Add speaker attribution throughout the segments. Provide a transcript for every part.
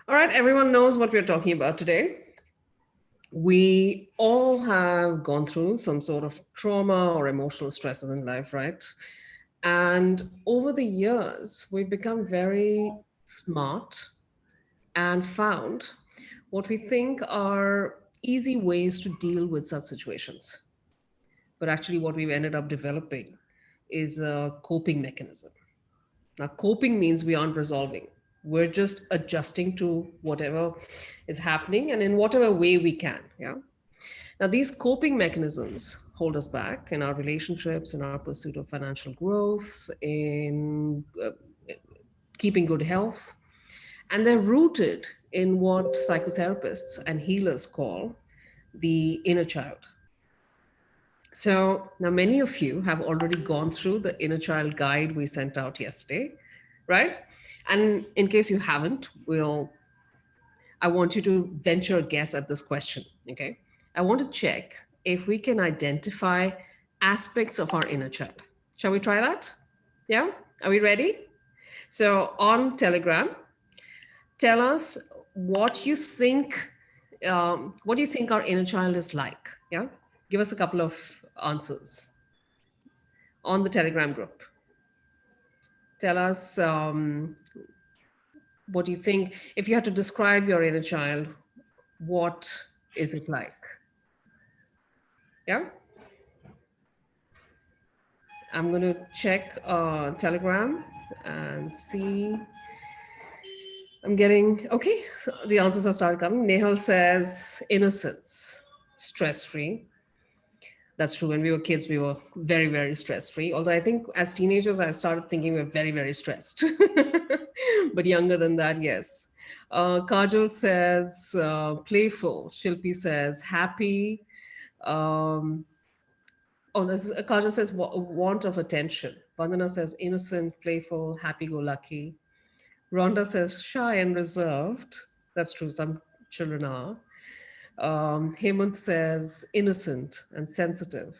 Speaker 1: All right, everyone knows what we're talking about today. We all have gone through some sort of trauma or emotional stresses in life, right? And over the years, we've become very smart and found what we think are easy ways to deal with such situations. But actually, what we've ended up developing is a coping mechanism. Now, coping means we aren't resolving. We're just adjusting to whatever is happening and in whatever way we can. Yeah. Now, these coping mechanisms hold us back in our relationships, in our pursuit of financial growth, in keeping good health. And they're rooted in what psychotherapists and healers call the inner child. So now many of you have already gone through the inner child guide we sent out yesterday, right? And in case you haven't, I want you to venture a guess at this question, okay? I want to check if we can identify aspects of our inner child. Shall we try that? Yeah? Are we ready? So on Telegram, tell us what you think our inner child is like. Yeah? Give us a couple of answers on the Telegram group. Tell us what you think. If you had to describe your inner child, what is it like? Yeah? I'm going to check Telegram and see. I'm getting, okay, so the answers have started coming. Nehal says innocence, stress free. That's true. When we were kids, we were very, very stress free. Although I think as teenagers, I started thinking we are very, very stressed. But younger than that, yes. Kajal says playful. Shilpi says happy. Um, Kajal says want of attention. Vandana says innocent, playful, happy go lucky. Rhonda says shy and reserved. That's true. Some children are. Hemant says innocent and sensitive.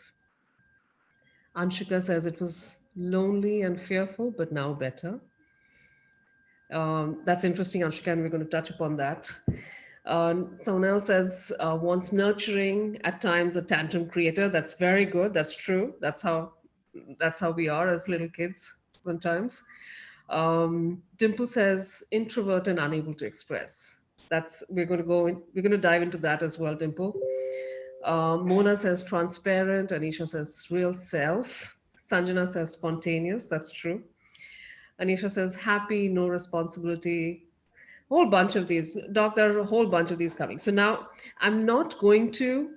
Speaker 1: Anshika says it was lonely and fearful, but now better. That's interesting, Anshika, and we're going to touch upon that. Someone else says wants nurturing, at times a tantrum creator. That's very good. That's true. That's how we are as little kids sometimes. Dimple says introvert and unable to express. That's we're going to dive into that as well, Dimple. Mona says transparent. Anisha says real self. Sanjana says spontaneous. That's true. Anisha says happy, no responsibility. Whole bunch of these. Doc, there are a whole bunch of these coming. So now I'm not going to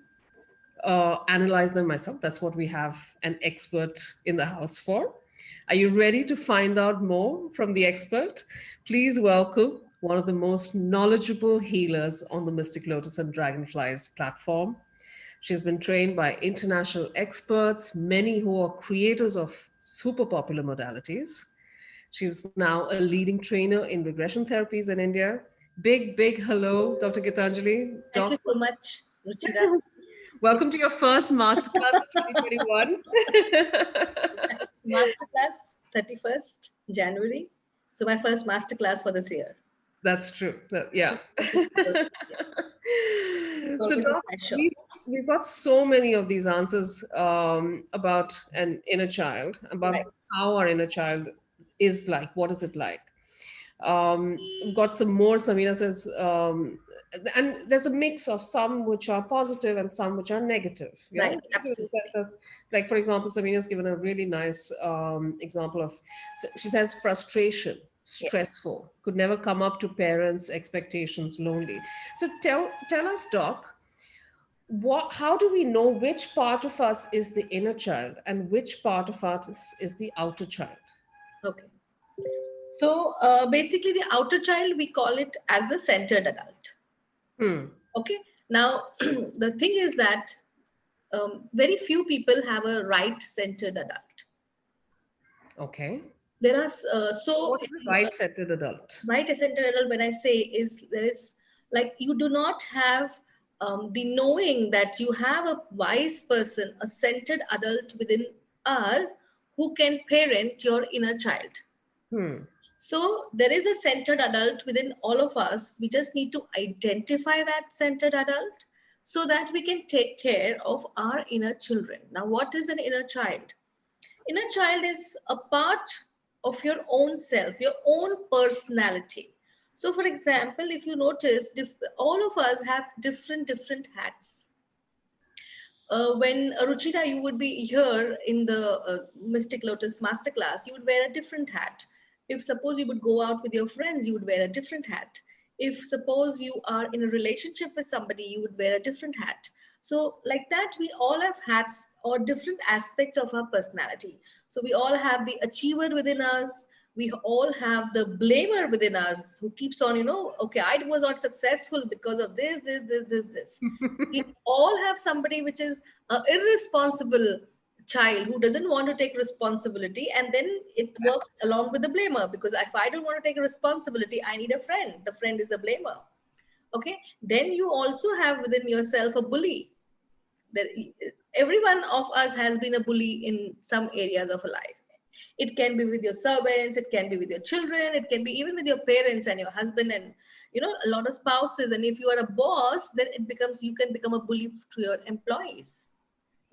Speaker 1: analyze them myself. That's what we have an expert in the house for. Are you ready to find out more from the expert? Please welcome one of the most knowledgeable healers on the Mystic Lotus and Dragonflies platform. She's been trained by international experts, many who are creators of super popular modalities. She's now a leading trainer in regression therapies in India. Big, big hello, Dr. Geetanjali.
Speaker 2: Thank you so much, Ruchira.
Speaker 1: Welcome to your first masterclass of 2021.
Speaker 2: It's Masterclass 31st January. So my first masterclass for this year.
Speaker 1: That's true. Yeah.
Speaker 2: So
Speaker 1: So, Doc,
Speaker 2: pressure.
Speaker 1: we've got so many of these answers about an inner child,
Speaker 2: Right.
Speaker 1: about how our inner child is like. What is it like? We've got some more. Samina says, and there's a mix of some which are positive and some which are negative. Yeah,
Speaker 2: Right. Absolutely.
Speaker 1: like for example, Samina's given a really nice example of. She says frustration,
Speaker 2: Yeah.
Speaker 1: stressful, could never come up to parents' expectations, lonely. So tell us, Doc, how do we know which part of us is the inner child and which part of us is the outer child?
Speaker 2: Okay. So basically, the outer child, we call it as the centered adult.
Speaker 1: Hmm.
Speaker 2: Okay. Now, the thing is that very few people have a right centered adult.
Speaker 1: Okay.
Speaker 2: There are
Speaker 1: What is a right-centered adult?
Speaker 2: right centered adult, when I say, is there is like you do not have the knowing that you have a wise person, a centered adult within us who can parent your inner child.
Speaker 1: Hmm.
Speaker 2: So there is a centered adult within all of us. We just need to identify that centered adult so that we can take care of our inner children. Now, what is an inner child? Inner child is a part of your own self, your own personality. So, for example, if you notice, all of us have different hats. When Ruchita, you would be here in the Mystic Lotus Masterclass, you would wear a different hat. If suppose you would go out with your friends, you would wear a different hat. If suppose you are in a relationship with somebody, you would wear a different hat. So, like that, we all have hats or different aspects of our personality. So, we all have the achiever within us. We all have the blamer within us who keeps on, okay, I was not successful because of this. We all have somebody which is an irresponsible child who doesn't want to take responsibility, and then it works along with the blamer, because if I don't want to take responsibility, I need a friend. The friend is a blamer. Okay, then you also have within yourself a bully. There, every one of us has been a bully in some areas of life. It can be with your servants, it can be with your children, it can be even with your parents and your husband, and a lot of spouses. And if you are a boss, then it becomes, you can become a bully to your employees,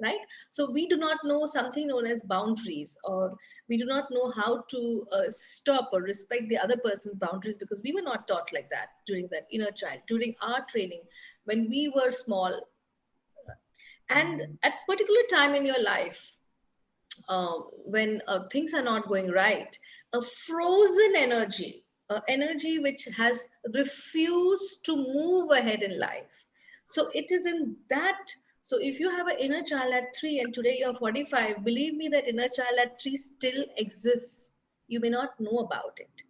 Speaker 2: right? So we do not know something known as boundaries, or we do not know how to stop or respect the other person's boundaries, because we were not taught like that during that inner child, during our training when we were small. And at particular time in your life, when things are not going right, a frozen energy, energy which has refused to move ahead in life. So it is in that. So if you have an inner child at 3 and today you're 45, believe me, that inner child at 3 still exists. You may not know about it.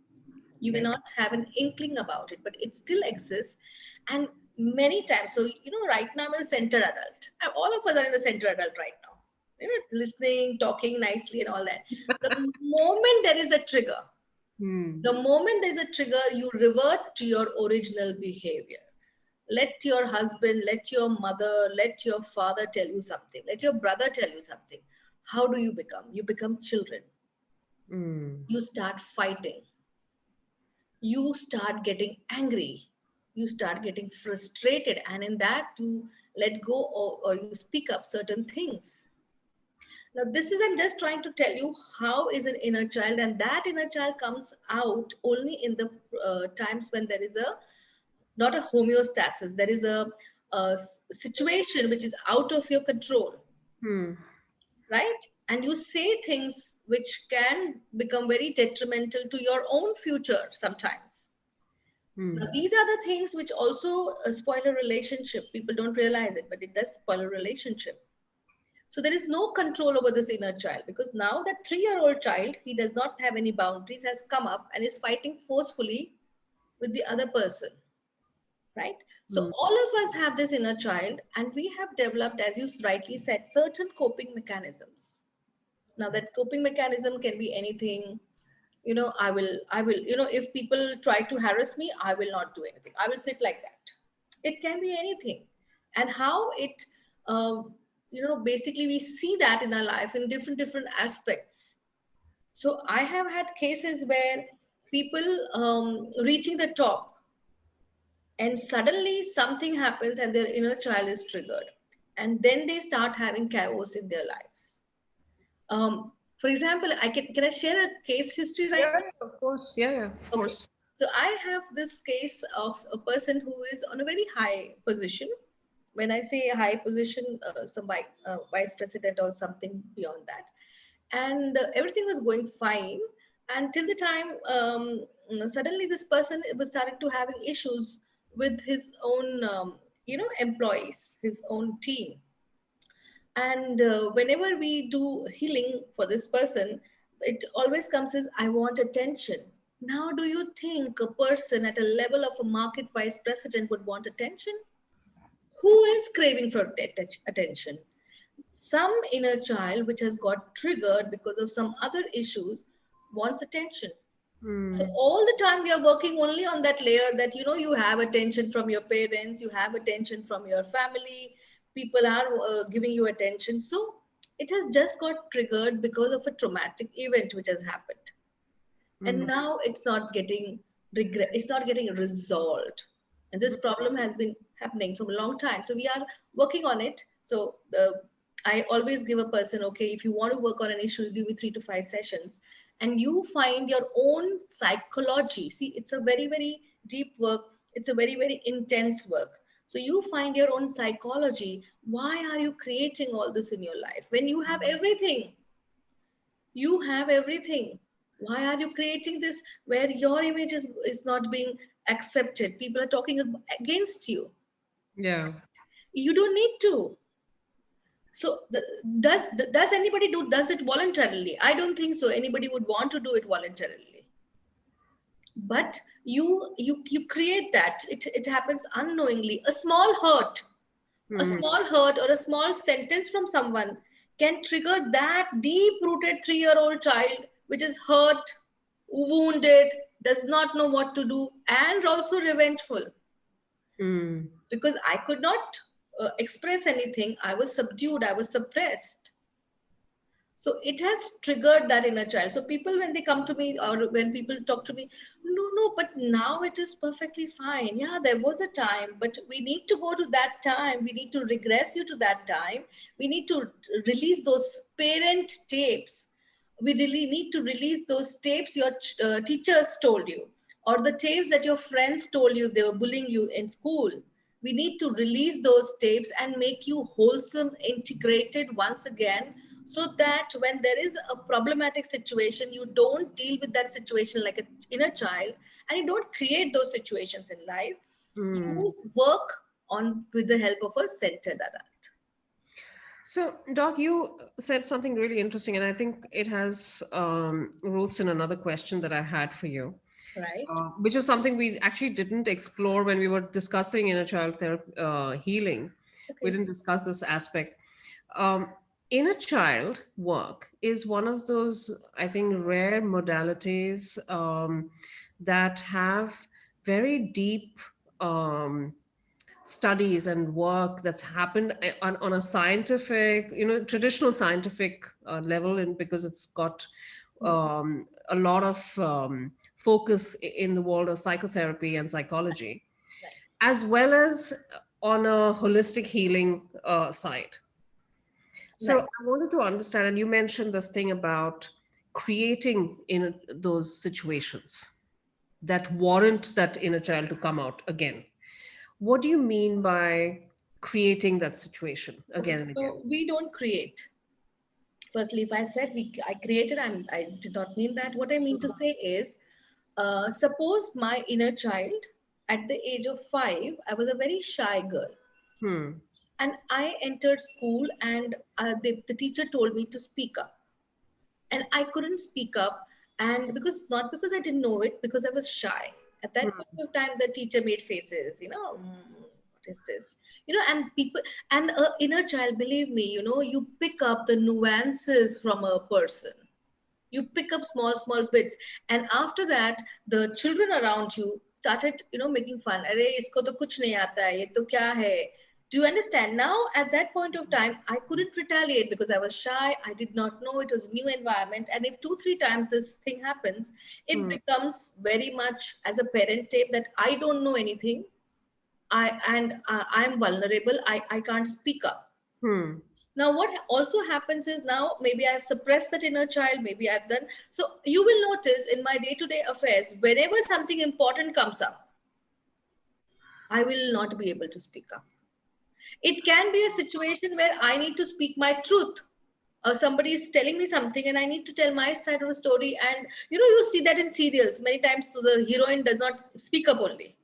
Speaker 2: You may not have an inkling about it, but it still exists. And many times, so right now I'm a center adult. All of us are in the center adult right now. Listening, talking nicely, and all that. The moment there is a trigger, the moment there's a trigger, you revert to your original behavior. Let your husband, let your mother, let your father tell you something. Let your brother tell you something. How do you become? You become children. You start fighting. You start getting angry. You start getting frustrated. And in that, you let go, or you speak up certain things. Now, this is, I'm just trying to tell you how is an inner child, and that inner child comes out only in the times when there is not a homeostasis, there is a situation which is out of your control, right? And you say things which can become very detrimental to your own future sometimes. Now, these are the things which also spoil a relationship. People don't realize it, but it does spoil a relationship. So there is no control over this inner child, because now that 3-year-old child, he does not have any boundaries, has come up and is fighting forcefully with the other person, right? So all of us have this inner child, and we have developed, as you rightly said, certain coping mechanisms. Now that coping mechanism can be anything. I will, if people try to harass me, I will not do anything. I will sit like that. It can be anything. And how it, basically we see that in our life in different aspects. So I have had cases where people reaching the top, and suddenly something happens and their inner child is triggered, and then they start having chaos in their lives. For example, can I share a case history right
Speaker 1: Yeah,
Speaker 2: now?
Speaker 1: of course. Yeah, of
Speaker 2: Okay.
Speaker 1: course.
Speaker 2: So I have this case of a person who is on a very high position. When I say a high position, some vice president or something beyond that. And everything was going fine until the time suddenly this person was starting to having issues with his own, employees, his own team. And whenever we do healing for this person, it always comes as, I want attention. Now, do you think a person at a level of a market vice president would want attention? Who is craving for attention? Some inner child which has got triggered because of some other issues wants attention. So all the time we are working only on that layer, that you have attention from your parents, you have attention from your family, people are giving you attention. So it has just got triggered because of a traumatic event which has happened. and
Speaker 1: Mm.
Speaker 2: now it's not getting it's not getting resolved, and this problem has been happening from a long time, so we are working on it. So I always give a person, okay, if you want to work on an issue, give me 3 to 5 sessions, and you find your own psychology. See, it's a very, very deep work, it's a very, very intense work. So you find your own psychology. Why are you creating all this in your life when you have everything? You have everything. Why are you creating this where your image is not being accepted? People are talking against you.
Speaker 1: Yeah.
Speaker 2: You don't need to. So does anybody does it voluntarily? I don't think so. Anybody would want to do it voluntarily. But you create that. It happens unknowingly. A
Speaker 1: Mm.
Speaker 2: small hurt or a small sentence from someone can trigger that deep rooted 3-year-old child which is hurt, wounded, does not know what to do, and also revengeful,
Speaker 1: Mm.
Speaker 2: because I could not express anything. I was subdued, I was suppressed. So it has triggered that inner child. So people, when they come to me or when people talk to me, no, but now it is perfectly fine. Yeah, there was a time, but we need to go to that time. We need to regress you to that time. We need to release those parent tapes. We really need to release those tapes your teachers told you, or the tapes that your friends told you they were bullying you in school. We need to release those tapes and make you wholesome, integrated once again, so that when there is a problematic situation, you don't deal with that situation like an inner child, and you don't create those situations in life.
Speaker 1: Mm.
Speaker 2: You work on with the help of a centered adult.
Speaker 1: So, Doc, you said something really interesting, and I think it has roots in another question that I had for you,
Speaker 2: Right.
Speaker 1: which is something we actually didn't explore when we were discussing inner child therapy, healing. We
Speaker 2: Okay.
Speaker 1: didn't discuss this aspect. Um, Inner child work is one of those, I think, rare modalities that have very deep studies and work that's happened on a scientific, traditional scientific level, and because it's got
Speaker 2: Hmm.
Speaker 1: a lot of focus in the world of psychotherapy and psychology,
Speaker 2: Right.
Speaker 1: as well as on a holistic healing side. So
Speaker 2: Right.
Speaker 1: I wanted to understand, and you mentioned this thing about creating in those situations that warrant that inner child to come out again. What do you mean by creating that situation
Speaker 2: Okay.
Speaker 1: again and again?
Speaker 2: So we don't create. Firstly, if I said I created, I did not mean that. What I mean to say is, suppose my inner child at the age of 5, I was a very shy girl.
Speaker 1: Hmm.
Speaker 2: And I entered school, and the teacher told me to speak up. And I couldn't speak up. And because, not because I didn't know it, because I was shy. At that
Speaker 1: Hmm.
Speaker 2: point of time, the teacher made faces, what is this? And people, and inner child, believe me, you pick up the nuances from a person. You pick up small bits, and after that the children around you started making fun. Arey, isko to kuch nahi aata hai, ye to kya hai? Do you understand? Now at that point of time, I couldn't retaliate because I was shy. I did not know, it was a new environment, and if 2 3 times this thing happens, it
Speaker 1: Hmm.
Speaker 2: becomes very much as a parent tape that I don't know anything. I'm vulnerable. I can't speak up.
Speaker 1: Hmm.
Speaker 2: Now what also happens is, now maybe I've suppressed that inner child, maybe I've done. So you will notice in my day-to-day affairs, whenever something important comes up, I will not be able to speak up. It can be a situation where I need to speak my truth. Somebody is telling me something and I need to tell my side of the story, and you see that in serials many times. So the heroine does not speak up only,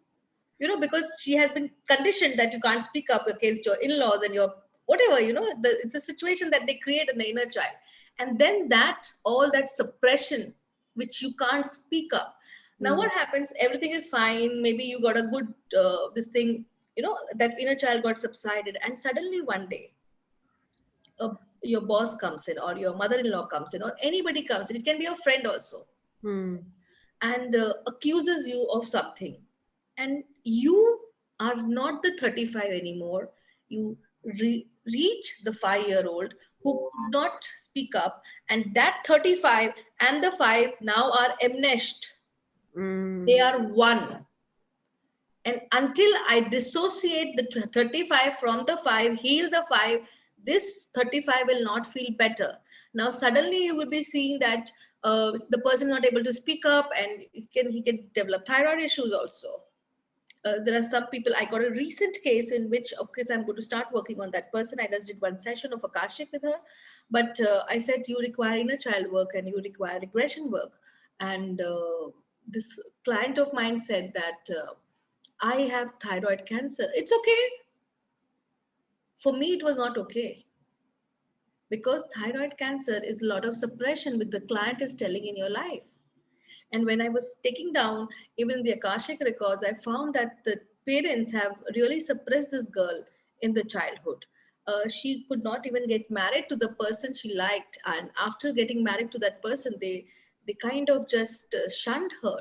Speaker 2: because she has been conditioned that you can't speak up against your in-laws and your whatever, it's a situation that they create in the inner child. And then that, all that suppression, which you can't speak up. Now
Speaker 1: Hmm.
Speaker 2: what happens, everything is fine, maybe you got a good this thing, that inner child got subsided, and suddenly one day uh, your boss comes in, or your mother-in-law comes in, or anybody comes in, it can be a friend also,
Speaker 1: Hmm.
Speaker 2: and accuses you of something, and you are not the 35 anymore. You reach the 5-year-old who could not speak up, and that 35 and the 5 now are enmeshed. They
Speaker 1: Mm.
Speaker 2: are one. And until I dissociate the 35 from the 5, heal the 5, this 35 will not feel better. Now suddenly you will be seeing that the person is not able to speak up, and he can develop thyroid issues also. There are some people. I got a recent case in which, of course, I'm going to start working on that person. I just did one session of Akashic with her, but I said you require inner child work and you require regression work. And this client of mine said that I have thyroid cancer. It's okay. For me, it was not okay, because thyroid cancer is a lot of suppression which the client is telling in your life. And when I was taking down even the Akashic records, I found that the parents have really suppressed this girl in the childhood. She could not even get married to the person she liked, and after getting married to that person, they kind of just shunned her.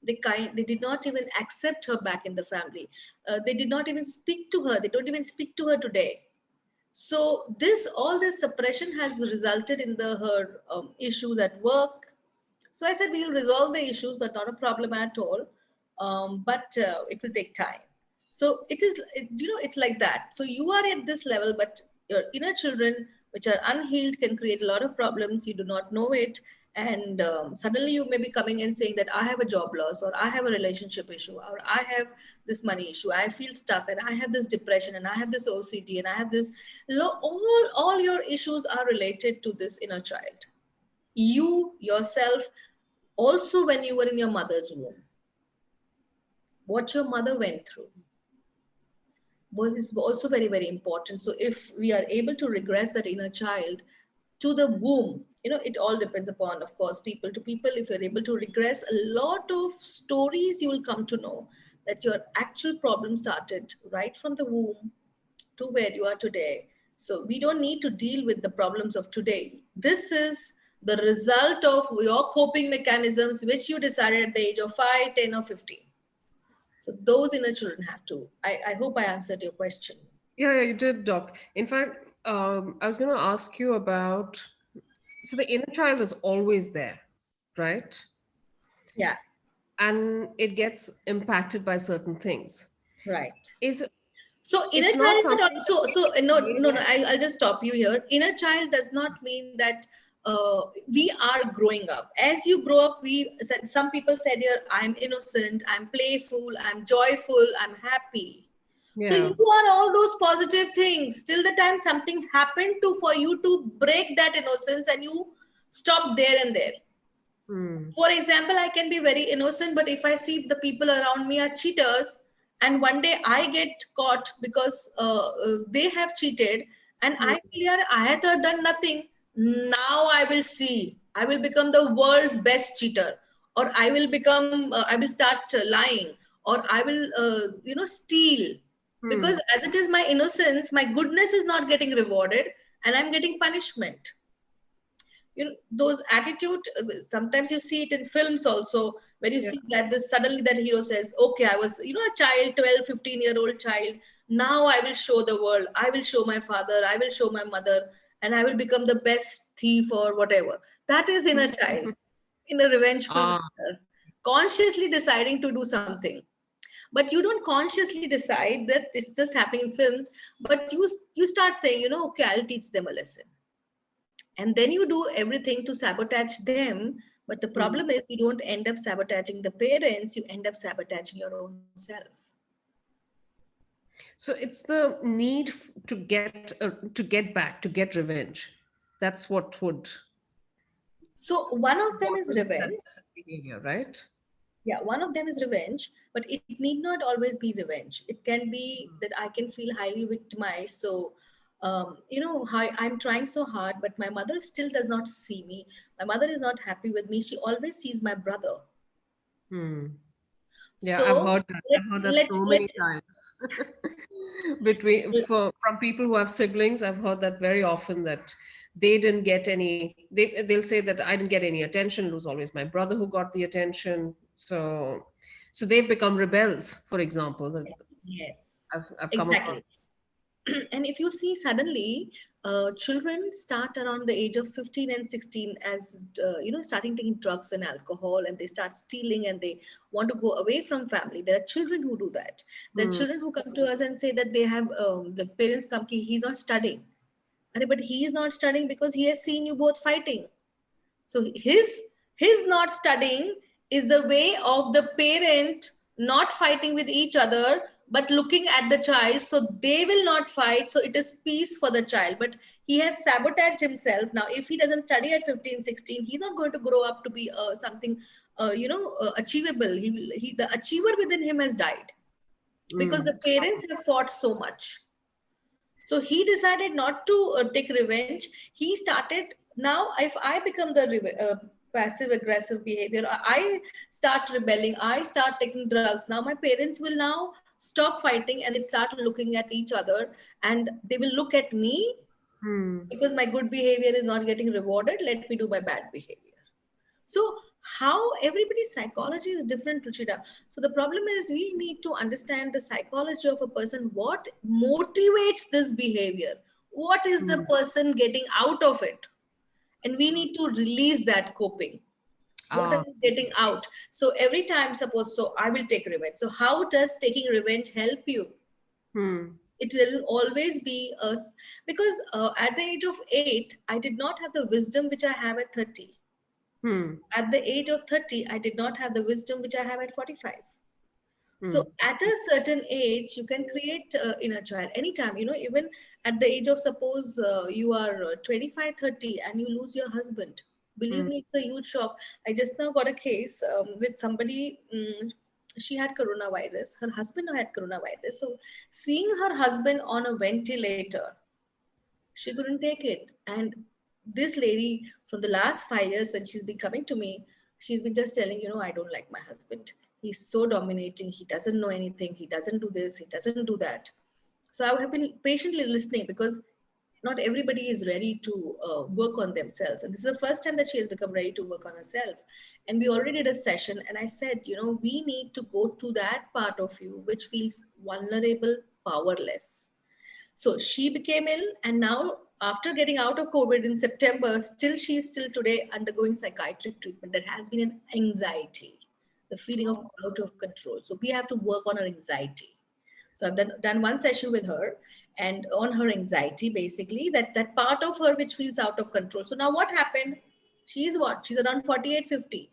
Speaker 2: They did not even accept her back in the family. They did not even speak to her. They don't even speak to her today. So this all this suppression has resulted in the her issues at work. So I said we'll resolve the issues, that's not a problem at all, but it will take time. So it's like that. So you are at this level, but your inner children, which are unhealed, can create a lot of problems. You do not know it, and suddenly you may be coming and saying that I have a job loss, or I have a relationship issue, or I have this money issue. I feel stuck, and I have this depression, and I have this OCD, and I have this. All your issues are related to this inner child. You yourself, also when you were in your mother's womb, what your mother went through was is also very, very important. So if we are able to regress that inner child to the womb, it all depends upon, of course, people to people. If you're able to regress a lot of stories, you will come to know that your actual problem started right from the womb to where you are today. So we don't need to deal with the problems of today. This is the result of your coping mechanisms, which you decided at the age of 5, 10, or 15. So those inner children have to. I hope I answered your question.
Speaker 1: Yeah, you did, Doc. In fact, I was going to ask you about, so the inner child is always there, right?
Speaker 2: Yeah,
Speaker 1: And it gets impacted by certain things.
Speaker 2: right.
Speaker 1: Is
Speaker 2: So inner
Speaker 1: it's
Speaker 2: child
Speaker 1: not
Speaker 2: is not
Speaker 1: something that we
Speaker 2: so
Speaker 1: can
Speaker 2: no
Speaker 1: create.
Speaker 2: no no. I'll just stop you here. Inner child does not mean that we are growing up. As you grow up, we said, some people said here, I'm innocent, I'm playful, I'm joyful, I'm happy. So you
Speaker 1: Yeah.
Speaker 2: are all those positive things till the time something happened to for you to break that innocence, and you stop there and there.
Speaker 1: Hmm.
Speaker 2: For example, I can be very innocent, but if I see the people around me are cheaters, and one day I get caught because they have cheated, and I
Speaker 1: Hmm.
Speaker 2: feel "Yeah, I had done nothing. Now I will see. I will become the world's best cheater, or I will start lying, or I will, steal.
Speaker 1: Hmm.
Speaker 2: Because as it is my innocence, my goodness is not getting rewarded, and I'm getting punishment. Those attitude, sometimes you see it in films also, where you
Speaker 1: Yeah.
Speaker 2: see that this suddenly that hero says, okay, I was a child, 12, 15-year-old child. Now I will show the world, I will show my father, I will show my mother, and I will become the best thief or whatever. That is in a child, in a revengeful
Speaker 1: Ah.
Speaker 2: manner, consciously deciding to do something. But you don't consciously decide that this is just happening in films, but you start saying, okay, I'll teach them a lesson, and then you do everything to sabotage them. But the
Speaker 1: Hmm.
Speaker 2: problem is you don't end up sabotaging the parents, you end up sabotaging your own self.
Speaker 1: So it's the need to get back, to get revenge. That's
Speaker 2: So one of them
Speaker 1: what
Speaker 2: is
Speaker 1: will be that
Speaker 2: revenge.
Speaker 1: behavior, right?
Speaker 2: Yeah, one of them is revenge, but it need not always be revenge. It can be that I can feel highly victimized. So I'm trying so hard, but my mother still does not see me. My mother is not happy with me. She always sees my brother.
Speaker 1: Hmm. Yeah, I've
Speaker 2: So
Speaker 1: heard that.
Speaker 2: let
Speaker 1: I've heard that
Speaker 2: let
Speaker 1: so
Speaker 2: let
Speaker 1: many times. From people who have siblings, I've heard that very often, that they didn't get any. They'll say that I didn't get any attention. It was always my brother who got the attention. So they've become rebels, for example. That
Speaker 2: yes,
Speaker 1: I've come
Speaker 2: exactly.
Speaker 1: across.
Speaker 2: And if you see suddenly, children start around the age of 15 and 16 as, starting taking drugs and alcohol, and they start stealing, and they want to go away from family. There are children who do that. There are
Speaker 1: Hmm.
Speaker 2: children who come to us and say that they have, the parents come, "Ki, he's not studying." But he is not studying because he has seen you both fighting. So his not studying is the way of the parent not fighting with each other, but looking at the child, so they will not fight, so it is peace for the child. But he has sabotaged himself. Now if he doesn't study at 15, 16, he's not going to grow up to be something achievable. The achiever within him has died because the
Speaker 1: Hmm.
Speaker 2: parents have fought so much. So he decided not to take revenge. He started, now if I become the passive aggressive behavior, I start rebelling, I start taking drugs. Now my parents will now stop fighting, and they start looking at each other, and they will look at me
Speaker 1: Hmm.
Speaker 2: because my good behavior is not getting rewarded. Let me do my bad behavior. So how everybody's psychology is different, Ruchita. So the problem is we need to understand the psychology of a person. What motivates this behavior? What is the
Speaker 1: Hmm.
Speaker 2: person getting out of it? And we need to release that coping. What are
Speaker 1: Ah.
Speaker 2: you getting out? So every time, suppose, so I will take revenge. So how does taking revenge help you?
Speaker 1: Hmm.
Speaker 2: It will always be us, because at the age of 8, I did not have the wisdom which I have at 30.
Speaker 1: Hmm.
Speaker 2: At the age of 30, I did not have the wisdom which I have at 45.
Speaker 1: Hmm.
Speaker 2: So at a certain age, you can create inner child anytime, even at the age of, suppose, you are 25, 30, and you lose your husband. Believe
Speaker 1: Hmm.
Speaker 2: me, it's a huge shock. I just now got a case with somebody. She had coronavirus. Her husband had coronavirus. So seeing her husband on a ventilator, she couldn't take it. And this lady, from the last 5 years, when she's been coming to me, she's been just telling, I don't like my husband. He's so dominating. He doesn't know anything. He doesn't do this. He doesn't do that. So I have been patiently listening, because not everybody is ready to work on themselves. And this is the first time that she has become ready to work on herself. And we already did a session, and I said, we need to go to that part of you which feels vulnerable, powerless. So she became ill, and now, after getting out of COVID in September, still she's still today undergoing psychiatric treatment. There has been an anxiety, the feeling of out of control. So we have to work on her anxiety. So I've done one session with her, and on her anxiety, basically, that part of her which feels out of control. So now what happened? She's what? She's around 48, 50.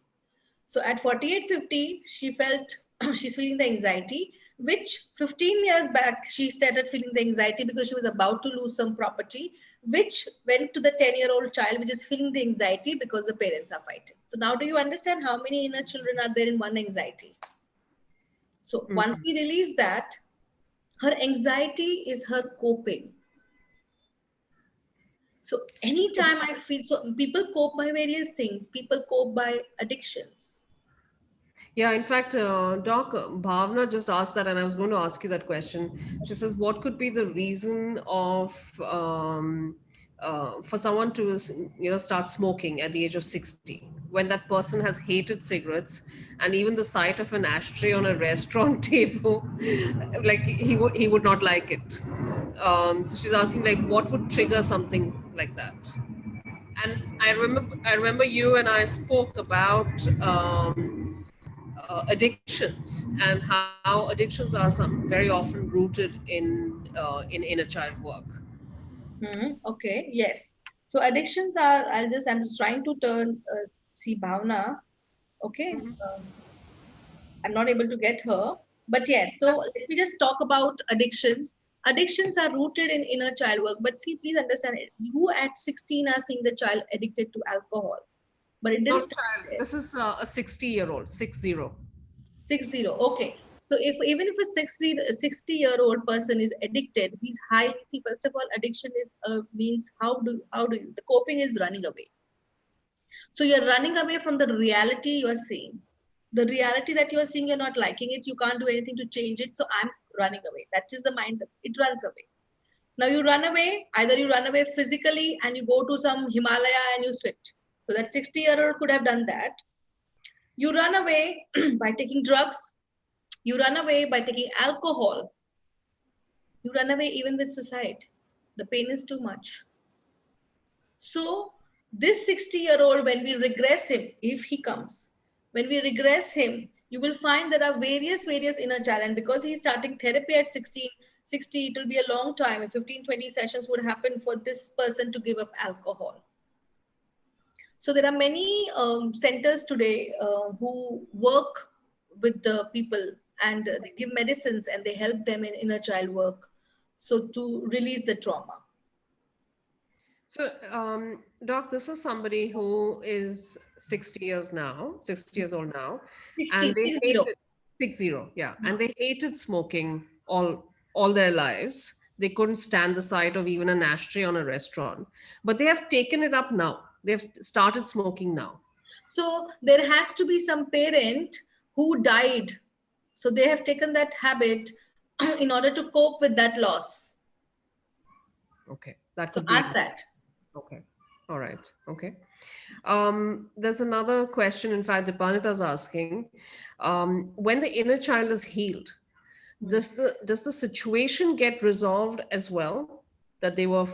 Speaker 2: So at 48, 50, she felt she's feeling the anxiety, which 15 years back she started feeling the anxiety because she was about to lose some property, which went to the 10-year-old child, which is feeling the anxiety because the parents are fighting. So now do you understand how many inner children are there in one anxiety? So once
Speaker 1: Hmm.
Speaker 2: we release that, her anxiety is her coping. So anytime I feel, so people cope by various things. People cope by addictions.
Speaker 1: Yeah, in fact, Doc, Bhavna just asked that, and I was going to ask you that question. She says, what could be the reason of for someone to, start smoking at the age of 60 when that person has hated cigarettes, and even the sight of an ashtray on a restaurant table, like he would not like it. So she's asking, like, what would trigger something like that? And I remember you and I spoke about addictions and how addictions are very often rooted in inner child work.
Speaker 2: Okay, yes. So addictions are, I'm just trying to see Bhavna. Okay. I'm not able to get her. But yes, so let me just talk about addictions. Addictions are rooted in inner child work. But see, please understand it. You at 16 are seeing the child addicted to alcohol. But it didn't
Speaker 1: Not
Speaker 2: start
Speaker 1: child.
Speaker 2: there.
Speaker 1: This is a 60-year-old, 60.
Speaker 2: 60. Okay. So if even if a 60-year-old person is addicted, he's high. See, first of all, addiction is means how do you, the coping is running away. So you're running away from the reality you're seeing. The reality that you're seeing, you're not liking it. You can't do anything to change it. So I'm running away. That is the mind. It runs away. Now you run away. Either you run away physically and you go to some Himalaya and you sit. So that 60-year-old could have done that. You run away by taking drugs. You run away by taking alcohol. You run away even with suicide. The pain is too much. So, this 60-year-old, when we regress him, if he comes, when we regress him, you will find there are various inner child. And because he's starting therapy at 60, it will be a long time. 15, 20 sessions would happen for this person to give up alcohol. So there are many centers today who work with the people, and they give medicines and they help them in inner child work. So to release the trauma.
Speaker 1: So, Doc, this is somebody who is 60 years now, 60 years old now, and
Speaker 2: 60,
Speaker 1: they
Speaker 2: 60.
Speaker 1: hated 60, yeah, and they hated smoking all their lives. They couldn't stand the sight of even an ashtray on a restaurant, but they have taken it up now. They've started smoking now.
Speaker 2: So there has to be some parent who died. So they have taken that habit in order to cope with that loss.
Speaker 1: Okay, that
Speaker 2: So
Speaker 1: could be.
Speaker 2: ask that.
Speaker 1: Okay. All right. Okay. There's another question. In fact, Dipanita's asking, when the inner child is healed, does the situation get resolved as well that they were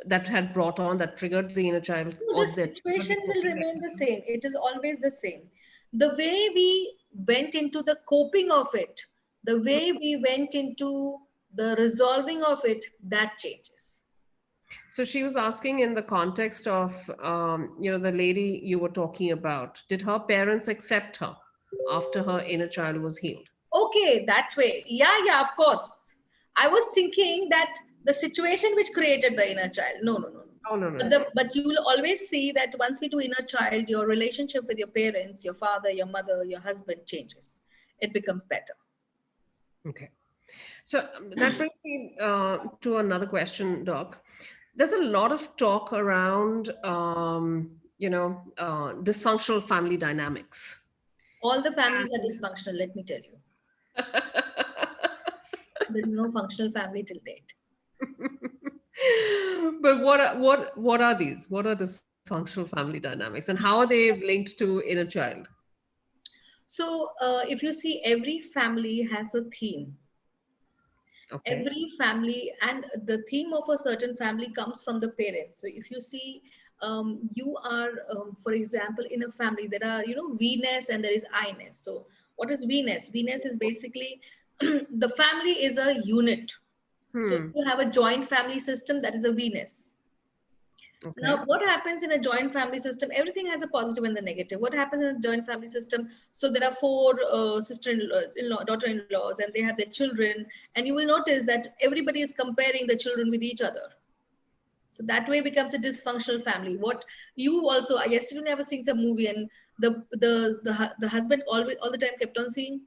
Speaker 1: that had brought on that triggered the inner child
Speaker 2: No,
Speaker 1: or
Speaker 2: the
Speaker 1: that triggered the
Speaker 2: situation will
Speaker 1: coping
Speaker 2: remain the
Speaker 1: mechanism?
Speaker 2: same. It is always the same. The way we went into the coping of it, the way we went into the resolving of it, that changes.
Speaker 1: So she was asking in the context of the lady you were talking about. Did her parents accept her after her inner child was healed?
Speaker 2: Okay, that way. Yeah, yeah, of course. I was thinking that the situation which created the inner child. No, no, no, no.
Speaker 1: Oh, no, no,
Speaker 2: But,
Speaker 1: no.
Speaker 2: but you will always see that once we do inner child, your relationship with your parents, your father, your mother, your husband changes. It becomes better.
Speaker 1: Okay. So that brings me to another question, Doc. There's a lot of talk around, dysfunctional family dynamics.
Speaker 2: All the families are dysfunctional, let me tell you. There is no functional family till date.
Speaker 1: But what are these? What are dysfunctional family dynamics, and how are they linked to inner child?
Speaker 2: So, if you see, every family has a theme.
Speaker 1: Okay.
Speaker 2: Every family, and the theme of a certain family comes from the parents. So if you see, you are for example, in a family there are, Venus and there is I-ness. So what is Venus? Venus is basically the family is a unit. So if
Speaker 1: Hmm.
Speaker 2: you have a joint family system, that is a Venus.
Speaker 1: Okay.
Speaker 2: Now, what happens in a joint family system? Everything has a positive and the negative. What happens in a joint family system? So there are four sister-in-law, daughter-in-laws, and they have their children. And you will notice that everybody is comparing the children with each other. So that way becomes a dysfunctional family. What you also yesterday I was seeing some movie, and the husband always all the time kept on saying,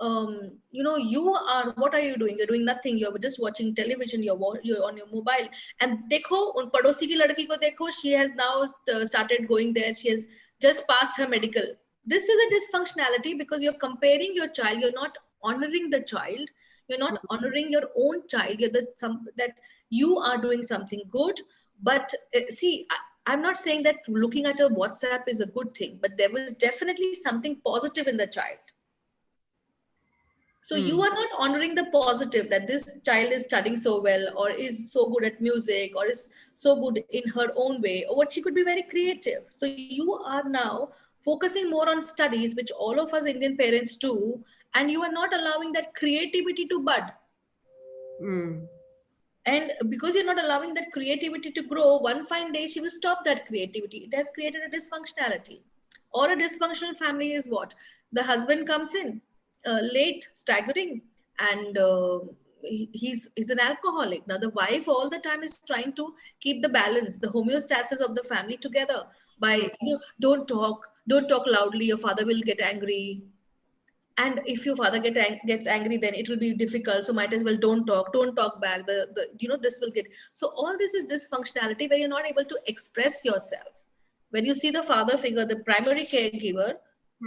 Speaker 2: you are, what are you doing? You're doing nothing. You're just watching television. You're on your mobile. And dekho un padosi ki ladki ko dekho, she has now started going there. She has just passed her medical. This is a dysfunctionality because you're comparing your child. You're not honoring the child. You're not honoring your own child. You're that you are doing something good. But see, I'm not saying that looking at a WhatsApp is a good thing, but there was definitely something positive in the child. So you
Speaker 1: Hmm.
Speaker 2: are not honoring the positive, that this child is studying so well, or is so good at music, or is so good in her own way, or what she could be very creative. So you are now focusing more on studies, which all of us Indian parents do, and you are not allowing that creativity to bud.
Speaker 1: Hmm.
Speaker 2: And because you're not allowing that creativity to grow, one fine day she will stop that creativity. It has created a dysfunctionality. Or a dysfunctional family is what? The husband comes in late, staggering, and he's an alcoholic. Now the wife all the time is trying to keep the balance, the homeostasis of the family together by, don't talk loudly, your father will get angry. And if your father gets angry, then it will be difficult, so might as well don't talk back. This will get, so all this is dysfunctionality where you're not able to express yourself, where you see the father figure, the primary caregiver,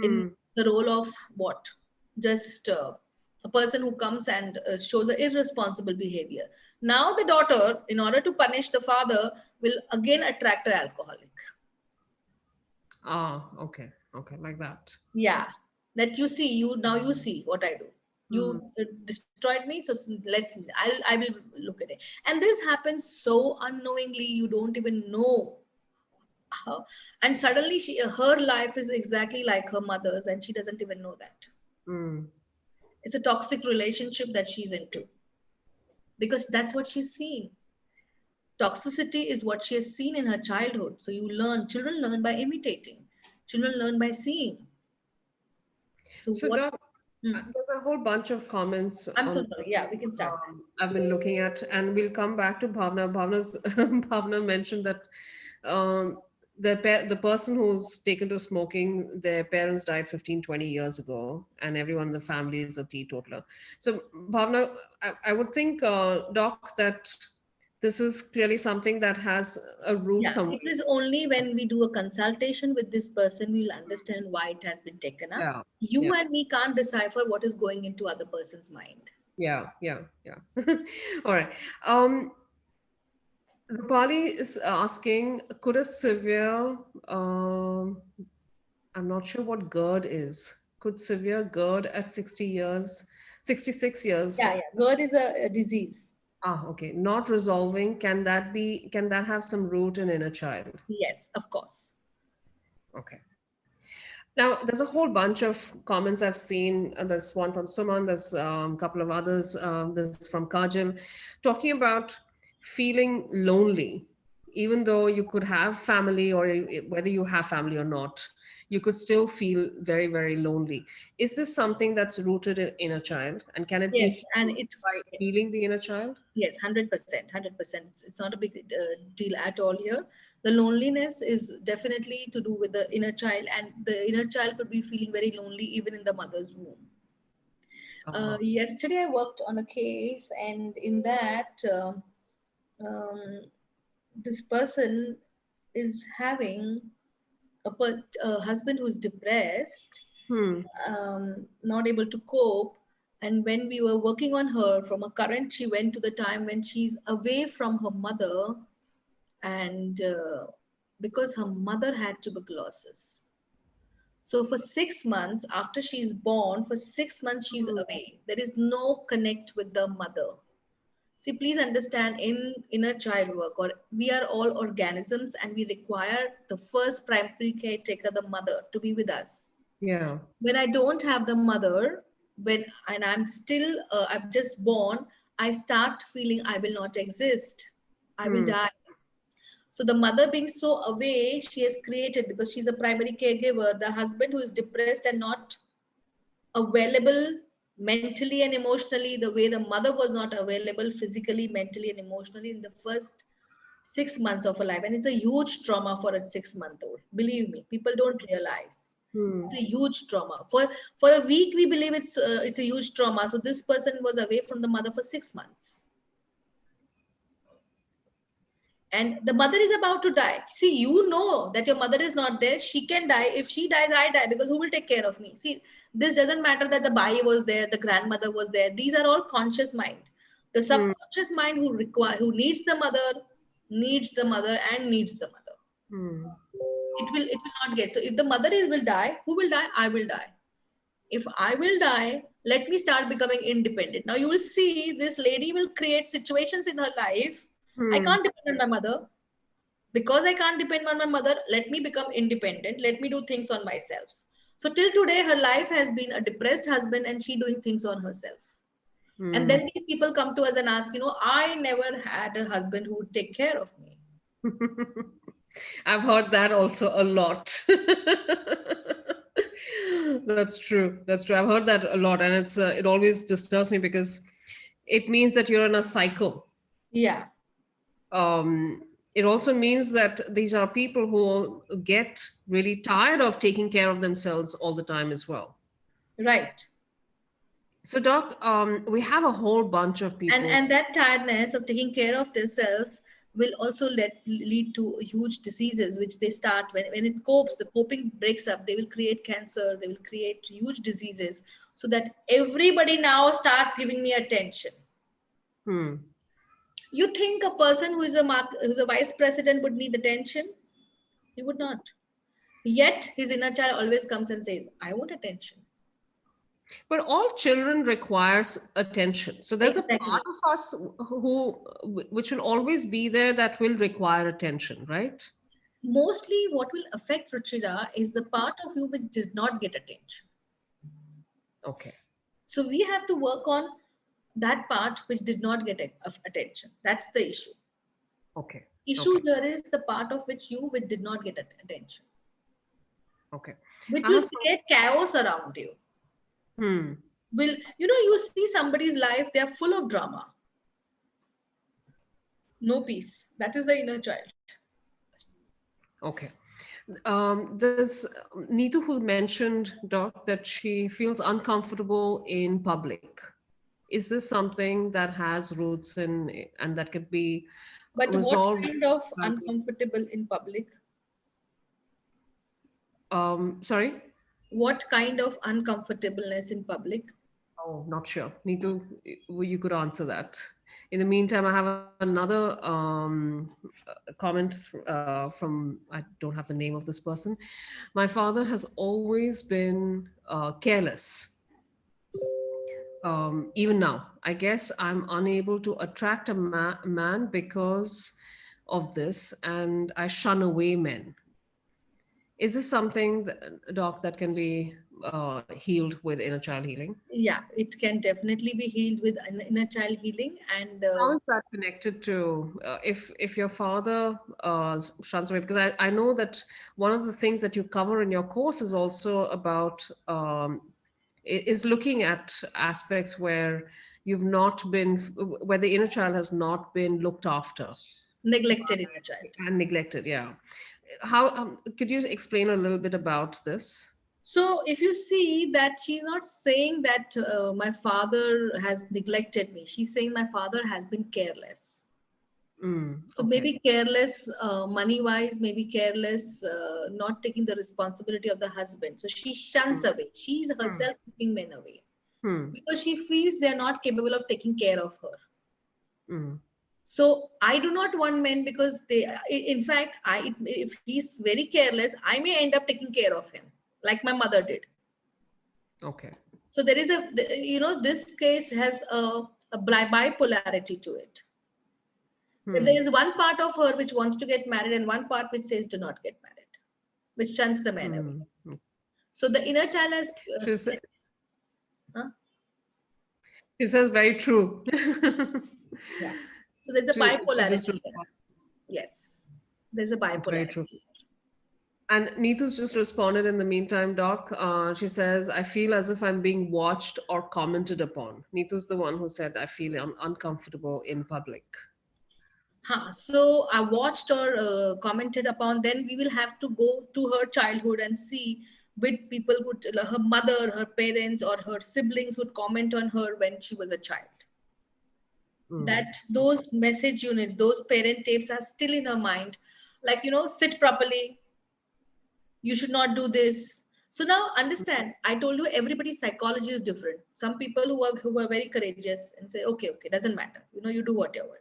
Speaker 2: in
Speaker 1: Hmm.
Speaker 2: the role of what? Just a person who comes and shows an irresponsible behavior. Now the daughter, in order to punish the father, will again attract an alcoholic.
Speaker 1: Ah, okay. Okay, like that.
Speaker 2: Yeah, that you see, you now you see what I do.
Speaker 1: Hmm.
Speaker 2: You destroyed me, so I will look at it. And this happens so unknowingly, you don't even know how. And suddenly her life is exactly like her mother's, and she doesn't even know that.
Speaker 1: Hmm.
Speaker 2: It's a toxic relationship that she's into, because that's what she's seeing. Toxicity is what she has seen in her childhood. So children learn by imitating, children learn by seeing. So
Speaker 1: So,
Speaker 2: what?
Speaker 1: Doc,
Speaker 2: Hmm.
Speaker 1: there's a whole bunch of comments
Speaker 2: I'm
Speaker 1: on
Speaker 2: so sorry. Yeah, we can start.
Speaker 1: I've been looking at, and we'll come back to Bhavna. Bhavna's Bhavna mentioned that um, the person who's taken to smoking, their parents died 15, 20 years ago, and everyone in the family is a teetotaler. So, Bhavna, I would think, Doc, that this is clearly something that has a root
Speaker 2: Yeah,
Speaker 1: somewhere.
Speaker 2: it is only when we do a consultation with this person we'll understand why it has been taken up.
Speaker 1: Yeah,
Speaker 2: You
Speaker 1: yeah,
Speaker 2: and me can't decipher what is going into other person's mind.
Speaker 1: yeah, yeah, yeah. All right. Um, Rupali is asking, could a severe, I'm not sure what GERD is. Could severe GERD at 60 years, 66 years,
Speaker 2: Yeah, yeah. GERD is a disease.
Speaker 1: okay, not resolving, can that have some root in inner child?
Speaker 2: Yes, of course.
Speaker 1: Okay. Now, there's a whole bunch of comments I've seen. There's one from Suman, there's a couple of others, there's from Kajal, talking about feeling lonely, even though you could have family, or whether you have family or not, you could still feel very, very lonely. Is this something that's rooted in a child? And can it be
Speaker 2: Yes, and
Speaker 1: healed
Speaker 2: it
Speaker 1: by healing the inner child?
Speaker 2: yes, 100%, 100%. It's not a big deal at all here. The loneliness is definitely to do with the inner child, and the inner child could be feeling very lonely even in the mother's womb.
Speaker 1: Uh,
Speaker 2: Yesterday, I worked on a case, and in that, um, this person is having a husband who's depressed,
Speaker 1: hmm.
Speaker 2: not able to cope. And when we were working on her, from a current, she went to the time when she's away from her mother, and because her mother had tuberculosis. So for 6 months after she's born, for 6 months she's
Speaker 1: Hmm.
Speaker 2: away. There is no connect with the mother. See, please understand, in inner child work, or we are all organisms, and we require the first primary caretaker, the mother, to be with us.
Speaker 1: Yeah.
Speaker 2: When I don't have the mother, when and I'm just born, I start feeling I will not exist. I will
Speaker 1: Hmm.
Speaker 2: die. So the mother being so away, she has created, because she's a primary caregiver, the husband who is depressed and not available mentally and emotionally the way the mother was not available physically, mentally, and emotionally in the first 6 months of her life. And it's a huge trauma for a 6 month old. Believe me, people don't realize.
Speaker 1: Hmm.
Speaker 2: It's a huge trauma. For a week, we believe it's a huge trauma. So this person was away from the mother for 6 months, and the mother is about to die. See, you know that your mother is not there. She can die. If she dies, I die, because who will take care of me? See, this doesn't matter that the bai was there, the grandmother was there. These are all conscious mind. The
Speaker 1: Hmm.
Speaker 2: subconscious mind, who needs the mother, needs the mother, and needs the mother.
Speaker 1: Hmm.
Speaker 2: It will not get. So if the mother will die, who will die? I will die. If I will die, let me start becoming independent. Now you will see this lady will create situations in her life. I
Speaker 1: Hmm.
Speaker 2: can't depend on my mother. Because I can't depend on my mother, let me become independent. Let me do things on myself. So till today, her life has been a depressed husband, and she doing things on herself. And
Speaker 1: Hmm.
Speaker 2: then these people come to us and ask, I never had a husband who would take care of me.
Speaker 1: I've heard that also a lot. That's true. That's true. I've heard that a lot, and it always disturbs me because it means that you're in a cycle.
Speaker 2: Yeah,
Speaker 1: It also means that these are people who get really tired of taking care of themselves all the time as well.
Speaker 2: right.
Speaker 1: So, Doc, we have a whole bunch of
Speaker 2: And
Speaker 1: people.
Speaker 2: and that tiredness of taking care of themselves will also lead to huge diseases, which they start when it copes, the coping breaks up, they will create cancer, they will create huge diseases, so that everybody now starts giving me attention.
Speaker 1: Hmm.
Speaker 2: You think a person who's a vice president would need attention? He would not. Yet his inner child always comes and says, "I want attention."
Speaker 1: But all children requires attention. So there's a part
Speaker 2: Exactly.
Speaker 1: of us who, which will always be there, that will require attention, right?
Speaker 2: Mostly, what will affect Ruchira is the part of you which does not get attention.
Speaker 1: Okay.
Speaker 2: So we have to work on that part which did not get of attention. That's the issue.
Speaker 1: Okay.
Speaker 2: Issue
Speaker 1: Okay.
Speaker 2: here is the part of which you which did not get attention,
Speaker 1: Okay.
Speaker 2: which
Speaker 1: I
Speaker 2: will
Speaker 1: have some.
Speaker 2: create chaos around you.
Speaker 1: Hmm.
Speaker 2: Will you see somebody's life, they are full of drama, no peace. That is the inner child.
Speaker 1: Okay. There's Neetu who mentioned, Doc, that she feels uncomfortable in public. Is this something that has roots in, and that could be
Speaker 2: But what
Speaker 1: resolved?
Speaker 2: kind of
Speaker 1: by the-
Speaker 2: uncomfortable in public?
Speaker 1: Sorry?
Speaker 2: What kind of uncomfortableness in public?
Speaker 1: Oh, not sure. Neetu, you could answer that. In the meantime, I have another comment from, I don't have the name of this person. My father has always been careless. Even now, I guess I'm unable to attract a man because of this, and I shun away men. Is this something, Doc, that can be healed with inner child healing?
Speaker 2: Yeah, it can definitely be healed with inner child healing. And
Speaker 1: How is that connected to, if your father shuns away? Because I know that one of the things that you cover in your course is also about, is looking at aspects where you've not been, where the inner child has not been looked after
Speaker 2: neglected inner child.
Speaker 1: and neglected. Yeah. How, could you explain a little bit about this?
Speaker 2: So if you see that she's not saying that my father has neglected me, she's saying my father has been careless. So
Speaker 1: Okay.
Speaker 2: maybe careless money wise, maybe careless not taking the responsibility of the husband. So she shuns
Speaker 1: Mm,
Speaker 2: away. She's
Speaker 1: mm,
Speaker 2: herself keeping men away
Speaker 1: mm,
Speaker 2: because she feels they're not capable of taking care of her.
Speaker 1: mm.
Speaker 2: So I do not want men because they, in fact, if he's very careless, I may end up taking care of him, like my mother did.
Speaker 1: Okay.
Speaker 2: So there is this case has a bipolarity to it. There
Speaker 1: Hmm.
Speaker 2: is one part of her which wants to get married and one part which says do not get married, which shuns the man away.
Speaker 1: Hmm.
Speaker 2: So the inner child has
Speaker 1: She's,
Speaker 2: huh?
Speaker 1: she says very true.
Speaker 2: Yeah. So there's a
Speaker 1: She just
Speaker 2: bipolarity here.
Speaker 1: responds.
Speaker 2: Yes, there's a
Speaker 1: Very true.
Speaker 2: bipolarity.
Speaker 1: And Neethu's just responded in the meantime, Doc. She says, I feel as if I'm being watched or commented upon. Neethu's the one who said, I feel uncomfortable in public.
Speaker 2: Huh. So I watched or commented upon. Then we will have to go to her childhood and see with people who, her mother, her parents, or her siblings would comment on her when she was a child.
Speaker 1: Mm.
Speaker 2: That
Speaker 1: Okay.
Speaker 2: those message units, those parent tapes are still in her mind. Like, sit properly, you should not do this. So now understand, I told you everybody's psychology is different. Some people who are very courageous and say, okay, okay, doesn't matter. You do whatever.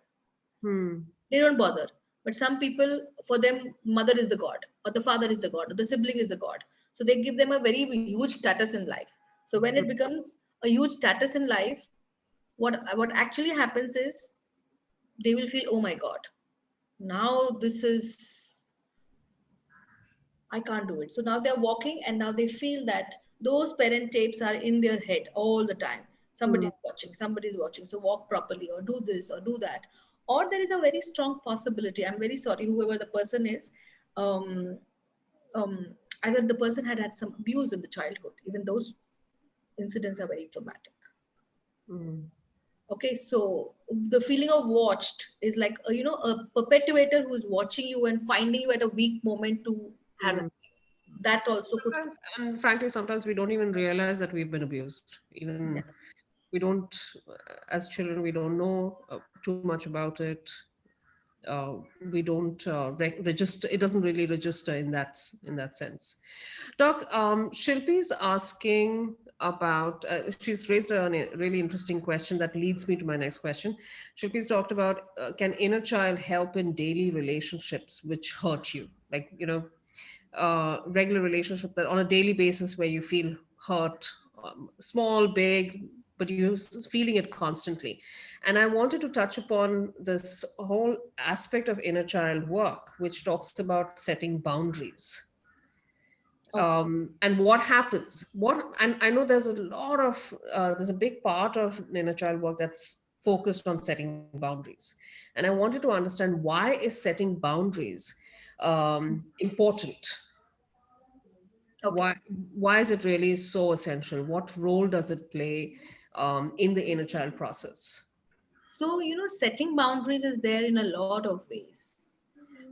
Speaker 1: Hmm.
Speaker 2: They don't bother. But some people, for them, mother is the god, or the father is the god, or the sibling is the god. So they give them a very huge status in life. So when it becomes a huge status in life, what actually happens is they will feel, oh my god, now this is, I can't do it. So now they're walking and now they feel that those parent tapes are in their head all the time.
Speaker 1: Hmm.
Speaker 2: Somebody's watching. So walk properly or do this or do that. Or there is a very strong possibility. I'm very sorry, whoever the person is, um, um, either the person had some abuse in the childhood. Even those incidents are very traumatic.
Speaker 1: Hmm.
Speaker 2: Okay, so the feeling of watched is like a perpetuator who's watching you and finding you at a weak moment to harass
Speaker 1: Hmm.
Speaker 2: you. That also could.
Speaker 1: Sometimes, and frankly, sometimes we don't even realize that we've been abused. Even
Speaker 2: Yeah.
Speaker 1: we don't, as children, we don't know too much about it. We don't register. It doesn't really register in that sense. Doc, Shilpi is asking about. She's raised a really interesting question that leads me to my next question. Shilpi's talked about, can inner child help in daily relationships which hurt you, regular relationships that on a daily basis where you feel hurt small, big, but you're feeling it constantly. And I wanted to touch upon this whole aspect of inner child work, which talks about setting boundaries.
Speaker 2: Okay.
Speaker 1: And what happens, and I know there's a lot of there's a big part of inner child work that's focused on setting boundaries. And I wanted to understand, why is setting boundaries important?
Speaker 2: Okay.
Speaker 1: why why is it really so essential? What role does it play in the inner child process?
Speaker 2: So, setting boundaries is there in a lot of ways.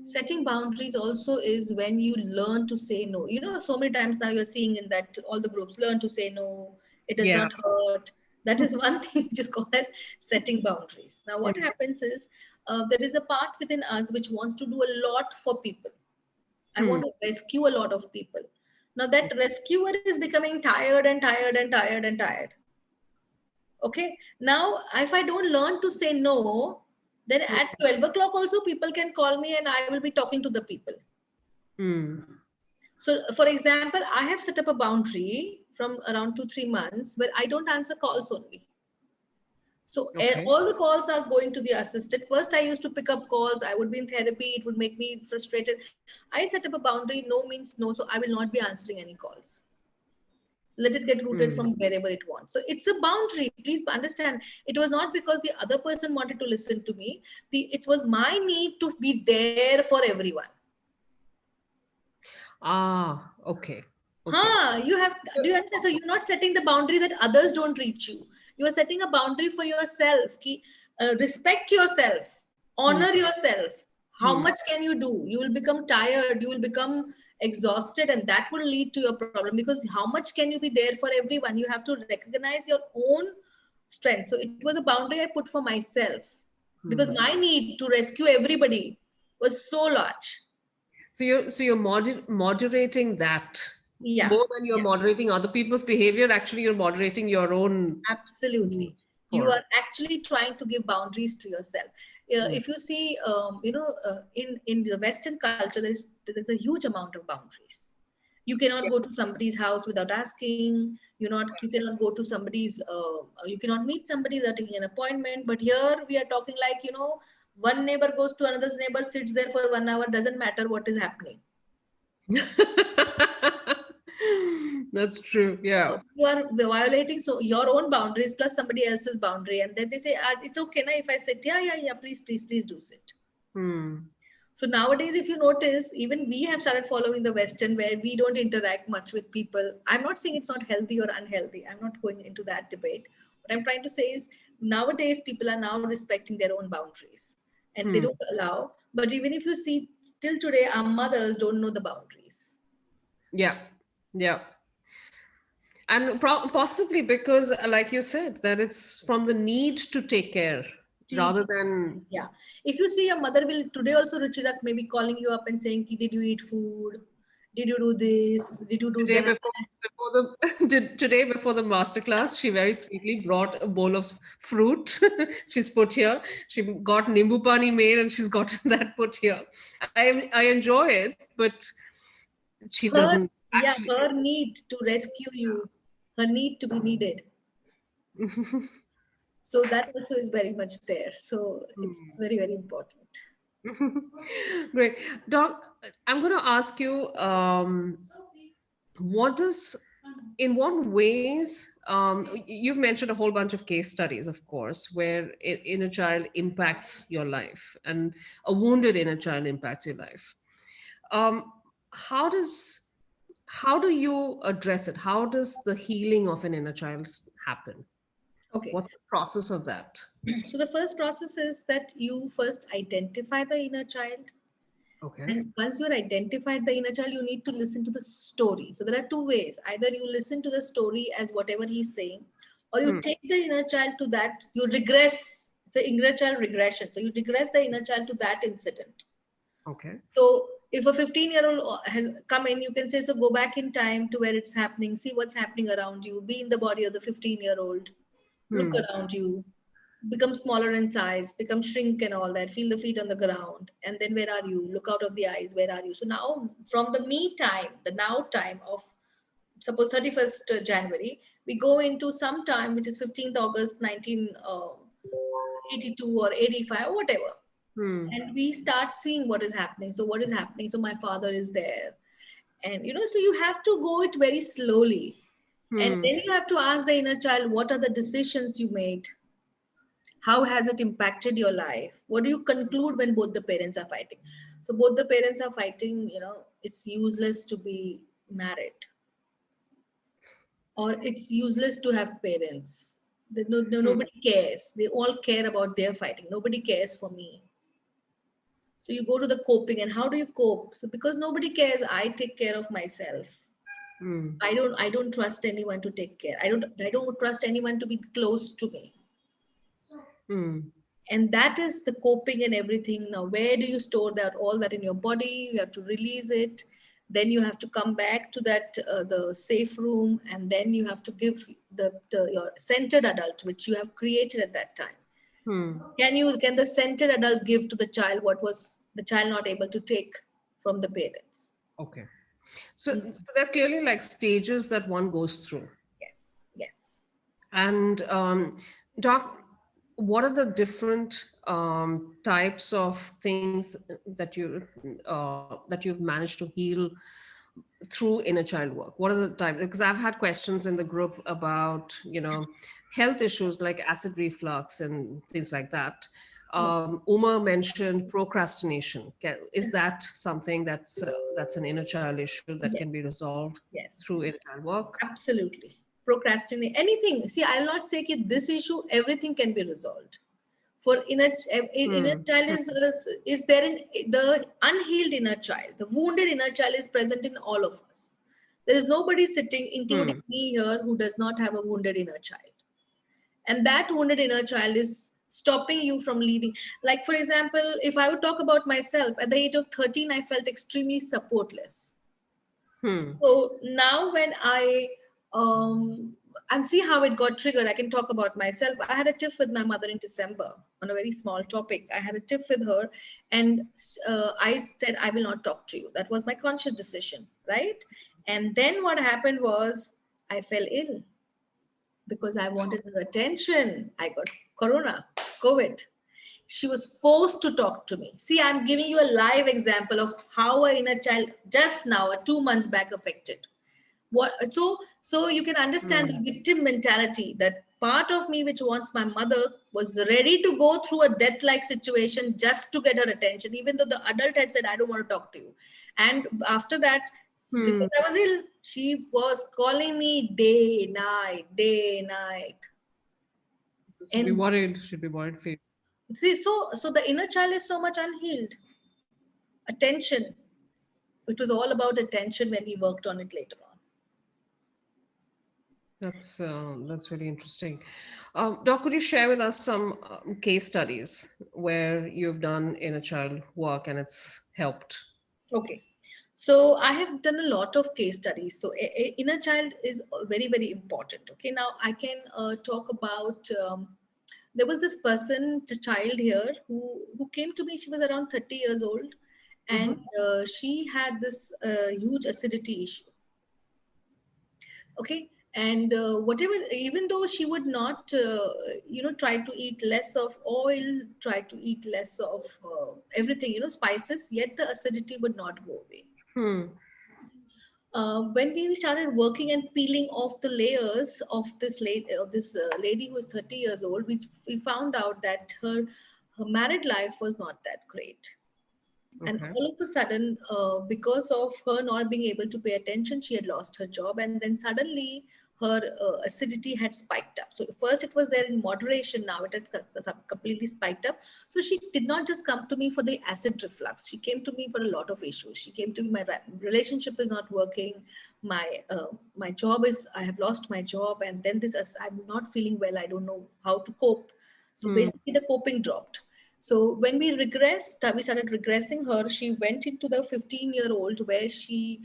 Speaker 2: Setting boundaries also is when you learn to say no. So many times now you're seeing in that all the groups learn to say no, it does
Speaker 1: Yeah.
Speaker 2: not hurt. That is one thing which is called as setting boundaries. Now, what
Speaker 1: Mm.
Speaker 2: happens is there is a part within us which wants to do a lot for people. I
Speaker 1: Hmm.
Speaker 2: want to rescue a lot of people. Now, that rescuer is becoming tired and tired and tired and tired. Okay. Now, if I don't learn to say no, then at 12 o'clock also people can call me and I will be talking to the people.
Speaker 1: Hmm.
Speaker 2: So, for example, I have set up a boundary from around 2, 3 months where I don't answer calls only. So,
Speaker 1: Okay.
Speaker 2: all the calls are going to the assisted. First, I used to pick up calls. I would be in therapy. It would make me frustrated. I set up a boundary. No means no. So, I will not be answering any calls. Let it get rooted
Speaker 1: Hmm.
Speaker 2: from wherever it wants. So it's a boundary. Please understand. It was not because the other person wanted to listen to me. It was my need to be there for everyone.
Speaker 1: Okay. Okay.
Speaker 2: Huh? Do you understand? So you're not setting the boundary that others don't reach you. You are setting a boundary for yourself. Respect yourself.
Speaker 1: Hmm.
Speaker 2: Honor yourself. How
Speaker 1: Hmm.
Speaker 2: much can you do? You will become tired. You will become exhausted, and that will lead to your problem, because how much can you be there for everyone? You have to recognize your own strength. So it was a boundary I put for myself, because
Speaker 1: Hmm.
Speaker 2: my need to rescue everybody was so large.
Speaker 1: So you're moderating that
Speaker 2: Yeah.
Speaker 1: more than you're
Speaker 2: Yeah.
Speaker 1: moderating other people's behavior. Actually, you're moderating your own
Speaker 2: Absolutely.
Speaker 1: need
Speaker 2: You
Speaker 1: for.
Speaker 2: are actually trying to give boundaries to yourself.
Speaker 1: Hmm.
Speaker 2: If you see, in the Western culture, there's a huge amount of boundaries. You cannot
Speaker 1: Yeah.
Speaker 2: go to somebody's house without asking. You cannot go to somebody's. You cannot meet somebody without taking an appointment. But here we are talking like, one neighbor goes to another's neighbor, sits there for 1 hour. Doesn't matter what is happening.
Speaker 1: That's true. Yeah.
Speaker 2: You are violating so your own boundaries plus somebody else's boundary, and then they say, it's okay na if I sit, yeah, yeah, yeah, please, please, please do sit.
Speaker 1: Hmm.
Speaker 2: So nowadays, if you notice, even we have started following the Western, where we don't interact much with people. I'm not saying it's not healthy or unhealthy. I'm not going into that debate. What I'm trying to say is, nowadays people are now respecting their own boundaries, and they
Speaker 1: Hmm.
Speaker 2: don't allow. But even if you see, still today, our mothers don't know the boundaries.
Speaker 1: Yeah. Yeah. And possibly because, like you said, that it's from the need to take care rather than
Speaker 2: Yeah. If you see, a mother will today also, Ruchirak may be calling you up and saying, did you eat food? Did you do this? Did you do
Speaker 1: today
Speaker 2: that?
Speaker 1: before the today before the masterclass. She very sweetly brought a bowl of fruit. She's put here. She got nimbu pani made, and she's got that put here. I enjoy it, but she
Speaker 2: Her,
Speaker 1: doesn't
Speaker 2: yeah,
Speaker 1: actually.
Speaker 2: her need to rescue you, her need to be needed. So that also is very much there. So it's very, very important.
Speaker 1: Great. Doc, I'm going to ask you, what does, in what ways, you've mentioned a whole bunch of case studies, of course, where inner child impacts your life, and a wounded inner child impacts your life. Um, how does, how do you address it? How does the healing of an inner child happen?
Speaker 2: Okay.
Speaker 1: What's the process of that?
Speaker 2: So the first process is that you first identify the inner child.
Speaker 1: Okay.
Speaker 2: And once you're identified the inner child, you need to listen to the story. So there are two ways. Either you listen to the story as whatever he's saying, or you
Speaker 1: Hmm.
Speaker 2: take the inner child to that, you regress. It's an inner child regression. So you regress the inner child to that incident.
Speaker 1: Okay.
Speaker 2: So if a 15-year-old has come in, you can say, so go back in time to where it's happening, see what's happening around you, be in the body of the 15-year-old, look
Speaker 1: Hmm.
Speaker 2: around you, become smaller in size, become shrink and all that, feel the feet on the ground. And then where are you? Look out of the eyes, where are you? So now from the me time, the now time of suppose 31st January, we go into some time which is 15th August 1982 or 85 or whatever,
Speaker 1: Hmm.
Speaker 2: and we start seeing what is happening. So what is happening? So my father is there, and so you have to go it very slowly, and
Speaker 1: Hmm.
Speaker 2: then you have to ask the inner child, what are the decisions you made? How has it impacted your life? What do you conclude when both the parents are fighting? So both the parents are fighting, it's useless to be married, or it's useless to have parents.
Speaker 1: Hmm.
Speaker 2: Nobody cares. They all care about their fighting. Nobody cares for me. So you go to the coping, and how do you cope? So because nobody cares, I take care of myself.
Speaker 1: Hmm.
Speaker 2: I don't trust anyone to take care. I don't trust anyone to be close to me.
Speaker 1: Hmm.
Speaker 2: And that is the coping and everything. Now where do you store that, all that in your body? You have to release it, then you have to come back to that the safe room, and then you have to give the your centered adult which you have created at that time.
Speaker 1: Hmm.
Speaker 2: Can the centered adult give to the child what was the child not able to take from the parents?
Speaker 1: Okay. So there are clearly like stages that one goes through.
Speaker 2: Yes, yes.
Speaker 1: And Doc, what are the different types of things that you've managed to heal through inner child work? What are the types? Because I've had questions in the group about health issues like acid reflux and things like that.
Speaker 2: Yeah.
Speaker 1: Uma mentioned procrastination. Is that something that's an inner child issue that can be
Speaker 2: Yes,
Speaker 1: resolved
Speaker 2: yes.
Speaker 1: through inner child work?
Speaker 2: Absolutely. Procrastinate anything. See, I'll not say that this issue, everything can be resolved. For inner
Speaker 1: Hmm.
Speaker 2: child is there in the unhealed inner child. The wounded inner child is present in all of us. There is nobody sitting, including
Speaker 1: Hmm.
Speaker 2: me here, who does not have a wounded inner child. And that wounded inner child is stopping you from leading. Like, for example, if I would talk about myself, at the age of 13, I felt extremely supportless.
Speaker 1: Hmm.
Speaker 2: So now when I and see how it got triggered, I can talk about myself. I had a tiff with my mother in December on a very small topic. I had a tiff with her, and I said I will not talk to you. That was my conscious decision, right? And then what happened was I fell ill because I wanted her attention. I got corona, COVID. She was forced to talk to me. See, I'm giving you a live example of how a inner child just now, 2 months back, affected. So you can understand the
Speaker 1: Hmm.
Speaker 2: victim mentality. That part of me which wants my mother was ready to go through a death-like situation just to get her attention, even though the adult had said, I don't want to talk to you. And after that, because
Speaker 1: Hmm.
Speaker 2: I was ill, she was calling me day, night.
Speaker 1: Should be
Speaker 2: And
Speaker 1: worried. Should be worried for you.
Speaker 2: see, so the inner child is so much unhealed. Attention. It was all about attention when we worked on it later on.
Speaker 1: That's really interesting. Doc, could you share with us some case studies where you've done inner child work and it's helped?
Speaker 2: Okay. So I have done a lot of case studies. So inner child is very, very important. Okay. Now I can talk about. There was this person, the child here, who came to me. She was around 30 years old, and
Speaker 1: Hmm.
Speaker 2: she had this huge acidity issue. Okay. And whatever, even though she would not try to eat less of oil, try to eat less of everything, spices, yet the acidity would not go away.
Speaker 1: Hmm.
Speaker 2: When we started working and peeling off the layers of this lady who was 30 years old, we found out that her married life was not that great. And
Speaker 1: Okay.
Speaker 2: all of a sudden, because of her not being able to pay attention, she had lost her job, and then suddenly her acidity had spiked up. So first it was there in moderation, now it had completely spiked up. So she did not just come to me for the acid reflux, she came to me for a lot of issues. She came to me, my relationship is not working, my job is, I have lost my job, and then I'm not feeling well, I don't know how to cope. So
Speaker 1: Hmm.
Speaker 2: basically the coping dropped. So when we started regressing her. She went into the 15-year-old where she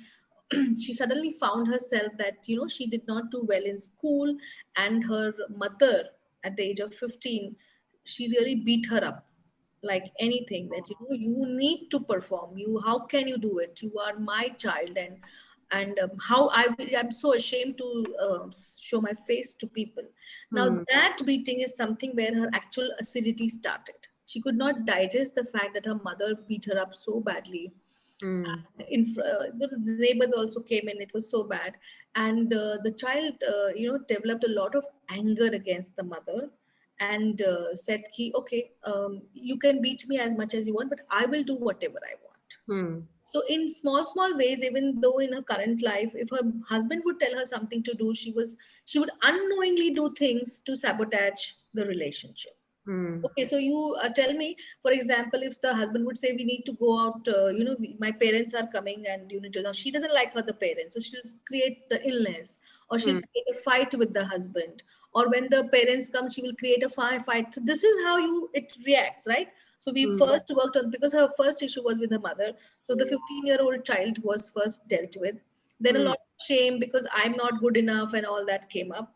Speaker 2: she suddenly found herself that she did not do well in school, and her mother at the age of 15, she really beat her up like anything, that you need to perform, you how can you do it, you are my child. And and how I'm so ashamed to show my face to people. Now
Speaker 1: Hmm.
Speaker 2: that beating is something where her actual acidity started. She could not digest the fact that her mother beat her up so badly.
Speaker 1: Hmm.
Speaker 2: The neighbors also came in. It was so bad, and the child, developed a lot of anger against the mother, and said, "Ki, okay, you can beat me as much as you want, but I will do whatever I want."
Speaker 1: Hmm.
Speaker 2: So in small ways, even though in her current life, if her husband would tell her something to do, she would unknowingly do things to sabotage the relationship.
Speaker 1: Hmm.
Speaker 2: Okay, so you tell me, for example, if the husband would say, "We need to go out, my parents are coming and you need to," now she doesn't like her, the parents, so she'll create the illness, or she'll
Speaker 1: Hmm.
Speaker 2: create a fight with the husband, or when the parents come, she will create a fight. So this is how it reacts, right? So we
Speaker 1: Hmm.
Speaker 2: first worked on, because her first issue was with her mother. So the 15-year-old child was first dealt with. Then a
Speaker 1: Hmm.
Speaker 2: lot of shame because I'm not good enough and all that came up.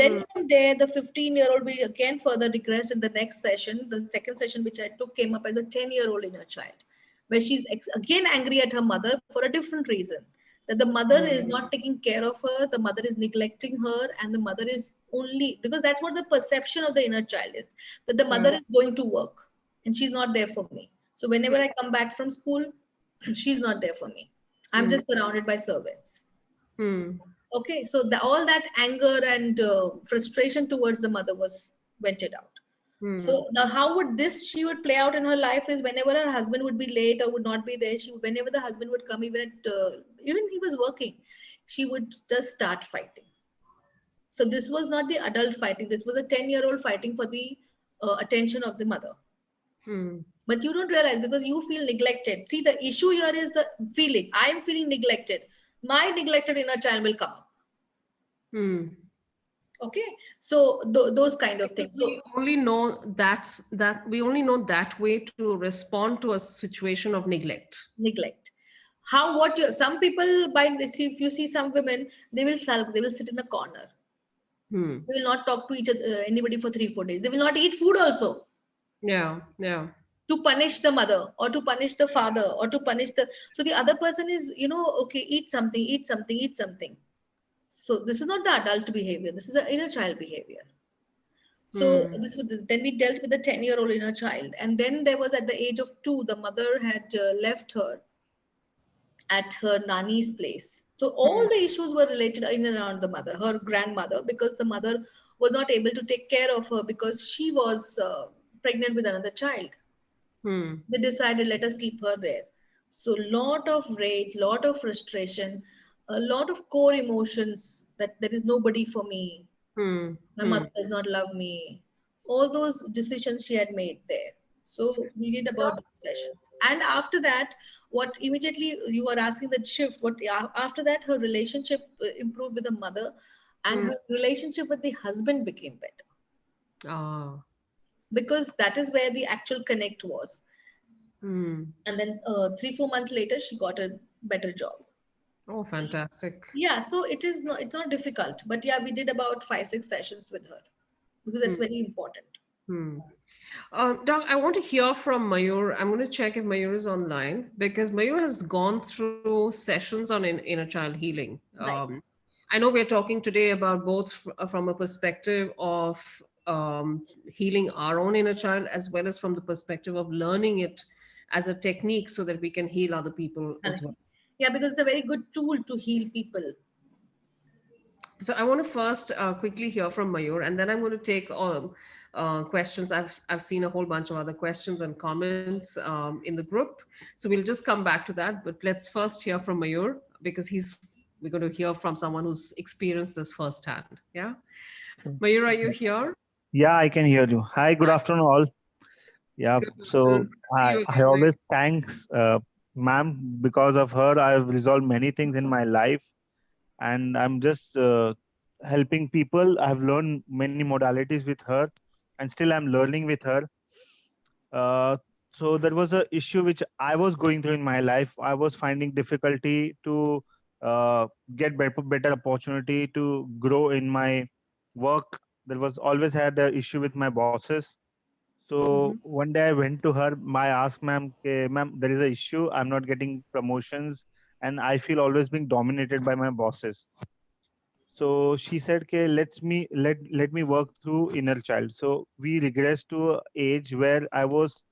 Speaker 2: Then
Speaker 1: Hmm.
Speaker 2: from there, the 15-year-old, we again further regressed in the next session. The second session which I took came up as a 10-year-old inner child, where she's again angry at her mother for a different reason. That the mother is not taking care of her, the mother is neglecting her, and the mother is only, because that's what the perception of the inner child is, that the
Speaker 1: Hmm.
Speaker 2: mother is going to work and she's not there for me. So whenever I come back from school, she's not there for me. I'm
Speaker 1: Hmm.
Speaker 2: just surrounded by servants.
Speaker 1: Hmm.
Speaker 2: Okay, so all that anger and frustration towards the mother was vented out.
Speaker 1: Hmm.
Speaker 2: So the how would this she would play out in her life is, whenever her husband would be late or would not be there, whenever the husband would come, even he was working, she would just start fighting. So this was not the adult fighting. This was a 10-year-old fighting for the attention of the mother.
Speaker 1: Hmm.
Speaker 2: But you don't realize, because you feel neglected. See, the issue here is the feeling. I am feeling neglected. My neglected inner child will come up.
Speaker 1: Hmm.
Speaker 2: Okay, so those kind of
Speaker 1: Because
Speaker 2: things.
Speaker 1: we
Speaker 2: So
Speaker 1: only know that we only know that way to respond to a situation of neglect.
Speaker 2: neglect. How what you Some people, by if you see some women, they will sulk. They will sit in a corner.
Speaker 1: Hmm.
Speaker 2: They will not talk to each other, anybody for 3 4 days. They will not eat food also,
Speaker 1: Yeah. Yeah.
Speaker 2: to punish the mother or to punish the father or to punish the. So the other person is, okay, eat something, eat something, eat something. So this is not the adult behavior. This is the inner child behavior. So
Speaker 1: Hmm.
Speaker 2: then we dealt with the 10-year-old inner child, and then there was, at the age of 2, the mother had left her at her nanny's place. So all
Speaker 1: Hmm.
Speaker 2: the issues were related in and around the mother, her grandmother, because the mother was not able to take care of her because she was pregnant with another child.
Speaker 1: Hmm.
Speaker 2: They decided, let us keep her there. So lot of rage, lot of frustration, a lot of core emotions, that there is nobody for me,
Speaker 1: Hmm.
Speaker 2: my
Speaker 1: Hmm.
Speaker 2: mother does not love me, all those decisions she had made there. So we did about those sessions, and after that, what immediately you are asking, that shift, what after that, her relationship improved with the mother, and
Speaker 1: Hmm.
Speaker 2: her relationship with the husband became better,
Speaker 1: Ah.
Speaker 2: because that is where the actual connect was.
Speaker 1: Hmm.
Speaker 2: And then 3 4 months later, she got a better job.
Speaker 1: Oh, fantastic.
Speaker 2: Yeah, so it's not difficult, but yeah, we did about 5 6 sessions with her, because that's
Speaker 1: Hmm.
Speaker 2: very important.
Speaker 1: Hmm. Doc, I want to hear from Mayur. I'm going to check if Mayur is online because Mayur has gone through sessions on inner child healing.
Speaker 2: Right.
Speaker 1: I know we're talking today about both from a perspective of healing our own inner child as well as from the perspective of learning it as a technique so that we can heal other people as
Speaker 2: Correct.
Speaker 1: well.
Speaker 2: Yeah, because it's a very good tool to heal people.
Speaker 1: So I want to first quickly hear from Mayur, and then I'm going to take questions. I've seen a whole bunch of other questions and comments in the group, so we'll just come back to that. But let's first hear from Mayur because we're going to hear from someone who's experienced this firsthand. Yeah, Mayur, are you here?
Speaker 3: Yeah, I can hear you. Hi, good afternoon, all. Yeah,
Speaker 1: Good
Speaker 3: so
Speaker 1: afternoon. See you
Speaker 3: I
Speaker 1: again, Mayur.
Speaker 3: always thanks ma'am. Because of her, I've resolved many things in my life, and I'm just helping people. I've learned many modalities with her, and still I'm learning with her. Uh, so there was a issue which I was going through in my life. I was finding difficulty to uh, get better opportunity to grow in my work. There was always had a issue with my bosses. So
Speaker 1: Mhm.
Speaker 3: one day I went to her. I asked ma'am, "Okay, ma'am, there is a issue. I'm not getting promotions. and I feel always being dominated by my bosses. So she said, "Okay, let me work through inner child." So we regressed to a age where I was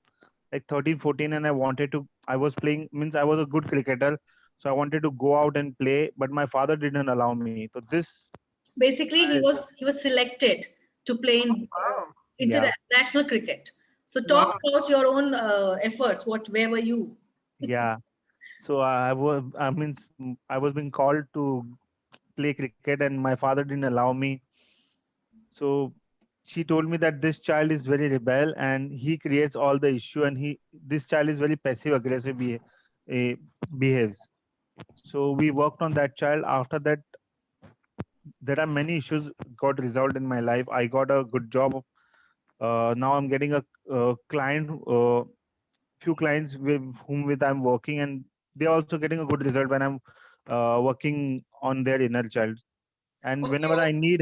Speaker 3: like 13, 14, and I was playing, means I was a good cricketer. So I wanted to go out and play, but my father didn't allow me. So this,
Speaker 2: Basically,
Speaker 3: I,
Speaker 2: he was selected to play in
Speaker 1: Wow.
Speaker 3: yeah,
Speaker 2: international cricket. So talk
Speaker 1: Wow.
Speaker 2: about your own efforts. Where were you?
Speaker 3: yeah. So I was being called to play cricket, and my father didn't allow me. So she told me that this child is very rebel and he creates all the issue, and he this child is very passive aggressive eh, behaves. So we worked on that child. After that, there are many issues got resolved in my life. I got a good job. Now I'm getting a client, few clients with whom with I'm working, and they're also getting a good result when I'm working on their inner child. And
Speaker 1: Also,
Speaker 3: whenever I need,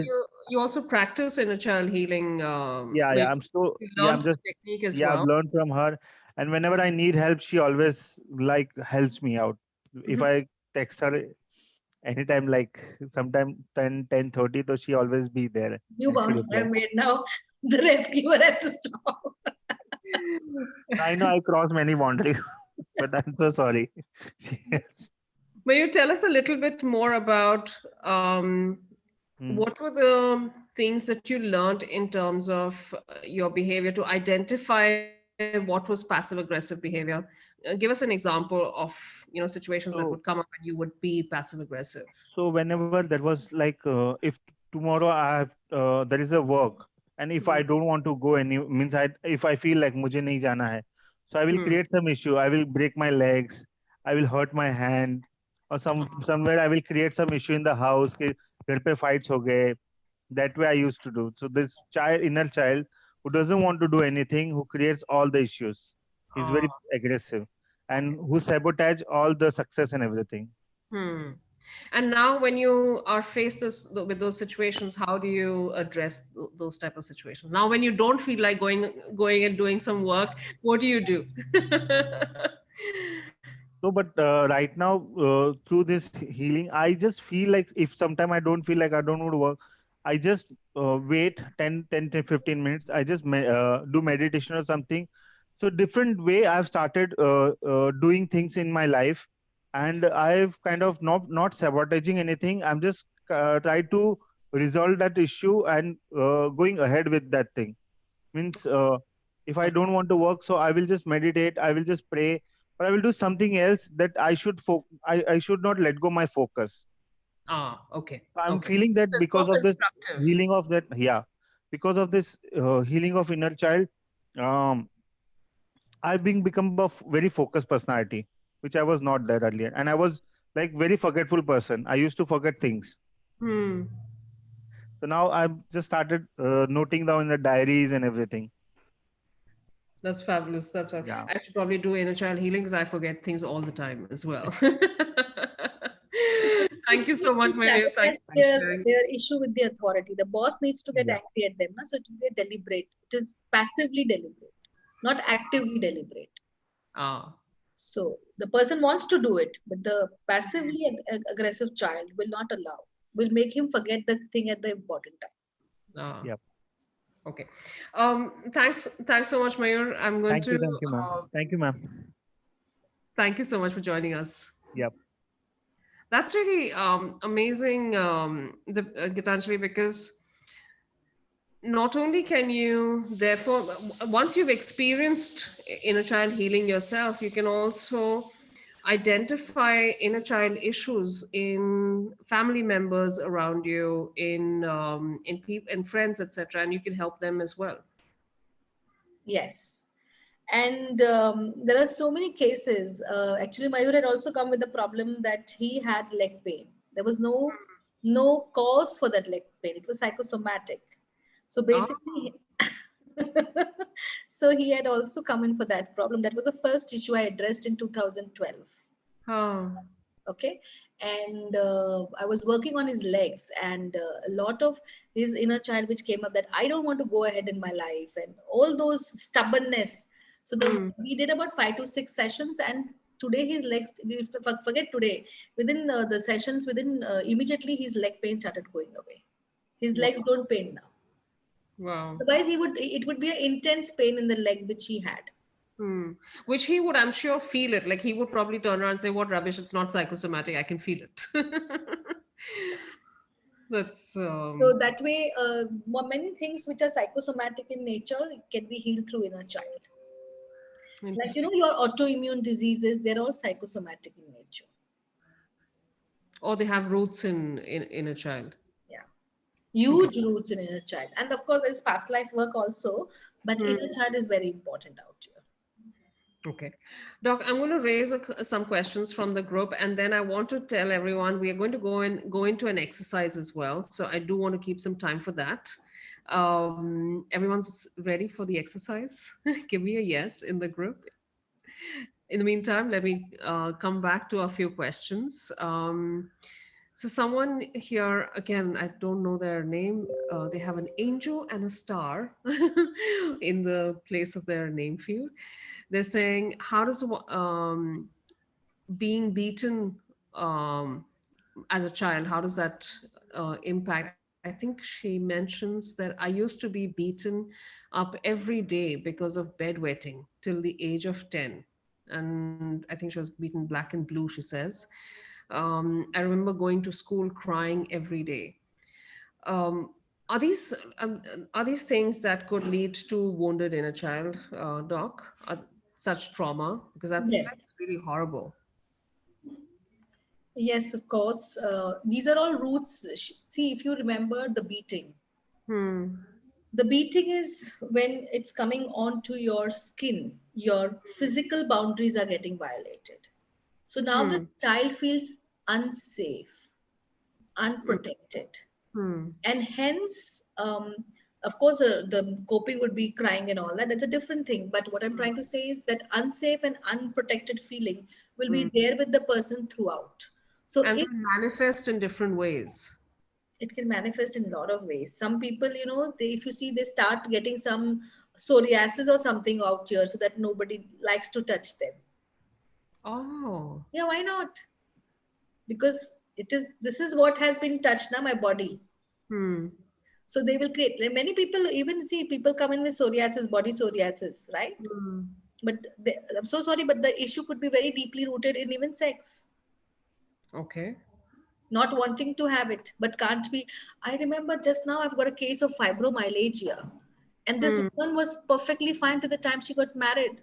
Speaker 1: you also practice inner child healing. Maybe you
Speaker 3: yeah,
Speaker 1: learned the technique as
Speaker 3: yeah, I've
Speaker 1: well.
Speaker 3: learned from her. And whenever I need help, she always like helps me out. If
Speaker 1: Mhm.
Speaker 3: I text her anytime, like sometime 10:30, so she always be there
Speaker 2: New
Speaker 3: and she
Speaker 2: bounds are
Speaker 3: reply.
Speaker 2: made now. The rescuer has to stop.
Speaker 3: I know I cross many boundaries, but I'm so sorry. Yes.
Speaker 1: May you tell us a little bit more about
Speaker 3: Hmm.
Speaker 1: what were the things that you learned in terms of your behavior to identify what was passive aggressive behavior? Give us an example of situations that would
Speaker 3: So,
Speaker 1: come up and you would be passive aggressive.
Speaker 3: whenever there was like, if tomorrow there is a work, and if I
Speaker 1: Hmm.
Speaker 3: don't want to go any, means if I feel like mujhe nahi jana hai, so I will
Speaker 1: Hmm.
Speaker 3: create some issue. I will break my legs. I will hurt my hand, or somewhere I will create some issue in the house. कि घर पे fights हो गए. That way I used to do. So this inner child, who doesn't want to do anything, who creates all the issues, is
Speaker 1: Ah,
Speaker 3: very aggressive, and
Speaker 1: okay.
Speaker 3: who sabotage all the success and everything.
Speaker 1: Hmm. And now, when you are faced with those situations, how do you address those type of situations? Now, when you don't feel like going and doing some work, what do you do?
Speaker 3: So, but right now, through this healing, I just feel like if sometime I don't feel like I don't want to work, I just wait 10 to 15 minutes. I just do meditation or something. So, different way I've started doing things in my life, and I've kind of not sabotaging anything. I'm just try to resolve that issue and going ahead with that thing. Means if I
Speaker 1: Okay.
Speaker 3: don't want to work, so I will just meditate, I will just pray, but I will do something else that I should not let go my focus.
Speaker 1: Ah, okay.
Speaker 3: I'm
Speaker 1: Okay.
Speaker 3: feeling that
Speaker 1: It's more
Speaker 3: because of this
Speaker 1: constructive.
Speaker 3: healing of that, yeah, because of this healing of inner child, um I've been become a very focused personality, which I was not there earlier, and I was like very forgetful person. I used to forget things.
Speaker 1: Hmm.
Speaker 3: So now I've just started noting down in the diaries and everything.
Speaker 1: That's fabulous. That's fabulous.
Speaker 3: Yeah.
Speaker 1: I should probably do inner child healing because I forget things all the time as well. Thank you
Speaker 2: People
Speaker 1: so much, Mayur.
Speaker 2: sabotage
Speaker 1: Thank you for sharing.
Speaker 2: their issue with the authority. The boss needs to get
Speaker 3: Yeah.
Speaker 2: angry at them. Na? So it will be a deliberate. It is passively deliberate, not actively deliberate.
Speaker 1: Ah.
Speaker 2: So the person wants to do it, but the passively aggressive child will not allow, will make him forget the thing at the important time.
Speaker 1: Ah.
Speaker 3: Yep.
Speaker 1: Okay. Thanks so much, Mayur. I'm going to
Speaker 3: Thank you, ma'am. Thank you, ma'am.
Speaker 1: thank you so much for joining us.
Speaker 3: Yep.
Speaker 1: That's really amazing, Gitanjali, because not only can you, therefore, once you've experienced inner child healing yourself, you can also identify inner child issues in family members around you, in people, in friends, etc., and you can help them as well.
Speaker 2: Yes. And there are so many cases. Actually, Mayur had also come with the problem that he had leg pain. There was no cause for that leg pain. It was psychosomatic. So
Speaker 1: Oh,
Speaker 2: basically, so he had also come in for that problem. That was the first issue I addressed in 2012.
Speaker 1: oh.
Speaker 2: Okay. And I was working on his legs, and a lot of his inner child which came up, that I don't want to go ahead in my life, and all those stubbornness. So
Speaker 1: Hmm.
Speaker 2: we did about 5 to 6 sessions, and Today his legs, forget today, within the sessions, within immediately his leg pain started going away. His legs
Speaker 1: Wow.
Speaker 2: don't pain now.
Speaker 1: Wow.
Speaker 2: Otherwise, it would be an intense pain in the leg which he had.
Speaker 1: Hmm. Which he would, I'm sure, feel it. Like he would probably turn around and say, "What rubbish! It's not psychosomatic. I can feel it." That's
Speaker 2: So that way, many things which are psychosomatic in nature can be healed through inner child. Like,
Speaker 1: interesting.
Speaker 2: your autoimmune diseases, they're all psychosomatic in nature.
Speaker 1: Or they have roots in a child.
Speaker 2: Yeah.
Speaker 1: Okay.
Speaker 2: Huge roots in inner child. And of course, there's past life work also, but
Speaker 1: Hmm.
Speaker 2: inner child is very important out here.
Speaker 1: Okay. Doc, I'm going to raise some questions from the group, and then I want to tell everyone we are going to go into an exercise as well. So I do want to keep some time for that. Everyone's ready for the exercise? Give me a yes in the group. In the meantime, let me come back to a few questions. So someone here, again, I don't know their name. They have an angel and a star in the place of their name field. They're saying, how does being beaten as a child, how does that impact? I think she mentions that I used to be beaten up every day because of bedwetting till the age of 10. And I think she was beaten black and blue, she says. I remember going to school crying every day. Um, are these are these things that could lead to wounded inner child, Doc? Such trauma, because
Speaker 2: Yes.
Speaker 1: that's really horrible.
Speaker 2: Yes, of course. These are all roots. See, if you remember the beating,
Speaker 1: Hmm.
Speaker 2: the beating is when it's coming onto your skin, your physical boundaries are getting violated. So now the
Speaker 1: Hmm.
Speaker 2: child feels unsafe,
Speaker 1: Hmm.
Speaker 2: unprotected.
Speaker 1: Hmm.
Speaker 2: And hence, of course, the coping would be crying and all that. That's a different thing. But what I'm trying to say is that unsafe and unprotected feeling will
Speaker 1: Hmm.
Speaker 2: be there with the person throughout. So
Speaker 1: And
Speaker 2: if
Speaker 1: they manifest in different ways.
Speaker 2: it can manifest in a lot of ways. Some people, if you see, they start getting some psoriasis or something out here so that nobody likes to touch them.
Speaker 1: Oh.
Speaker 2: Yeah, why not? Because this is what has been touched now, my body.
Speaker 1: Hmm.
Speaker 2: So they will create, like, many people, even see people come in with psoriasis, body psoriasis, right?
Speaker 1: Hmm.
Speaker 2: But I'm so sorry, but the issue could be very deeply rooted in even sex,
Speaker 1: Okay.
Speaker 2: not wanting to have it, but can't be. I remember just now I've got a case of fibromyalgia, and this
Speaker 1: Hmm.
Speaker 2: woman was perfectly fine to the time she got married.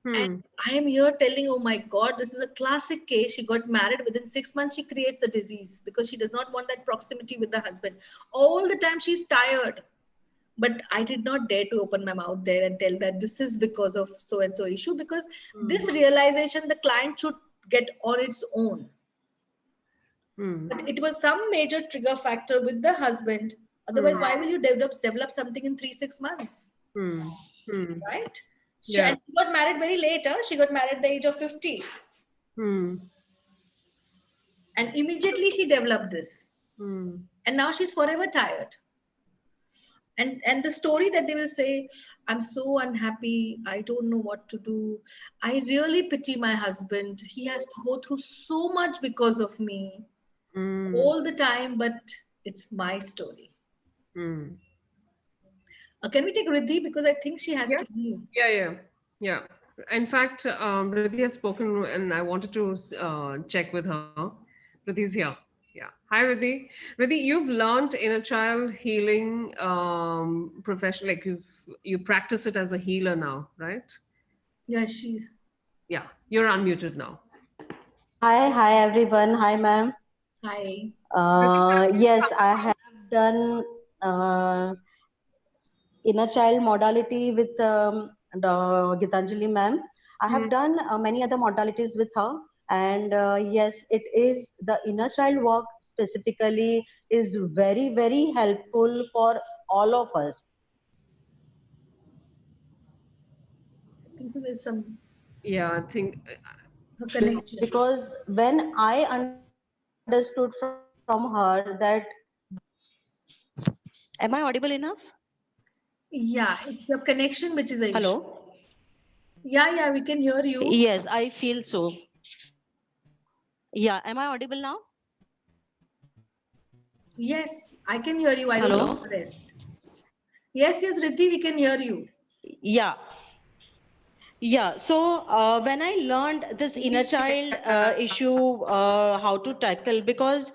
Speaker 2: And
Speaker 1: Hmm.
Speaker 2: I am here telling, oh my God, this is a classic case. She got married within 6 months. She creates the disease because she does not want that proximity with the husband. All the time she's tired. But I did not dare to open my mouth there and tell that this is because of so and so issue, because
Speaker 1: Hmm.
Speaker 2: this realization the client should get on its own.
Speaker 1: Hmm.
Speaker 2: But it was some major trigger factor with the husband. Otherwise,
Speaker 1: Hmm.
Speaker 2: why will you develop something in 3 6 months?
Speaker 1: Hmm. Hmm.
Speaker 2: Right?
Speaker 1: Yeah.
Speaker 2: And she got married very later. She got married at the age of 50.
Speaker 1: Hmm.
Speaker 2: And immediately she developed this.
Speaker 1: Hmm.
Speaker 2: And now she's forever tired. And the story that they will say, I'm so unhappy, I don't know what to do, I really pity my husband, he has to go through so much because of me
Speaker 1: Hmm.
Speaker 2: all the time, but it's my story.
Speaker 1: Hmm.
Speaker 2: Can we take Riddhi, because I think she has
Speaker 1: Yeah.
Speaker 2: to leave.
Speaker 1: Yeah. Yeah. Yeah. In fact, Riddhi had spoken, and I wanted to check with her. Riddhi's here. Yeah. Hi, Riddhi. Riddhi, you've learned in a child healing profession, like you practice it as a healer now, right?
Speaker 2: Yeah, she.
Speaker 1: Yeah. You're unmuted now.
Speaker 4: Hi everyone. Hi, ma'am.
Speaker 2: Hi.
Speaker 1: Riddhi, tell me
Speaker 4: Yes, I
Speaker 1: how.
Speaker 4: have done inner child modality with the Geetanjali ma'am. I
Speaker 1: Hmm.
Speaker 4: have done many other modalities with her, and yes, it is the inner child work specifically is very helpful for all of us.
Speaker 2: I think so there's some
Speaker 1: Yeah, I think.
Speaker 2: her connection.
Speaker 4: Because when I understood from her that, am I audible enough?
Speaker 2: Yeah, it's your connection which is the issue.
Speaker 4: Hello.
Speaker 2: Yeah, we can hear you.
Speaker 4: Yes, I feel so. Yeah, am I audible now?
Speaker 2: Yes, I can hear you. I don't know
Speaker 4: Hello?
Speaker 2: the rest. Yes, Riddhi, we can hear you.
Speaker 4: Yeah. Yeah, so when I learned this inner child issue, how to tackle, because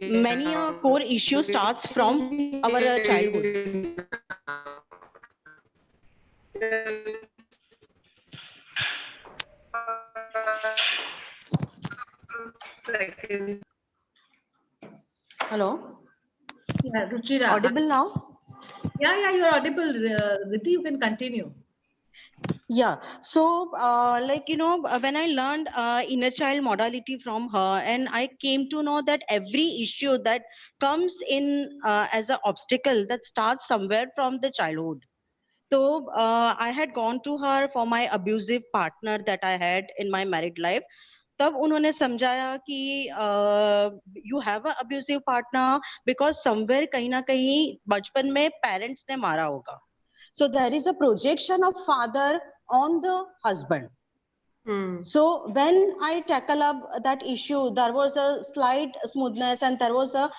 Speaker 4: many core issue starts from our childhood. Hello,
Speaker 2: Yeah, Ruchira.
Speaker 4: audible now?
Speaker 2: You're audible. Riddhi, you can continue.
Speaker 4: Yeah, so when I learned inner child modality from her, and I came to know that every issue that comes in as an obstacle that starts somewhere from the childhood. So I had gone to her for my abusive partner that I had in my married life. तब उन्होंने समझाया कि you have a abusive partner because somewhere कहीं ना कहीं बचपन में parents ने मारा होगा. So there is a projection of father on the husband. So when I tackle up that issue, there was a slight smoothness and there was a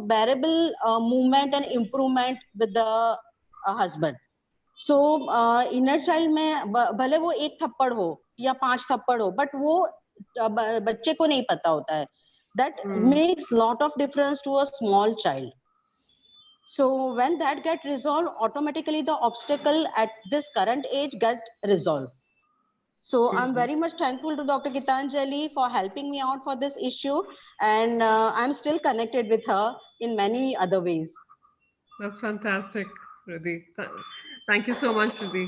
Speaker 4: bearable movement and improvement with the husband. So inner child में भले वो एक थप्पड़ हो या 5 थप्पड़ हो, but वो बच्चे को नहीं पता होता है. That makes lot of difference to a small child. So when that get resolved, automatically the obstacle at this current age get resolved. So I'm very much thankful to Dr. Geetanjali for helping me out for this issue, and I'm still connected with her in many other ways.
Speaker 1: That's fantastic, Riddhi. Thank you so much, Riddhi.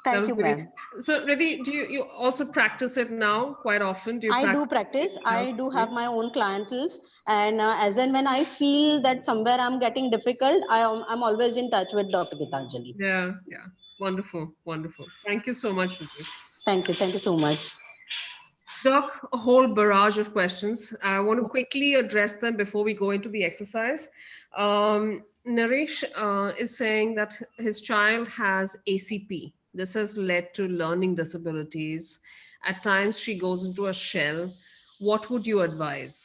Speaker 1: That
Speaker 4: Thank
Speaker 1: was
Speaker 4: you,
Speaker 1: really
Speaker 4: ma'am.
Speaker 1: so. Riddhi, do you also practice it now quite often? Do you
Speaker 4: I do
Speaker 1: practice
Speaker 4: practice.
Speaker 1: yourself?
Speaker 4: I do have my own clientele, and as and when I feel that somewhere I'm getting difficult, I'm always in touch with Dr. Gitanjali.
Speaker 1: Yeah, yeah. Wonderful, wonderful. Thank you so much, Riddhi.
Speaker 4: Thank you. Thank you so much.
Speaker 1: Doc, a whole barrage of questions. I want to quickly address them before we go into the exercise. Naresh is saying that his child has ACP. This has led to learning disabilities. At times, she goes into a shell. What would you advise?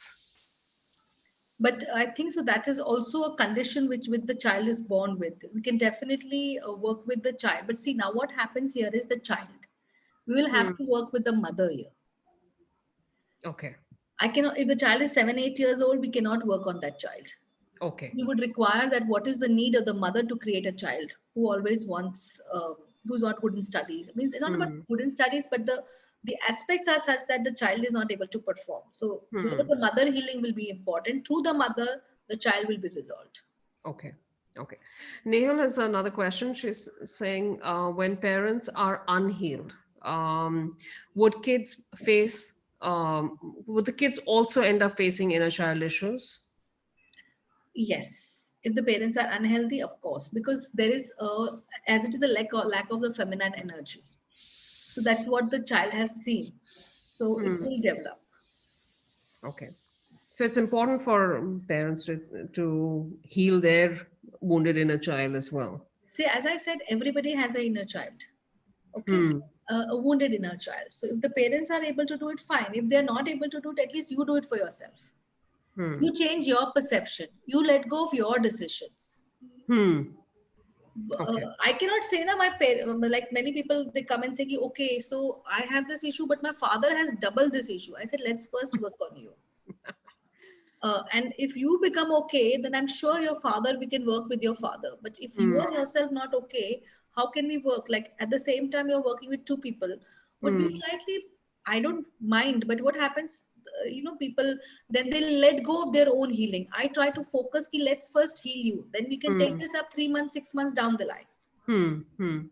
Speaker 2: But I think so that is also a condition which with the child is born with. We can definitely work with the child. But see, now what happens here is the child. We will have to work with the mother here.
Speaker 1: Okay,
Speaker 2: I cannot, if the child is 7, 8 years old, we cannot work on that child.
Speaker 1: okay.
Speaker 2: We would require that what is the need of the mother to create a child who always wants, who's not good in studies. It means it's not about good in studies, but the aspects are such that the child is not able to perform. So here the mother healing will be important. Through the mother, the child will be resolved.
Speaker 1: Okay. Okay. Nehal has another question. She's saying when parents are unhealed, would kids face, would the kids also end up facing inner child issues?
Speaker 2: Yes, if the parents are unhealthy, of course, because there is as it is a lack of the feminine energy. So that's what the child has seen. So it will develop.
Speaker 1: Okay. So it's important for parents to heal their wounded inner child as well.
Speaker 2: See, as I said, everybody has an inner child. Okay, a wounded inner child. So if the parents are able to do it, fine. If they're not able to do it, at least you do it for yourself. You change your perception. You let go of your decisions.
Speaker 1: Hmm. Okay.
Speaker 2: I cannot say na my parent, like many people they come and say ki, okay, so I have this issue but my father has double this issue. I said let's first work on you, and if you become okay then I'm sure your father, we can work with your father. But if you are yourself not okay, how can we work? Like at the same time you're working with two people would be slightly, I don't mind, but what happens, people then they let go of their own healing. I try to focus ki let's first heal you, then we can take this up 3 months 6 months down the line.
Speaker 1: Hmm.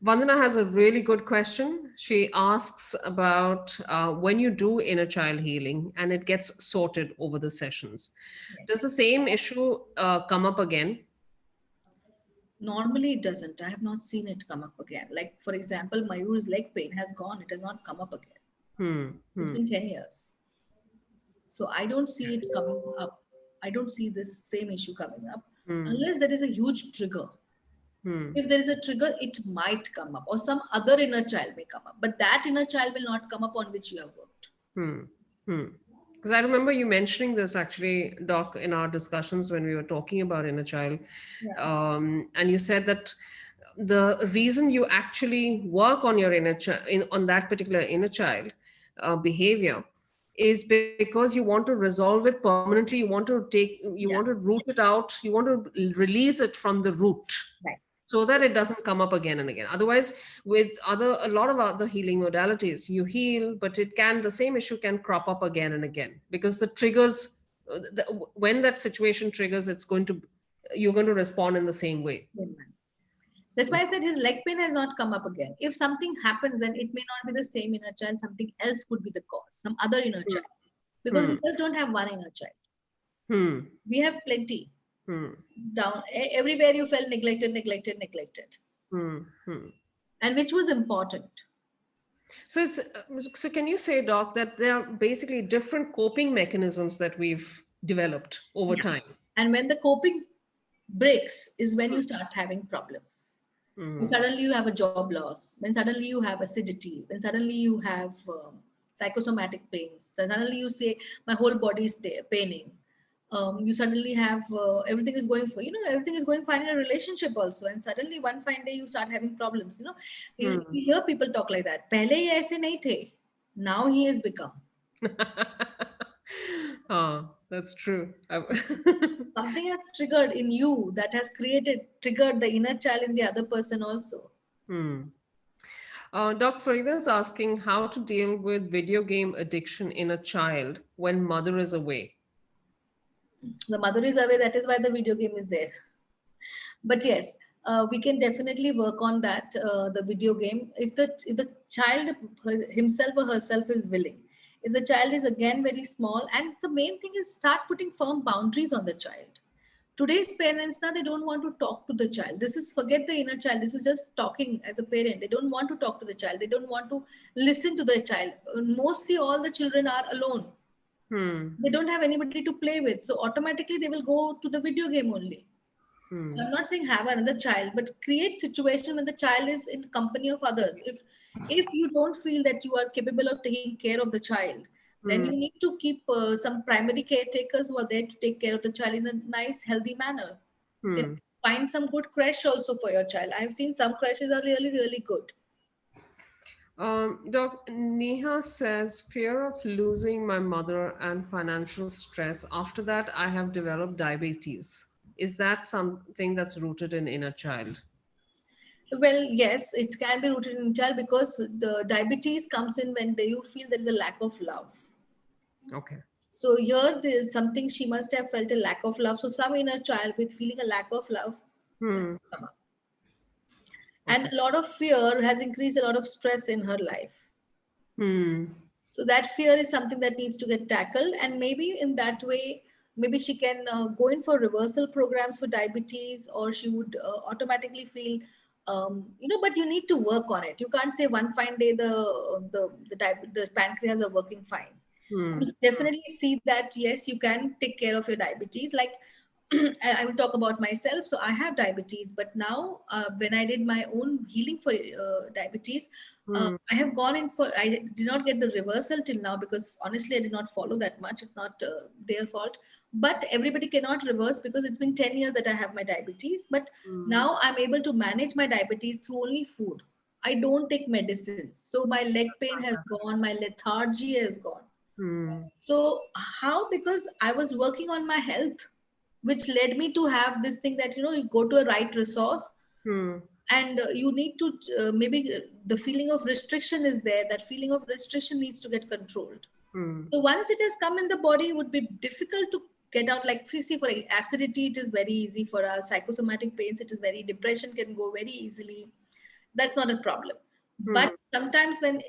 Speaker 1: Vandana has a really good question. She asks about when you do inner child healing and it gets sorted over the sessions, does the same issue come up again?
Speaker 2: Normally, it doesn't. I have not seen it come up again. Like, for example, Mayur's leg pain has gone. It has not come up again. It's been 10 years. So I don't see it coming up. I don't see this same issue coming up unless there is a huge trigger.
Speaker 1: Hmm.
Speaker 2: If there is a trigger, it might come up, or some other inner child may come up, but that inner child will not come up on which you have worked.
Speaker 1: Hmm. Hmm. Because I remember you mentioning this actually, Doc, in our discussions when we were talking about inner child.
Speaker 2: Yeah.
Speaker 1: And you said that the reason you actually work on your inner child, on that particular inner child behavior, is because you want to resolve it permanently. You want to you want
Speaker 2: Yeah.
Speaker 1: to root it out. You want to release it from the root,
Speaker 2: Right.
Speaker 1: so that it doesn't come up again and again. Otherwise, with a lot of other healing modalities, you heal, but the same issue can crop up again and again, because the triggers, when that situation triggers, you're going to respond in the same way.
Speaker 2: Amen. That's why I said his leg pain has not come up again. If something happens, then it may not be the same inner child, something else could be the cause, some other inner child. Because
Speaker 1: Hmm.
Speaker 2: we just don't have one inner child.
Speaker 1: Hmm.
Speaker 2: We have plenty.
Speaker 1: Hmm.
Speaker 2: Down everywhere you felt neglected.
Speaker 1: Hmm. Hmm.
Speaker 2: And which was important.
Speaker 1: So can you say, Doc, that there are basically different coping mechanisms that we've developed over
Speaker 2: Yeah.
Speaker 1: time?
Speaker 2: And when the coping breaks is when you start having problems. When
Speaker 1: Hmm.
Speaker 2: suddenly you have a job loss, when suddenly you have acidity, when suddenly you have psychosomatic pains, so suddenly you say, my whole body is paining. You suddenly have everything is going for, everything is going fine in a relationship also. And suddenly one fine day you start having problems.
Speaker 1: Hmm.
Speaker 2: You hear people talk like that. Pehle ye aise nahi the. Now he has become.
Speaker 1: Ah, that's true.
Speaker 2: Something has triggered in you that has triggered the inner child in the other person also.
Speaker 1: Hmm. Doc Farida is asking how to deal with video game addiction in a child when mother is away.
Speaker 2: The mother is away, that is why the video game is there. But yes, we can definitely work on that, the video game, if the child himself or herself is willing. If the child is again very small, and the main thing is start putting firm boundaries on the child. Today's parents now, they don't want to talk to the child. This is, forget the inner child, this is just talking as a parent. They don't want to talk to the child, they don't want to listen to the child. Mostly all the children are alone,
Speaker 1: Hmm.
Speaker 2: they don't have anybody to play with, so automatically they will go to the video game only. So
Speaker 1: Hmm.
Speaker 2: I'm not saying have another child, but create situation when the child is in company of others. If you don't feel that you are capable of taking care of the child, then
Speaker 1: Hmm.
Speaker 2: you need to keep some primary caretakers who are there to take care of the child in a nice, healthy manner. You can
Speaker 1: Hmm.
Speaker 2: find some good crash also for your child. I've seen some crashes are really, really good.
Speaker 1: Doc, Neha says, fear of losing my mother and financial stress. After that, I have developed diabetes. Is that something that's rooted in inner child?
Speaker 2: Well, yes, it can be rooted in child because the diabetes comes in when you feel there is a lack of love.
Speaker 1: Okay.
Speaker 2: So here there is something, she must have felt a lack of love. So some inner child with feeling a lack of love has
Speaker 1: Hmm.
Speaker 2: come up. And
Speaker 1: Okay.
Speaker 2: a lot of fear has increased a lot of stress in her life.
Speaker 1: Hmm.
Speaker 2: So that fear is something that needs to get tackled. And maybe in that way, maybe she can go in for reversal programs for diabetes, or she would automatically feel, but you need to work on it. You can't say one fine day the pancreas are working fine.
Speaker 1: Hmm.
Speaker 2: You definitely see that yes, you can take care of your diabetes. Like I will talk about myself. So I have diabetes, but now when I did my own healing for diabetes,
Speaker 1: Hmm.
Speaker 2: I have gone in for. I did not get the reversal till now because honestly, I did not follow that much. It's not their fault. But everybody cannot reverse because it's been 10 years that I have my diabetes. But
Speaker 1: Hmm.
Speaker 2: now I'm able to manage my diabetes through only food. I don't take medicines. So my leg pain has gone, my lethargy has gone.
Speaker 1: Hmm.
Speaker 2: So how? Because I was working on my health, which led me to have this thing that you go to a right resource,
Speaker 1: Hmm.
Speaker 2: and you need to maybe the feeling of restriction is there. That feeling of restriction needs to get controlled.
Speaker 1: Hmm.
Speaker 2: So once it has come in the body, it would be difficult to get out. Like see, for acidity, it is very easy for us. Psychosomatic pains, it is very, depression can go very easily. That's not a problem.
Speaker 1: Hmm.
Speaker 2: But sometimes when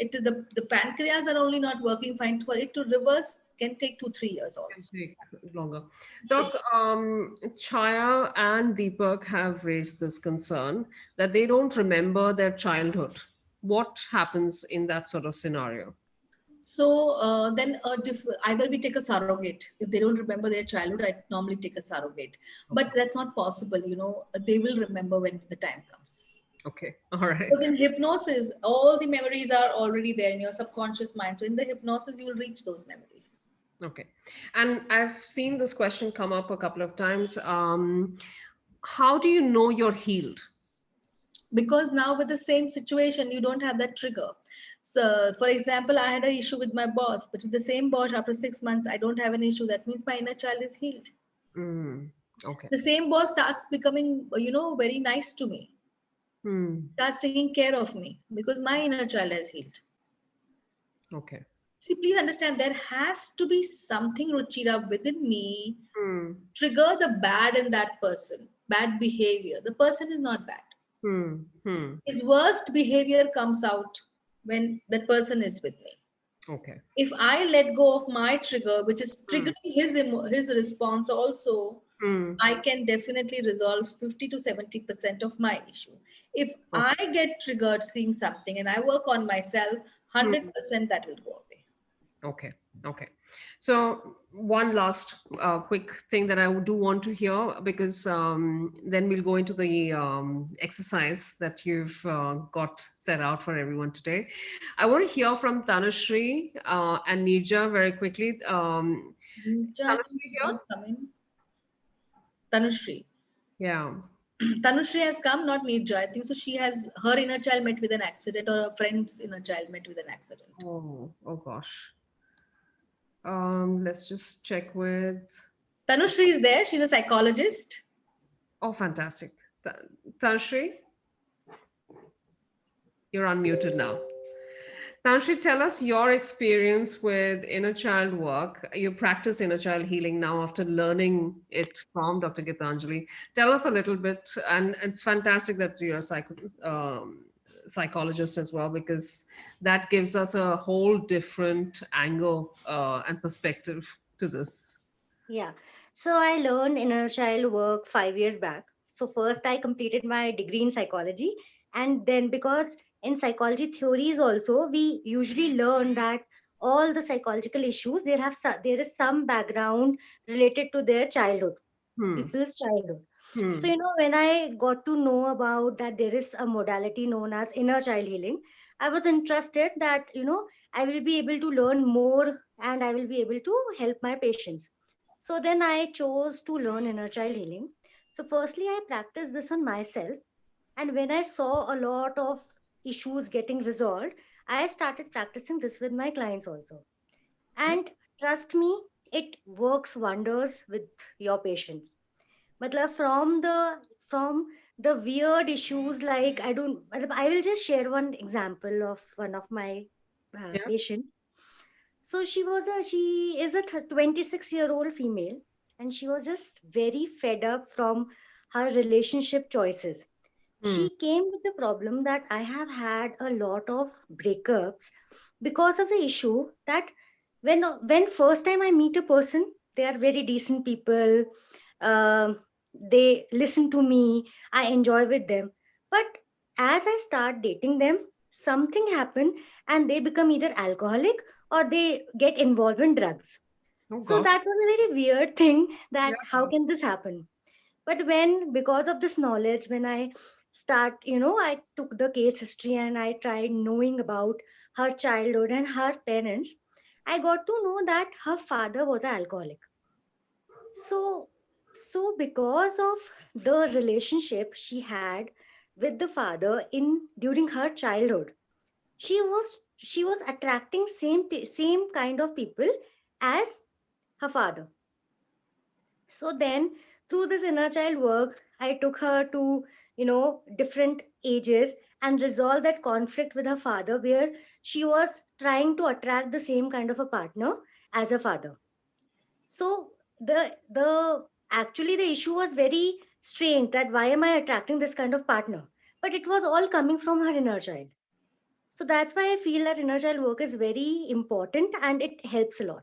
Speaker 2: the pancreas are only not working fine, for it to reverse can take 2-3 years
Speaker 1: Can
Speaker 2: also.
Speaker 1: take longer. Doc, Chaya and Deepak have raised this concern that they don't remember their childhood. What happens in that sort of scenario?
Speaker 2: So then either we take a surrogate. If they don't remember their childhood, I normally take a surrogate. But that's not possible. They will remember when the time comes.
Speaker 1: Okay. All
Speaker 2: Because
Speaker 1: right.
Speaker 2: in hypnosis, all the memories are already there in your subconscious mind. So in the hypnosis, you will reach those memories.
Speaker 1: Okay. And I've seen this question come up a couple of times. How do you know you're healed?
Speaker 2: Because now with the same situation, you don't have that trigger. So for example, I had an issue with my boss, but with the same boss after 6 months, I don't have an issue. That means my inner child is healed.
Speaker 1: Mm, okay.
Speaker 2: The same boss starts becoming, very nice to me,
Speaker 1: Hmm.
Speaker 2: starts taking care of me because my inner child has healed.
Speaker 1: Okay.
Speaker 2: See, please understand there has to be something, Ruchira, within me
Speaker 1: Hmm.
Speaker 2: trigger the bad in that person, bad behavior. The person is not bad.
Speaker 1: Hmm. Hmm.
Speaker 2: His worst behavior comes out when that person is with me.
Speaker 1: Okay.
Speaker 2: If I let go of my trigger, which is
Speaker 1: Hmm.
Speaker 2: triggering his response also,
Speaker 1: Hmm.
Speaker 2: I can definitely resolve 50 to 70% of my issue. If I
Speaker 1: Okay.
Speaker 2: get triggered seeing something and I work on myself,
Speaker 1: Hmm.
Speaker 2: 100% that will go away.
Speaker 1: Okay. Okay. So one last quick thing that I do want to hear, because then we'll go into the exercise that you've got set out for everyone today. I want to hear from Tanushree and Nirja very quickly.
Speaker 2: Nija, I think
Speaker 1: Tanushree
Speaker 2: she's
Speaker 1: here?
Speaker 2: not coming. Tanushri.
Speaker 1: Yeah.
Speaker 2: Tanushri has come, not Nirja. I think so. She has her inner child met with an accident, or her friend's inner child met with an accident.
Speaker 1: Oh, oh gosh. Let's just check with.
Speaker 2: Tanushri is there. She's a psychologist.
Speaker 1: Oh, fantastic. Tanushree, you're unmuted now. Tanushree, tell us your experience with inner child work. You practice inner child healing now after learning it from Dr. Geetanjali. Tell us a little bit, and it's fantastic that you're a psychologist as well, because that gives us a whole different angle and perspective to this.
Speaker 5: Yeah. So I learned inner child work 5 years back. So first I completed my degree in psychology, and then because in psychology theories also we usually learn that all the psychological issues there is some background related to their childhood,
Speaker 1: Hmm.
Speaker 5: people's childhood. So
Speaker 1: Hmm.
Speaker 5: when I got to know about that there is a modality known as inner child healing, I was interested that I will be able to learn more and I will be able to help my patients. So then I chose to learn inner child healing. So firstly, I practiced this on myself. And when I saw a lot of issues getting resolved, I started practicing this with my clients also. And trust me, it works wonders with your patients. Matlab from the weird issues, like I will just share one example of one of my
Speaker 1: Yeah.
Speaker 5: patient. So she is a 26-year-old female, and she was just very fed up from her relationship choices.
Speaker 1: Hmm.
Speaker 5: She came with the problem that I have had a lot of breakups because of the issue that when first time I meet a person, they are very decent people. um, they listen to me, I enjoy with them. But as I start dating them, something happen and they become either alcoholic or they get involved in drugs.
Speaker 1: Oh
Speaker 5: So
Speaker 1: gosh.
Speaker 5: that was a very weird thing, that
Speaker 1: Yeah.
Speaker 5: how can this happen. But when because of this knowledge, when I I took the case history and I tried knowing about her childhood and her parents, I got to know that her father was an alcoholic. So so because of the relationship she had with the father in during her childhood, she was attracting same kind of people as her father. So then through this inner child work, I took her to different ages and resolve that conflict with her father, where she was trying to attract the same kind of a partner as her father. So the actually the issue was very strange, that why am I attracting this kind of partner? But it was all coming from her inner child. So that's why I feel that inner child work is very important and it helps a lot.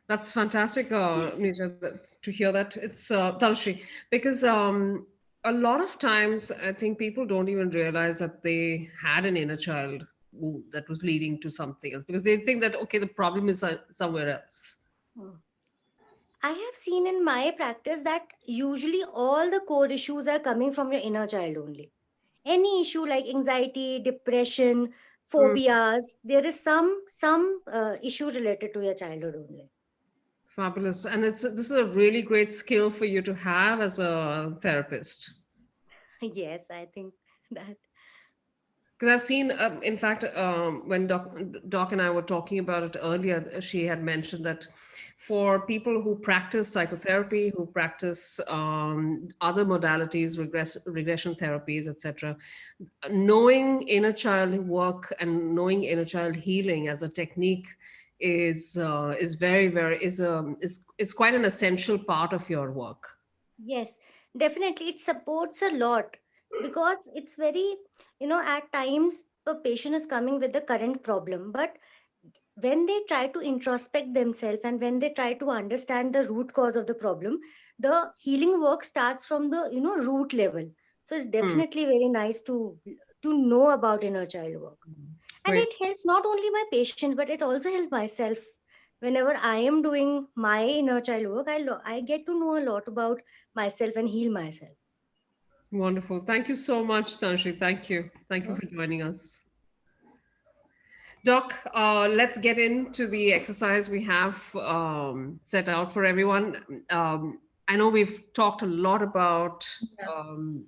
Speaker 1: That's fantastic, Nisha, to hear that. It's Tanushree, because a lot of times I think people don't even realize that they had an inner child wound that was leading to something else, because they think that, okay, the problem is somewhere else.
Speaker 5: Hmm. I have seen in my practice that usually all the core issues are coming from your inner child only. Any issue like anxiety, depression,
Speaker 1: Mm,
Speaker 5: phobias, there is some issue related to your childhood only.
Speaker 1: fabulous. And this is a really great skill for you to have as a therapist.
Speaker 5: Yes, I think that.
Speaker 1: Because I've seen, in fact, when Doc and I were talking about it earlier, she had mentioned that for people who practice psychotherapy, who practice other modalities, regression therapies, etc., knowing inner child work and knowing inner child healing as a technique is very, very is quite an essential part of your work.
Speaker 5: Yes, definitely. It supports a lot because it's very, at times a patient is coming with the current problem, but when they try to introspect themselves and when they try to understand the root cause of the problem, the healing work starts from the, root level. So it's
Speaker 1: Hmm.
Speaker 5: definitely very nice to know about inner child work. And
Speaker 1: Great.
Speaker 5: it helps not only my patients, but it also helps myself. Whenever I am doing my inner child work, I get to know a lot about myself and heal myself.
Speaker 1: Wonderful. Thank you so much, Tanshi. Thank you. Thank you
Speaker 5: Huh?
Speaker 1: for joining us. Doc, let's get into the exercise we have set out for everyone. I know we've talked a lot about
Speaker 2: Yeah.
Speaker 1: um,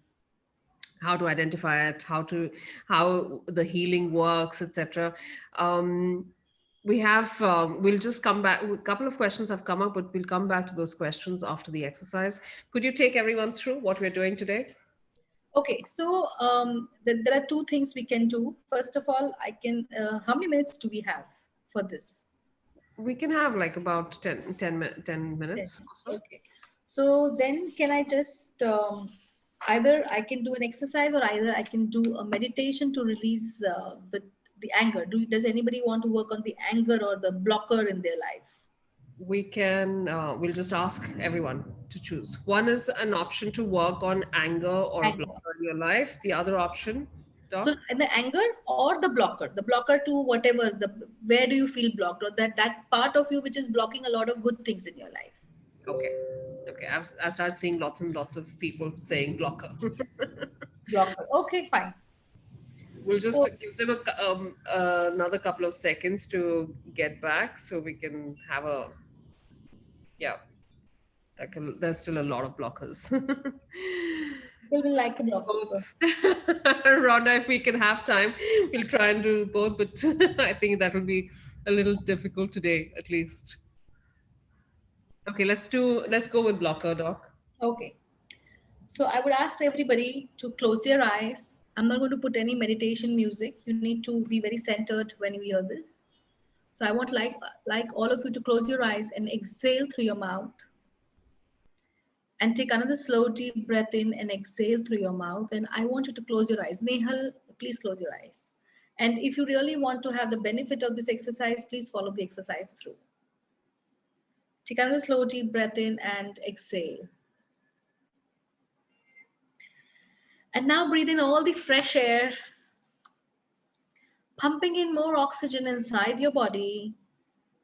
Speaker 1: how to identify it, how the healing works, etc. Um, we'll just come back. A couple of questions have come up, but we'll come back to those questions after the exercise. Could you take everyone through what we're doing today?
Speaker 2: Okay, so there are two things we can do. First of all, I can, how many minutes do we have for this?
Speaker 1: We can have like about 10
Speaker 2: 10
Speaker 1: minutes or
Speaker 2: minutes.
Speaker 1: so.
Speaker 2: Okay. So then can I just, either I can do an exercise or either I can do a meditation to release the anger. Does anybody want to work on the anger or the blocker in their life?
Speaker 1: We'll just ask everyone to choose. One is an option to work on anger or a
Speaker 2: Anger.
Speaker 1: blocker in your life. The other option,
Speaker 2: So
Speaker 1: Doc?
Speaker 2: the anger or the blocker to whatever, where do you feel blocked, or that part of you which is blocking a lot of good things in your life?
Speaker 1: Okay. Okay. I've started seeing lots and lots of people saying blocker.
Speaker 2: Blocker. Okay, fine.
Speaker 1: We'll just
Speaker 2: So
Speaker 1: give them another couple of seconds to get back so we can have a, yeah, there's still a lot of blockers.
Speaker 2: people will like a blocker. So
Speaker 1: Both. Rhonda, if we can have time, we'll try and do both, but I think that will be a little difficult today, at least. Okay, let's go with blocker, Doc.
Speaker 2: okay. So I would ask everybody to close their eyes. I'm not going to put any meditation music. You need to be very centered when you hear this. So I want like all of you to close your eyes and exhale through your mouth and take another slow deep breath in and exhale through your mouth. And I want you to close your eyes. Nehal, please close your eyes. And if you really want to have the benefit of this exercise, please follow the exercise through. Take another slow deep breath in and exhale. And now breathe in all the fresh air, pumping in more oxygen inside your body,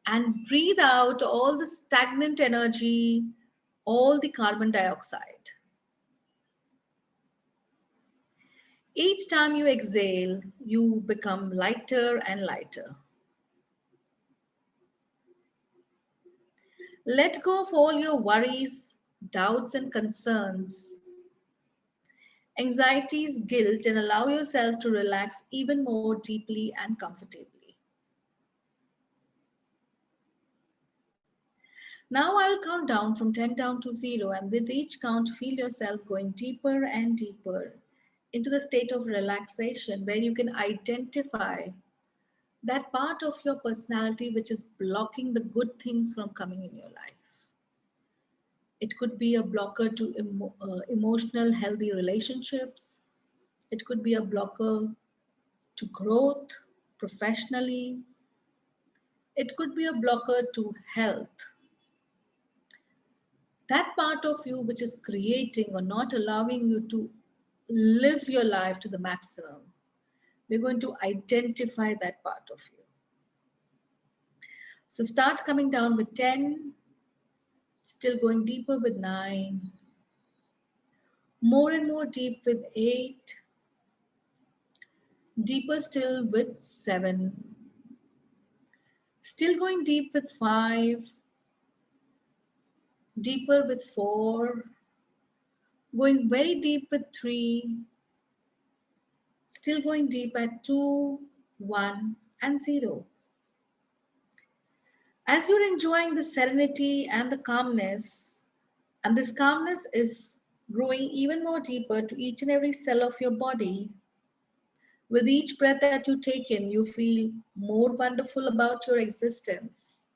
Speaker 2: and breathe out all the stagnant energy, all the carbon dioxide. Each time you exhale, you become lighter and lighter. Let go of all your worries, doubts, and concerns, anxieties, guilt, and allow yourself to relax even more deeply and comfortably. Now I'll count down from 10 down to 0, and with each count, feel yourself going deeper and deeper into the state of relaxation where you can identify that part of your personality which is blocking the good things from coming in your life. It could be a blocker to emotional, healthy relationships. It could be a blocker to growth professionally. It could be a blocker to health. That part of you which is creating or not allowing you to live your life to the maximum, We're going to identify that part of you. So start coming down with 10, still going deeper with 9, more and more deep with 8, deeper still with 7, still going deep with 5, deeper with 4, going very deep with 3, still going deep at 2, 1, and 0. As you're enjoying the serenity and the calmness, and this calmness is growing even more deeper to each and every cell of your body, with each breath that you take in, you feel more wonderful about your existence.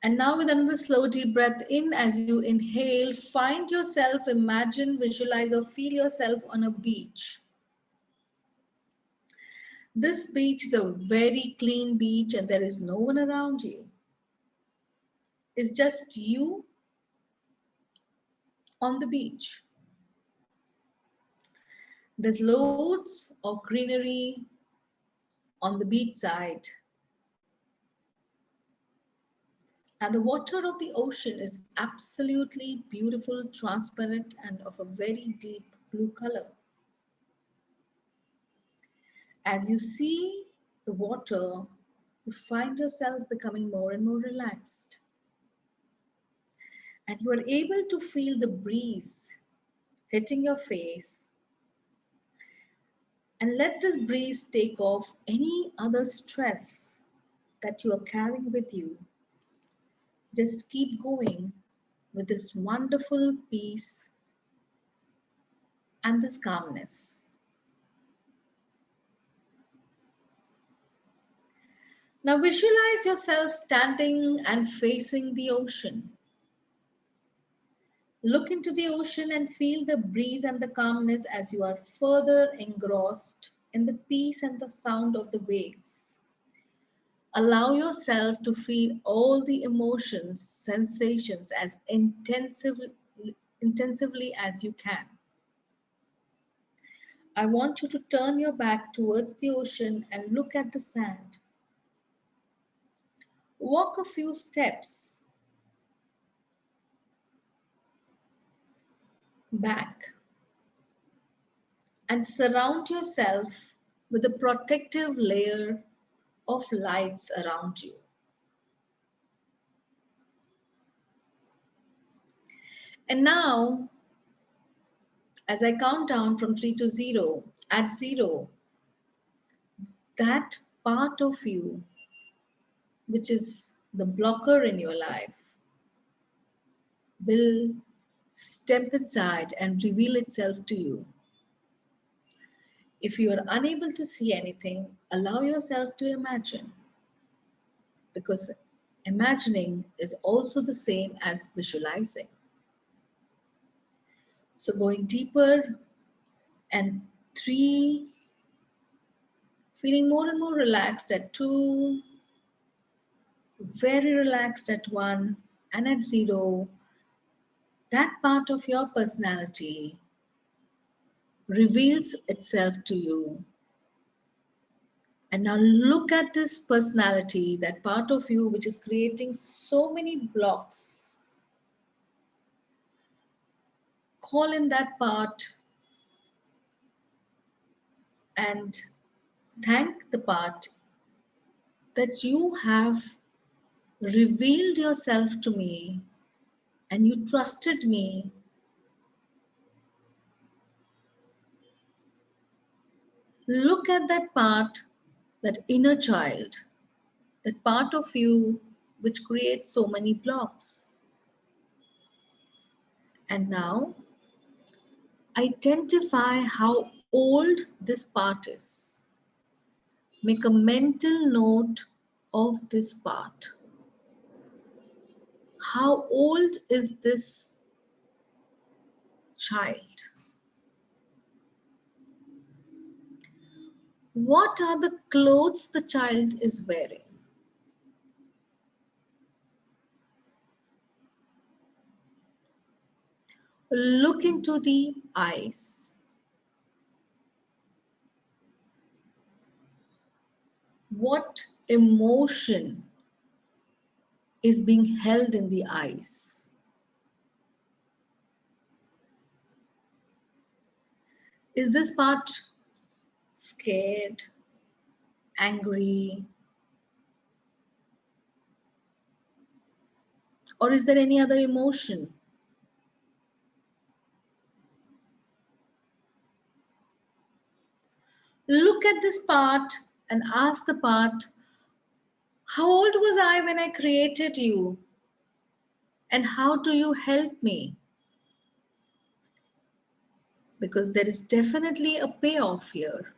Speaker 2: And now with another slow deep breath in, as you inhale, find yourself, imagine, visualize, or feel yourself on a beach. This beach is a very clean beach and there is no one around you. It's just you on the beach. There's loads of greenery on the beach side. And the water of the ocean is absolutely beautiful, transparent, and of a very deep blue color. As you see the water, you find yourself becoming more and more relaxed. And you are able to feel the breeze hitting your face. And let this breeze take off any other stress that you are carrying with you. Just keep going with this wonderful peace and this calmness. Now visualize yourself standing and facing the ocean. Look into the ocean and feel the breeze and the calmness as you are further engrossed in the peace and the sound of the waves. Allow yourself to feel all the emotions, sensations as intensively as you can. I want you to turn your back towards the ocean and look at the sand. Walk a few steps back and surround yourself with a protective layer of lights around you. And now, as I count down from 3 to 0, at 0, that part of you, which is the blocker in your life, will step inside and reveal itself to you. If you are unable to see anything, allow yourself to imagine, because imagining is also the same as visualizing. So going deeper, and 3, feeling more and more relaxed at 2, very relaxed at 1, and at 0, that part of your personality reveals itself to you. And now look at this personality, that part of you which is creating so many blocks. Call in that part and thank the part that you have revealed yourself to me and you trusted me. Look at that part, that inner child, that part of you which creates so many blocks. And now identify how old this part is. Make a mental note of this part. How old is this child? What are the clothes the child is wearing? Look into the eyes. What emotion is being held in the eyes? Is this part scared, angry, or is there any other emotion? Look at this part and ask the part, how old was I when I created you? And how do you help me? Because there is definitely a payoff here,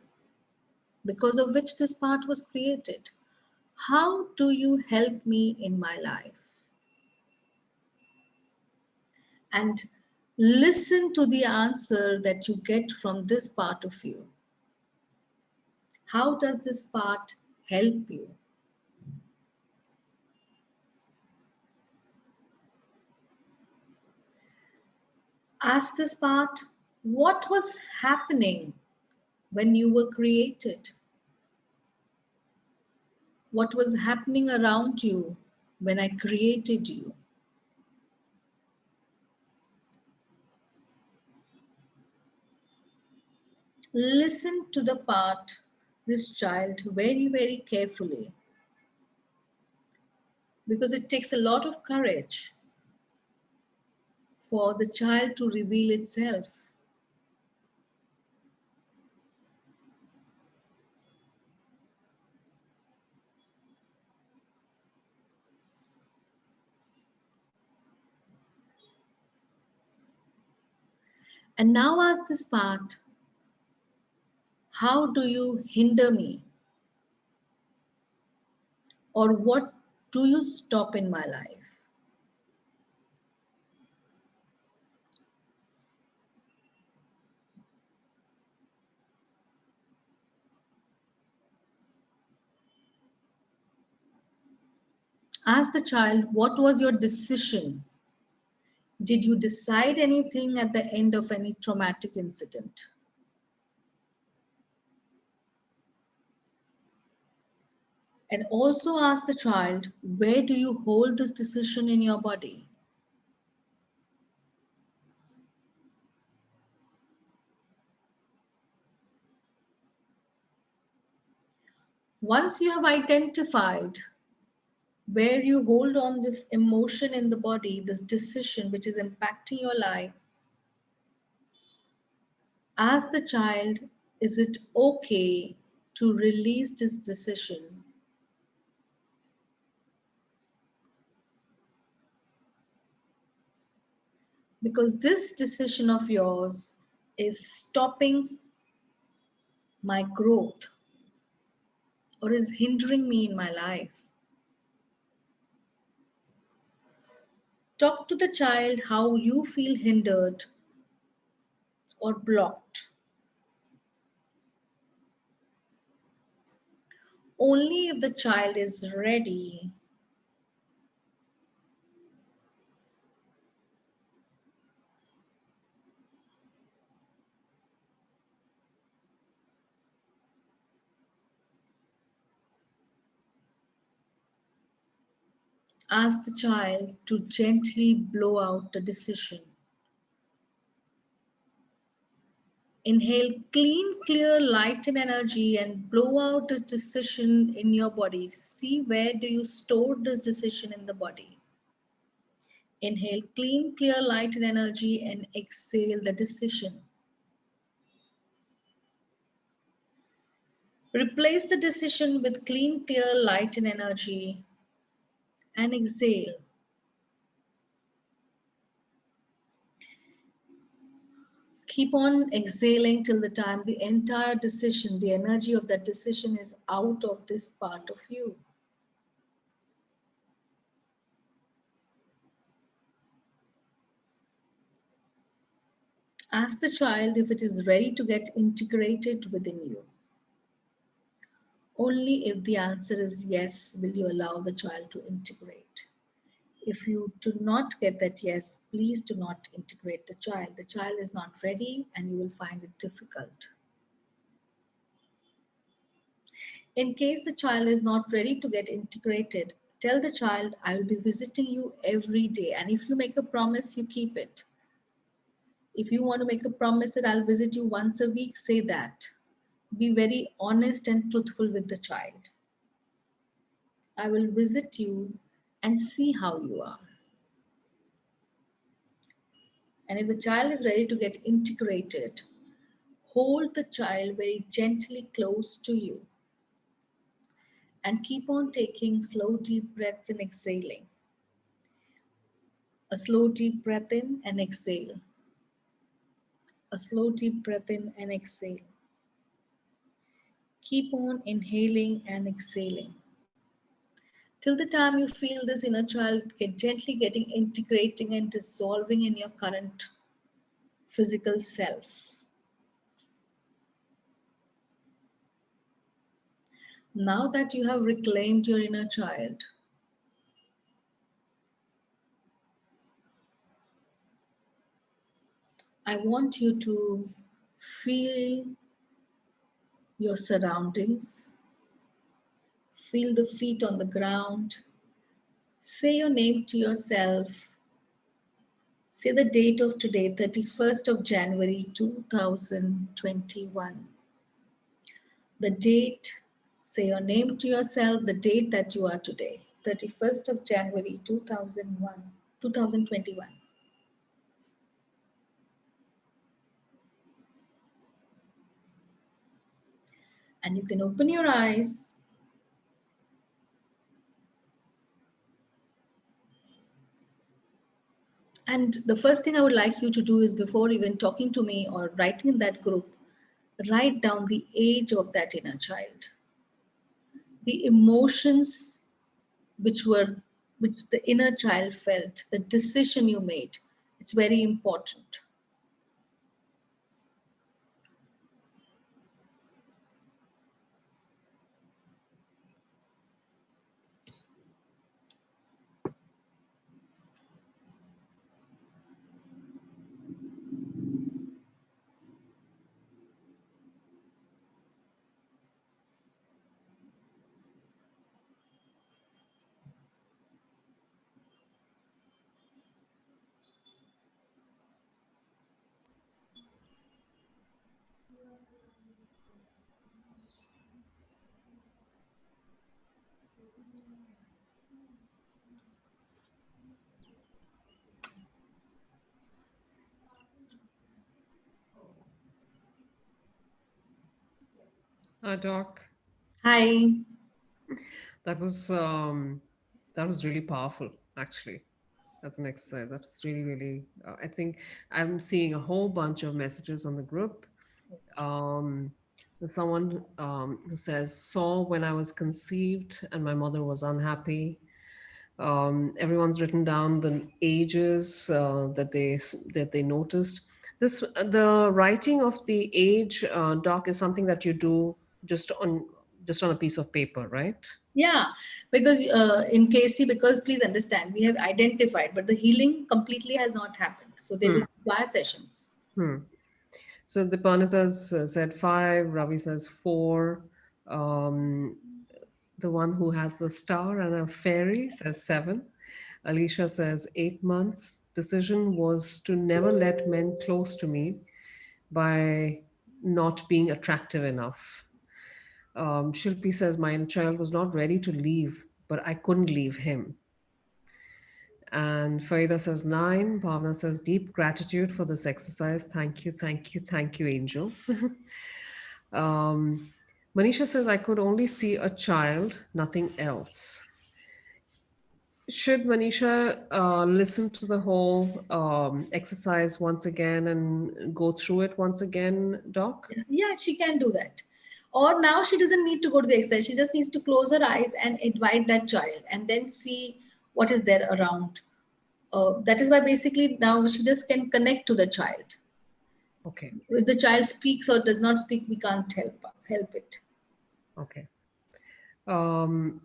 Speaker 2: because of which this part was created. How do you help me in my life? And listen to the answer that you get from this part of you. How does this part help you? Ask this part, what was happening when you were created? What was happening around you when I created you? Listen to the part, this child, very, very carefully, because it takes a lot of courage for the child to reveal itself. And now ask this part, how do you hinder me? Or what do you stop in my life? Ask the child, what was your decision? Did you decide anything at the end of any traumatic incident? And also ask the child, where do you hold this decision in your body? Once you have identified where you hold on this emotion in the body, this decision which is impacting your life, ask the child, is it okay to release this decision? Because this decision of yours is stopping my growth or is hindering me in my life. Talk to the child how you feel hindered or blocked. Only if the child is ready, ask the child to gently blow out the decision. Inhale clean, clear light and energy and blow out this decision in your body. See, where do you store this decision in the body? Inhale clean, clear light and energy and exhale the decision. Replace the decision with clean, clear light and energy and exhale. Keep on exhaling till the time the entire decision, the energy of that decision is out of this part of you. Ask the child if it is ready to get integrated within you. Only if the answer is yes, will you allow the child to integrate. If you do not get that yes, please do not integrate the child. The child is not ready and you will find it difficult. In case the child is not ready to get integrated, tell the child, I will be visiting you every day. And if you make a promise, you keep it. If you want to make a promise that I'll visit you once a week, say that. Be very honest and truthful with the child. I will visit you and see how you are. And if the child is ready to get integrated, hold the child very gently close to you and keep on taking slow, deep breaths and exhaling. A slow, deep breath in and exhale. A slow, deep breath in and exhale. Keep on inhaling and exhaling till the time you feel this inner child gently getting integrating and dissolving in your current physical self. Now that you have reclaimed your inner child, I want you to feel your surroundings, feel the feet on the ground, say your name to yourself, say the date of today, 31st of January 2021. The date, say your name to yourself, the date that you are today, 31st of January 2021. And you can open your eyes. And the first thing I would like you to do is, before even talking to me or writing in that group, write down the age of that inner child, the emotions which the inner child felt, the decision you made. It's very important.
Speaker 1: Doc,
Speaker 2: Hi.
Speaker 1: that was really powerful, actually. That's an exercise. That's really, really. I think I'm seeing a whole bunch of messages on the group. Um, there's someone who says, "Saw when I was conceived and my mother was unhappy." Everyone's written down the ages that they noticed. This the writing of the age, doc, is something that you do just on a piece of paper, right?
Speaker 2: Yeah, because in KC, because please understand, we have identified, but the healing completely has not happened. So they
Speaker 1: Hmm.
Speaker 2: will require sessions.
Speaker 1: Hmm. So the Panitas said 5, Ravi says 4. Um, the one who has the star and a fairy says 7. Alicia says 8 months. Decision was to never let men close to me by not being attractive enough. Shilpi says my inner child was not ready to leave, but I couldn't leave him. And Farida says 9. Bhavna says deep gratitude for this exercise. Thank you, thank you, thank you, Angel. um, Manisha says I could only see a child, nothing else. Should Manisha listen to the whole exercise once again and go through it once again, Doc?
Speaker 2: Yeah, she can do that. Or now she doesn't need to go to the exercise. She just needs to close her eyes and invite that child and then see what is there around. That is why basically now she just can connect to the child.
Speaker 1: Okay,
Speaker 2: If the child speaks or does not speak, we can't help it.
Speaker 1: okay. Um,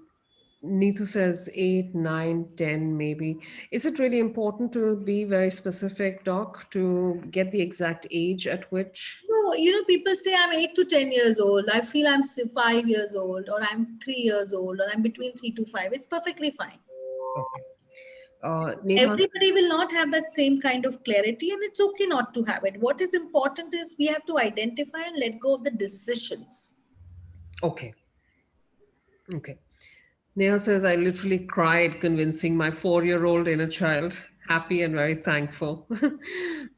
Speaker 1: Neetu says 8, 9, 10, maybe. Is it really important to be very specific, Doc, to get the exact age at which?
Speaker 2: No, No, people say I'm 8 to 10 years old. I feel I'm 5 years old, or I'm 3 years old, or I'm between 3 to 5. It's perfectly fine.
Speaker 1: Okay. Neha,
Speaker 2: Everybody will not have that same kind of clarity, and it's okay not to have it. What is important is we have to identify and let go of the decisions.
Speaker 1: okay. Okay. Neha says, I literally cried convincing my 4-year-old inner child, happy and very thankful.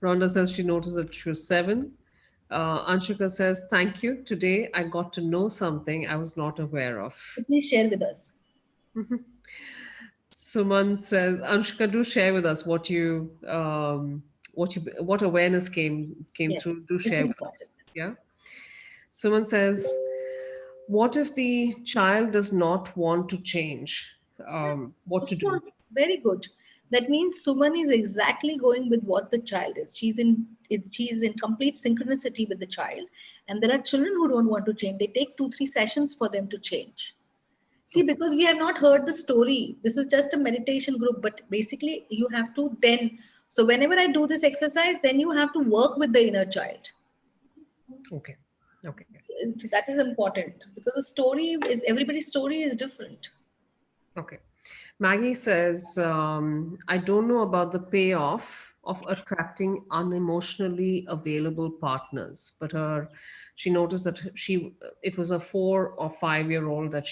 Speaker 1: Rhonda says she noticed that she was 7. Anshika says, thank you. Today I got to know something I was not aware of.
Speaker 2: Please share with us.
Speaker 1: Suman says, Anshika, do share with us what awareness came
Speaker 2: Yes,
Speaker 1: through. Do
Speaker 2: it's
Speaker 1: share with
Speaker 2: important.
Speaker 1: us. Yeah. Suman says, what if the child does not want to change? What to
Speaker 2: Of
Speaker 1: do?
Speaker 2: course, very good. That means Suman is exactly going with what the child is. She's in complete synchronicity with the child. And there are children who don't want to change. They take 2-3 sessions for them to change. See, because we have not heard the story. This is just a meditation group, but basically you have to then. So whenever I do this exercise, then you have to work with the inner child.
Speaker 1: Okay. Okay.
Speaker 2: So that is important because the story is everybody's story is different.
Speaker 1: Okay. Maggie says, I don't know about the payoff of attracting unemotionally available partners, but she noticed that it was a 4 or 5 year old that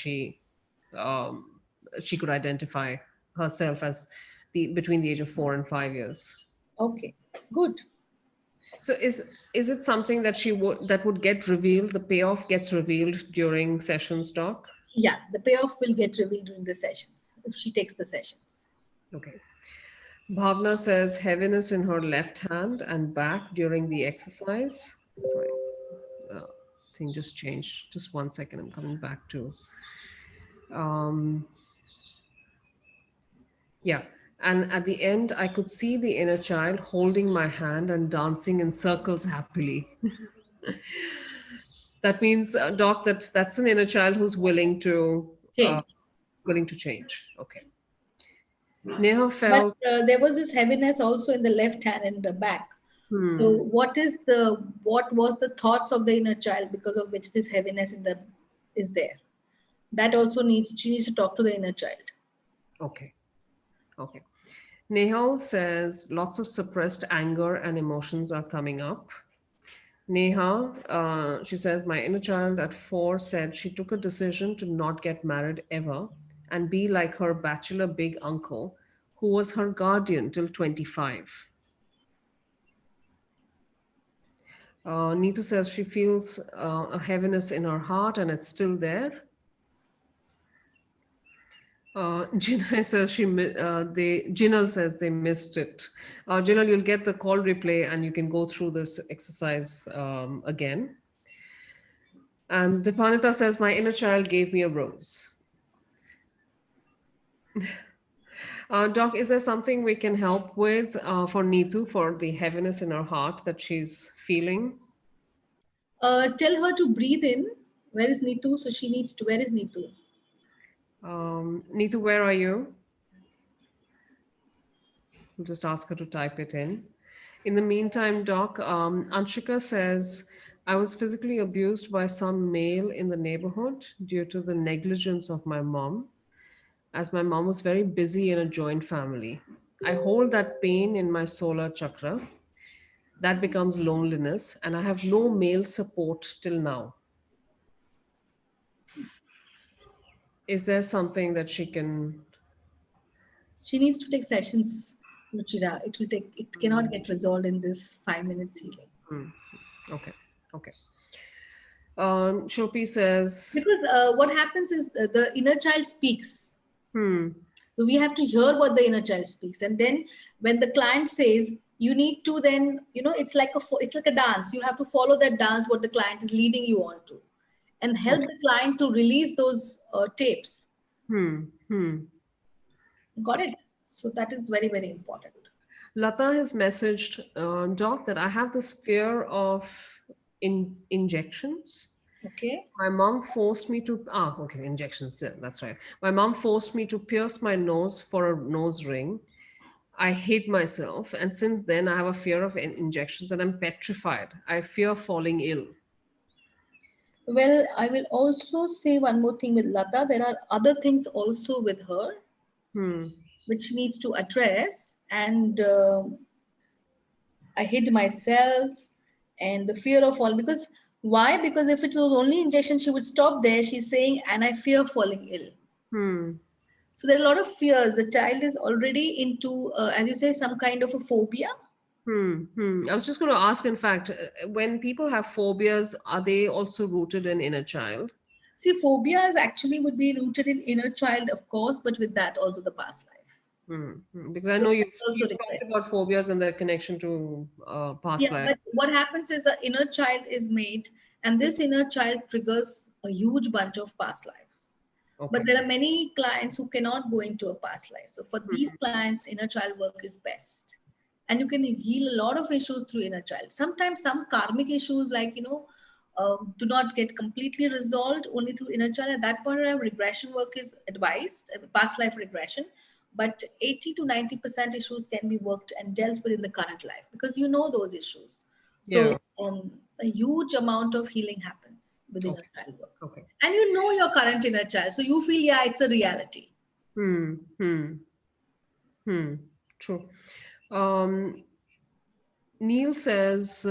Speaker 1: um, she could identify herself as between the age of 4 and 5 years.
Speaker 2: Okay, good.
Speaker 1: So is it something that would get revealed? The payoff gets revealed during sessions, Doc?
Speaker 2: Yeah, the payoff will get revealed during the sessions if she takes the sessions.
Speaker 1: Okay. Bhavna says heaviness in her left hand and back during the exercise. Sorry, thing just changed. Just 1 second. I'm coming back to. Um, yeah. And at the end, I could see the inner child holding my hand and dancing in circles happily. That means, Doc, that's an inner child who's
Speaker 2: Change.
Speaker 1: willing to change. Okay. Neha
Speaker 2: But
Speaker 1: felt.
Speaker 2: there was this heaviness also in the left hand and the back. So
Speaker 1: Hmm.
Speaker 2: what was the thoughts of the inner child because of which this heaviness is there? That also she needs to talk to the inner child.
Speaker 1: Okay. Okay. Nehal says lots of suppressed anger and emotions are coming up. Neha, she says, my inner child at 4 said she took a decision to not get married ever and be like her bachelor big uncle, who was her guardian till 25. Neetu says she feels a heaviness in her heart and it's still there. Jinal says Jinal says they missed it. Jinal, you'll get the call replay and you can go through this exercise again. And Dipanita says, my inner child gave me a rose. Doc, is there something we can help with for Neetu for the heaviness in her heart that she's feeling?
Speaker 2: Tell her to breathe in. Where is Neetu? So she needs to. Where is Neetu?
Speaker 1: Neetu, where are you? We'll just ask her to type it in. In the meantime, Doc, Anshika says, I was physically abused by some male in the neighborhood due to the negligence of my mom, as my mom was very busy in a joint family. I hold that pain in my solar chakra. That becomes loneliness, and I have no male support till now. Is there something that she can?
Speaker 2: She needs to take sessions, Ruchira. It will take. It cannot get resolved in this 5 minutes healing.
Speaker 1: Okay, okay. Shopi says,
Speaker 2: Because what happens is the inner child speaks.
Speaker 1: hmm,
Speaker 2: So we have to hear what the inner child speaks, and then when the client says, you need to then it's like a dance. You have to follow that dance what the client is leading you on to, and help
Speaker 1: okay,
Speaker 2: the client to release those tapes.
Speaker 1: hmm, hmm.
Speaker 2: Got it? So that is very, very important.
Speaker 1: Lata has messaged, Doc, that I have this fear of injections.
Speaker 2: Okay.
Speaker 1: My mom forced me to, okay, injections, yeah, that's right. My mom forced me to pierce my nose for a nose ring. I hate myself, and since then I have a fear of injections, and I'm petrified. I fear falling ill.
Speaker 2: Well, I will also say one more thing with Lata. There are other things also with her
Speaker 1: Hmm.
Speaker 2: which needs to address. And I hid myself and the fear of falling. Because why? Because if it was only injection, she would stop there. She's saying, and I fear falling ill.
Speaker 1: Hmm.
Speaker 2: So there are a lot of fears. The child is already into, as you say, some kind of a phobia.
Speaker 1: Hmm. Hmm. I was just going to ask, in fact, when people have phobias, are they also rooted in inner child?
Speaker 2: See, phobias actually would be rooted in inner child, of course, but with that also the past life.
Speaker 1: Hmm. Hmm. Because I
Speaker 2: So
Speaker 1: know
Speaker 2: that's also
Speaker 1: you've talked
Speaker 2: required.
Speaker 1: about phobias and their connection to
Speaker 2: Yeah,
Speaker 1: past life.
Speaker 2: but what happens is an inner child is made, and this inner child triggers a huge bunch of past lives. But
Speaker 1: Okay.
Speaker 2: there are many clients who cannot go into a past life. So for these
Speaker 1: Hmm.
Speaker 2: clients, inner child work is best. And you can heal a lot of issues through inner child. Sometimes some karmic issues, like, do not get completely resolved only through inner child. At that point in time, regression work is advised, past life regression. But 80 to 90% issues can be worked and dealt with in the current life because you know those issues. So
Speaker 1: Yeah.
Speaker 2: a huge amount of healing happens with inner
Speaker 1: Okay.
Speaker 2: child work.
Speaker 1: Okay.
Speaker 2: And you know your current inner child. So you feel, yeah, it's a reality.
Speaker 1: Hmm. Hmm. Hmm. True. Um, Neil says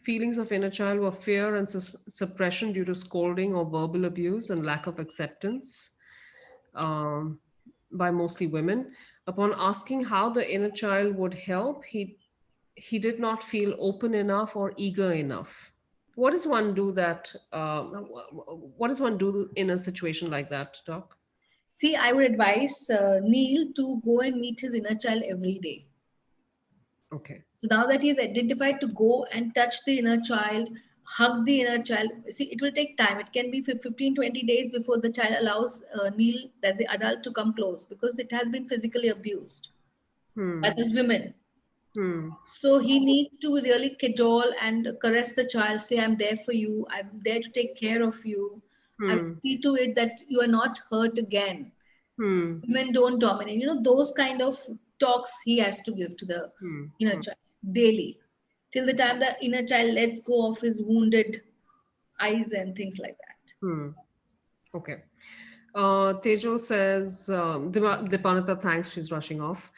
Speaker 1: feelings of inner child were fear and suppression due to scolding or verbal abuse and lack of acceptance um, by mostly women. Upon asking how the inner child would help, he did not feel open enough or eager enough. What does one do that? What does one do in a situation like that, Doc?
Speaker 2: See, I would advise Neil to go and meet his inner child every day.
Speaker 1: Okay.
Speaker 2: So now that he's identified, to go and touch the inner child, hug the inner child. See, it will take time. It can be 15, 20 days before the child allows Neil, as the adult, to come close because it has been physically abused by
Speaker 1: Hmm.
Speaker 2: those women.
Speaker 1: Hmm.
Speaker 2: So he needs to really cajole and caress the child, say, I'm there for you. I'm there to take care of you. I will
Speaker 1: Hmm.
Speaker 2: see to it that you are not hurt again.
Speaker 1: Hmm.
Speaker 2: Women don't dominate. Those kind of talks he has to give to the
Speaker 1: Hmm.
Speaker 2: inner
Speaker 1: Hmm.
Speaker 2: child daily, till the time the inner child lets go of his wounded eyes and things like that.
Speaker 1: Hmm. Okay. Tejal says, Dipanita, thanks, she's rushing off.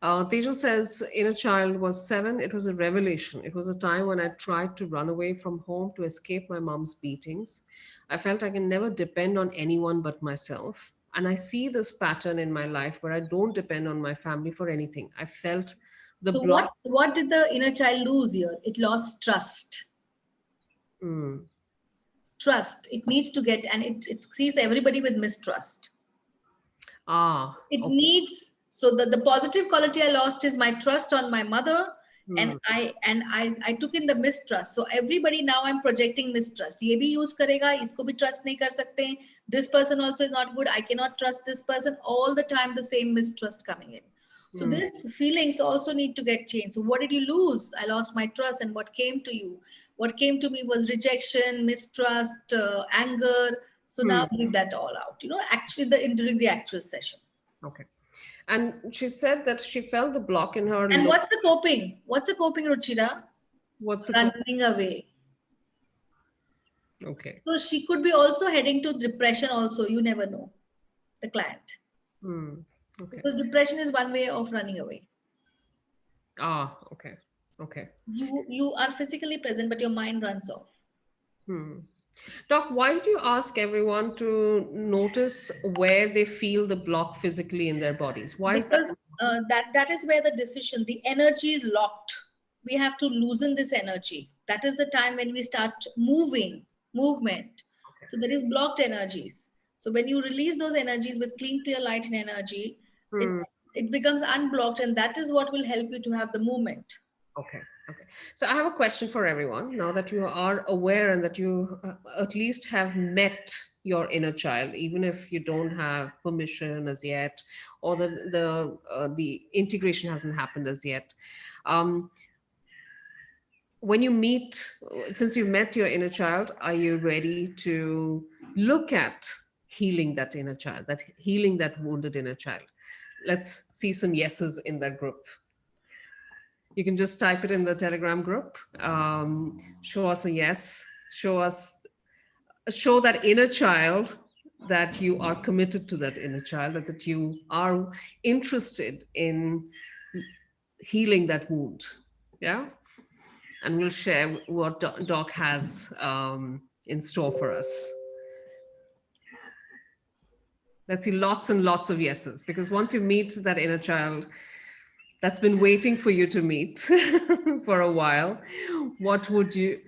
Speaker 1: Tejal says, inner child was 7. It was a revelation. It was a time when I tried to run away from home to escape my mom's beatings. I felt I can never depend on anyone but myself. And I see this pattern in my life where I don't depend on my family for anything. I felt the
Speaker 2: So
Speaker 1: block.
Speaker 2: what did the inner child lose here? It lost trust.
Speaker 1: Hmm.
Speaker 2: Trust. It needs to get, and it sees everybody with mistrust.
Speaker 1: Ah,
Speaker 2: It
Speaker 1: okay.
Speaker 2: needs, so the positive quality I lost is my trust on my mother, and
Speaker 1: Hmm.
Speaker 2: I took in the mistrust. So everybody now I'm projecting mistrust. ये भी use करेगा, इसको भी trust नहीं कर सकते. This person also is not good. I cannot trust this person. All the time the same mistrust coming in. So
Speaker 1: Hmm.
Speaker 2: these feelings also need to get changed. So what did you lose? I lost my trust, and what came to you? What came to me was rejection, mistrust, anger. So now
Speaker 1: Hmm.
Speaker 2: bring that all out. Actually, during the actual session.
Speaker 1: Okay. And she said that she felt the block in her
Speaker 2: And
Speaker 1: low.
Speaker 2: what's the coping? What's the coping, Ruchira?
Speaker 1: What's the
Speaker 2: Running away.
Speaker 1: Okay.
Speaker 2: So she could be also heading to depression also. You never know, the client.
Speaker 1: Hmm. Okay.
Speaker 2: Because depression is one way of running away.
Speaker 1: Ah, okay. Okay.
Speaker 2: You are physically present, but your mind runs off.
Speaker 1: Hmm. Doc, why do you ask everyone to notice where they feel the block physically in their bodies? Why is that
Speaker 2: Because
Speaker 1: important?
Speaker 2: that is where the decision, the energy is locked. We have to loosen this energy. That is the time when we start movement. So there is blocked energies. So when you release those energies with clean, clear light and energy, it
Speaker 1: Hmm.
Speaker 2: it becomes unblocked, and that is what will help you to have the movement.
Speaker 1: Okay. Okay. So I have a question for everyone. Now that you are aware and that you at least have met your inner child, even if you don't have permission as yet, or the integration hasn't happened as yet. Um, when you meet, since you've met your inner child, are you ready to look at healing that inner child, that healing that wounded inner child? let's see some yeses in that group. You can just type it in the Telegram group. Show us a yes. Show that inner child that you are committed to that inner child, that you are interested in healing that wound. Yeah. And we'll share what Doc has in store for us. Let's see lots and lots of yeses, because once you meet that inner child that's been waiting for you to meet for a while, what would you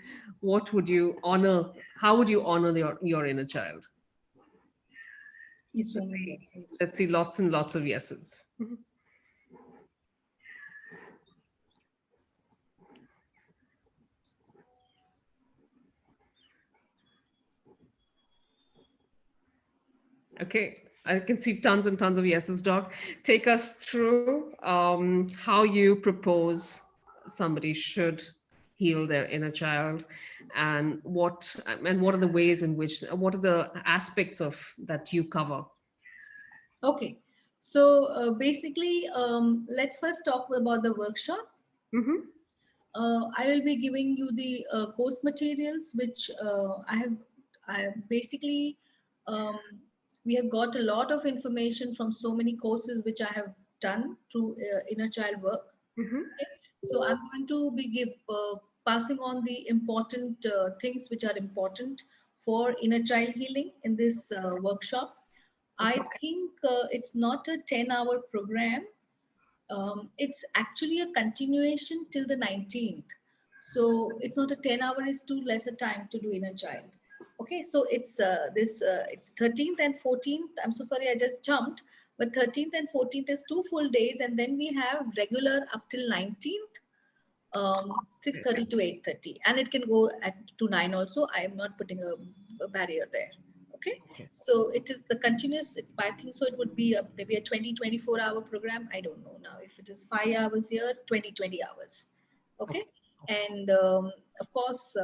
Speaker 1: honor? How would you honor your inner child?
Speaker 2: So many yeses.
Speaker 1: Let's see lots and lots of yeses. Okay, I can see tons and tons of yeses, Doc. Take us through how you propose somebody should heal their inner child, and what are the ways in which, what are the aspects of that you cover?
Speaker 2: Okay. So basically, let's first talk about the workshop.
Speaker 1: Mm-hmm.
Speaker 2: I will be giving you the course materials, which I basically, um, we have got a lot of information from so many courses which I have done through inner child work.
Speaker 1: Mm-hmm.
Speaker 2: Okay? So I'm going to be passing on the important things which are important for inner child healing in this workshop. I think it's not a 10-hour program. It's actually a continuation till the 19th. So it's not a 10 hour, is too less a time to do inner child. Okay, so it's this 13th and 14th. I'm so sorry, I just jumped. But 13th and 14th is 2 full days. And then we have regular up till 19th, 6:30 to 8:30. And it can go to 9 also. I am not putting a barrier there. Okay, so it is the continuous, it's, I think so it would be maybe a 24 hour program. I don't know now if it is 5 hours here, 20 hours. Okay, and of course,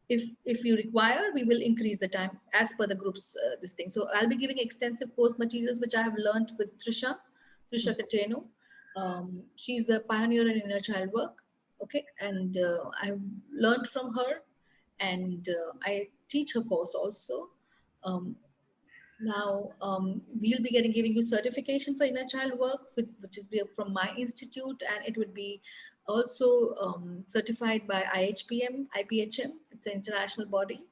Speaker 2: if you require, we will increase the time as per the group's this thing. So I'll be giving extensive course materials which I have learned with Trisha Kateno. She's the pioneer in inner child work. Okay, and I've learned from her, and I teach her course also. Um, Now, we'll be giving you certification for inner child work, which is from my institute, and it would be also certified by IPHM. It's an international body.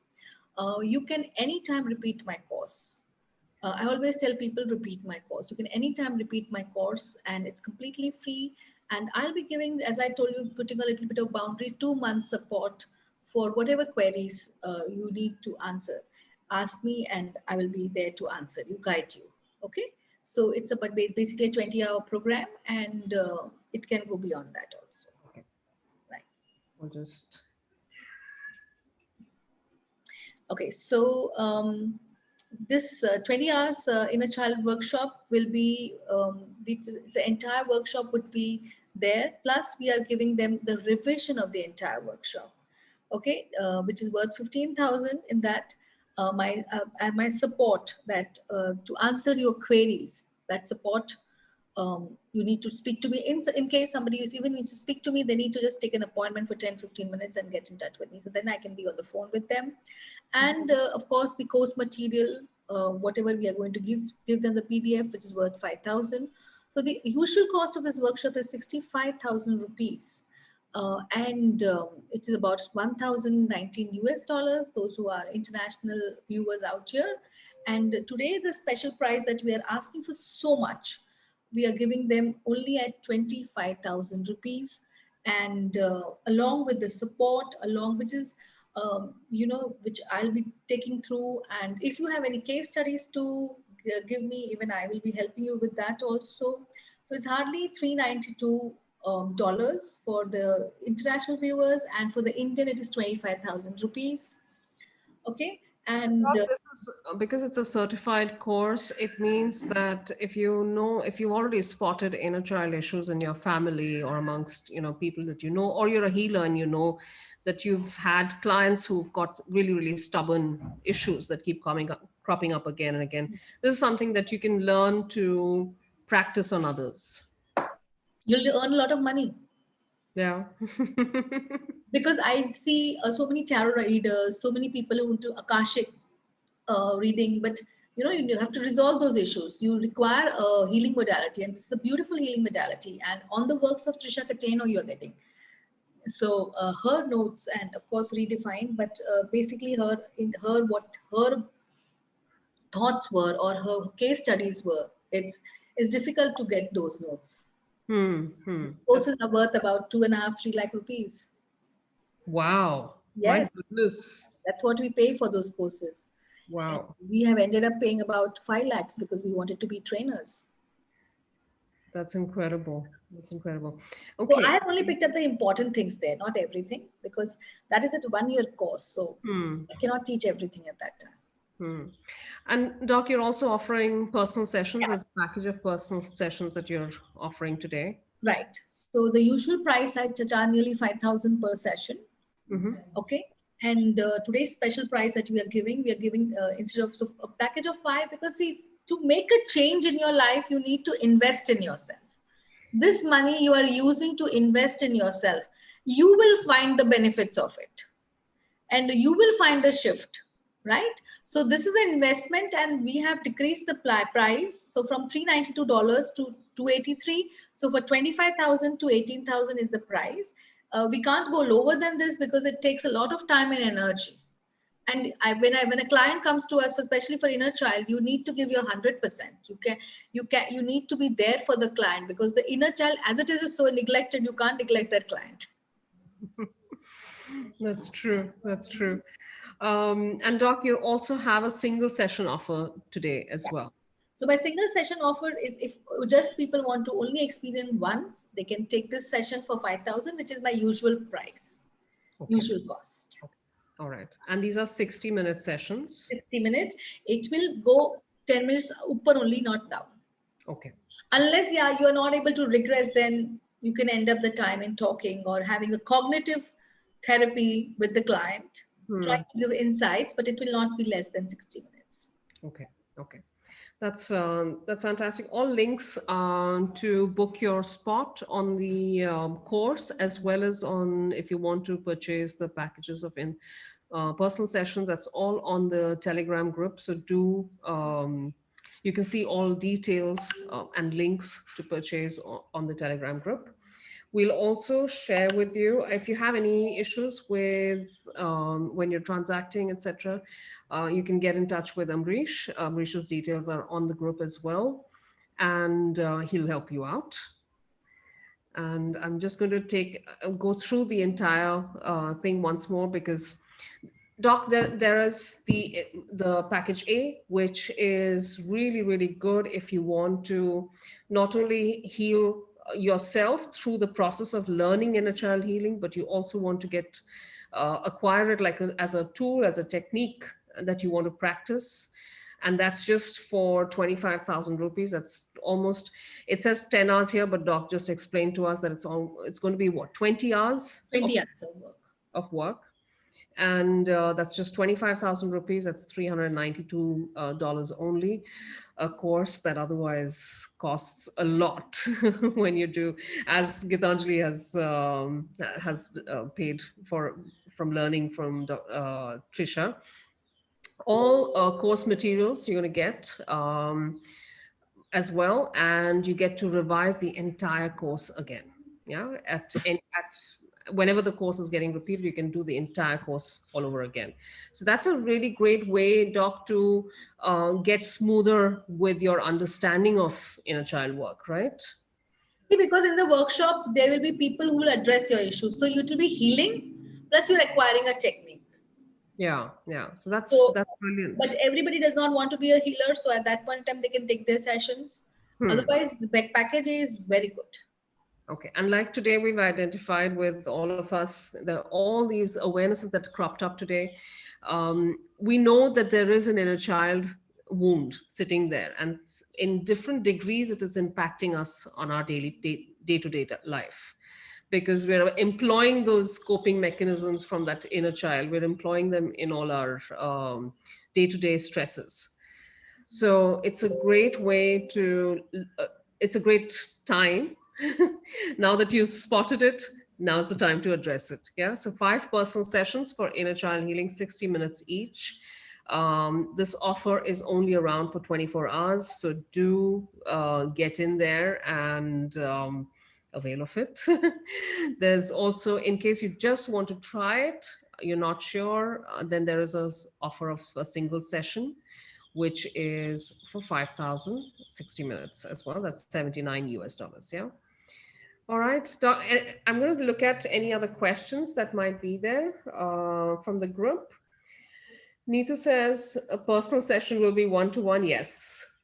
Speaker 2: You can anytime repeat my course. I always tell people repeat my course. You can anytime repeat my course, and it's completely free. And I'll be giving, as I told you, putting a little bit of boundary, 2 months support for whatever queries you need to answer. Ask me, and I will be there to answer you, guide you. Okay. So it's about basically a 20-hour program, and it can go beyond that also. Right.
Speaker 1: We'll just.
Speaker 2: Okay. So this 20 hours inner child workshop will be, the entire workshop would be there. Plus, we are giving them the revision of the entire workshop. Okay, which is worth 15,000 in that. My support that to answer your queries, that support, you need to speak to me in case somebody is even needs to speak to me, they need to just take an appointment for 10-15 minutes and get in touch with me, so then I can be on the phone with them. And of course the course material, whatever we are going to give them the PDF, which is worth 5,000. So the usual cost of this workshop is 65,000 rupees. And it is about 1,019 US dollars, those who are international viewers out here. And today the special price that we are asking for so much, we are giving them only at 25,000 rupees. And along with the support, along which is, which I'll be taking through. And if you have any case studies to give me, even I will be helping you with that also. So it's hardly $392 dollars for the international viewers, and for the Indian it is 25,000 rupees. Okay, and
Speaker 1: Because it's a certified course, it means that if you've already spotted inner child issues in your family or amongst people that or you're a healer and that you've had clients who've got really, really stubborn issues that keep cropping up again and again, this is something that you can learn to practice on others.
Speaker 2: You'll earn a lot of money.
Speaker 1: Yeah.
Speaker 2: Because I see so many tarot readers, so many people who do Akashic reading, but you have to resolve those issues. You require a healing modality, and it's a beautiful healing modality. And on the works of Trisha Kateno, you're getting. So her notes, and of course redefined, but basically what her thoughts were or her case studies were. It's difficult to get those notes. Courses are worth about 2.5, 3 lakh rupees.
Speaker 1: Wow. My
Speaker 2: Yes,
Speaker 1: goodness.
Speaker 2: that's what we pay for those courses. And
Speaker 1: Wow.
Speaker 2: we have ended up paying about 5 lakhs because we wanted to be trainers.
Speaker 1: That's incredible. That's incredible.
Speaker 2: So
Speaker 1: Okay.
Speaker 2: I have only picked up the important things there, not everything, because that is a 1 year course. So I cannot teach everything at that time.
Speaker 1: And Doc, you're also offering personal sessions. It's a package of personal sessions that you're offering today.
Speaker 2: Right. So the usual price I charge nearly 5,000 per session. Okay. And today's special price that we are giving instead of a package of 5, because see, to make a change in your life, you need to invest in yourself. This money you are using to invest in yourself, you will find the benefits of it, and you will find a shift, right? So this is an investment, and we have decreased the price. So from $392 to $283. So for 25,000 to 18,000 is the price. We can't go lower than this because it takes a lot of time and energy. And when a client comes to us, especially for inner child, you need to give your 100%. You need to be there for the client, because the inner child, as it is so neglected, you can't neglect that client.
Speaker 1: That's true. That's true. And Doc, you also have a single session offer today as well.
Speaker 2: So my single session offer is, if just people want to only experience once, they can take this session for 5,000, which is my usual price, usual cost.
Speaker 1: All right. And these are 60-minute sessions.
Speaker 2: 60 minutes. It will go 10 minutes upper only, not down.
Speaker 1: Okay.
Speaker 2: Unless, you are not able to regress, then you can end up the time in talking or having a cognitive therapy with the client, trying to give insights, but it will not be less than 60 minutes.
Speaker 1: Okay. Okay. That's fantastic. All links to book your spot on the course, as well as on if you want to purchase the packages of personal sessions. That's all on the Telegram group. So you can see all details and links to purchase on the Telegram group. We'll also share with you if you have any issues with when you're transacting, etc. You can get in touch with Amrish. Amrish's details are on the group as well, and he'll help you out. And I'm just going to go through the entire thing once more, because Doc, there is the package A, which is really, really good if you want to not only heal yourself through the process of learning inner child healing, but you also want to acquire it as a tool, as a technique that you want to practice. And that's just for 25,000 rupees. That's almost, it says 10 hours here, but Doc just explained to us that it's going to be what, 20 hours
Speaker 2: 20 hours
Speaker 1: of work. And that's just 25,000 rupees. That's $392 only. A course that otherwise costs a lot when you do, as Geetanjali has paid from learning from Trisha. All course materials you're going to get as well, and you get to revise the entire course again. Yeah, whenever the course is getting repeated, you can do the entire course all over again. So that's a really great way, Doc, to get smoother with your understanding of inner child work, right?
Speaker 2: See, because in the workshop, there will be people who will address your issues. So you will be healing, plus you're acquiring a technique.
Speaker 1: Yeah. So that's brilliant.
Speaker 2: But everybody does not want to be a healer. So at that point in time, they can take their sessions. Otherwise, the package is very good.
Speaker 1: Okay. And like today, we've identified with all of us, all these awarenesses that cropped up today. We know that there is an inner child wound sitting there, and in different degrees, it is impacting us on our day-to-day life, because we're employing those coping mechanisms from that inner child. We're employing them in all our day-to-day stresses. So it's a great way to it's a great time. Now that you spotted it, now's the time to address it. Yeah. So 5 personal sessions for inner child healing, 60 minutes each. This offer is only around for 24 hours. So do get in there and avail of it. There's also, in case you just want to try it, you're not sure, then there is a offer of a single session, which is for 5,000, 60 minutes as well. That's 79 US dollars. Yeah. All right. I'm going to look at any other questions that might be there from the group. Neetu says a personal session will be one-to-one. Yes,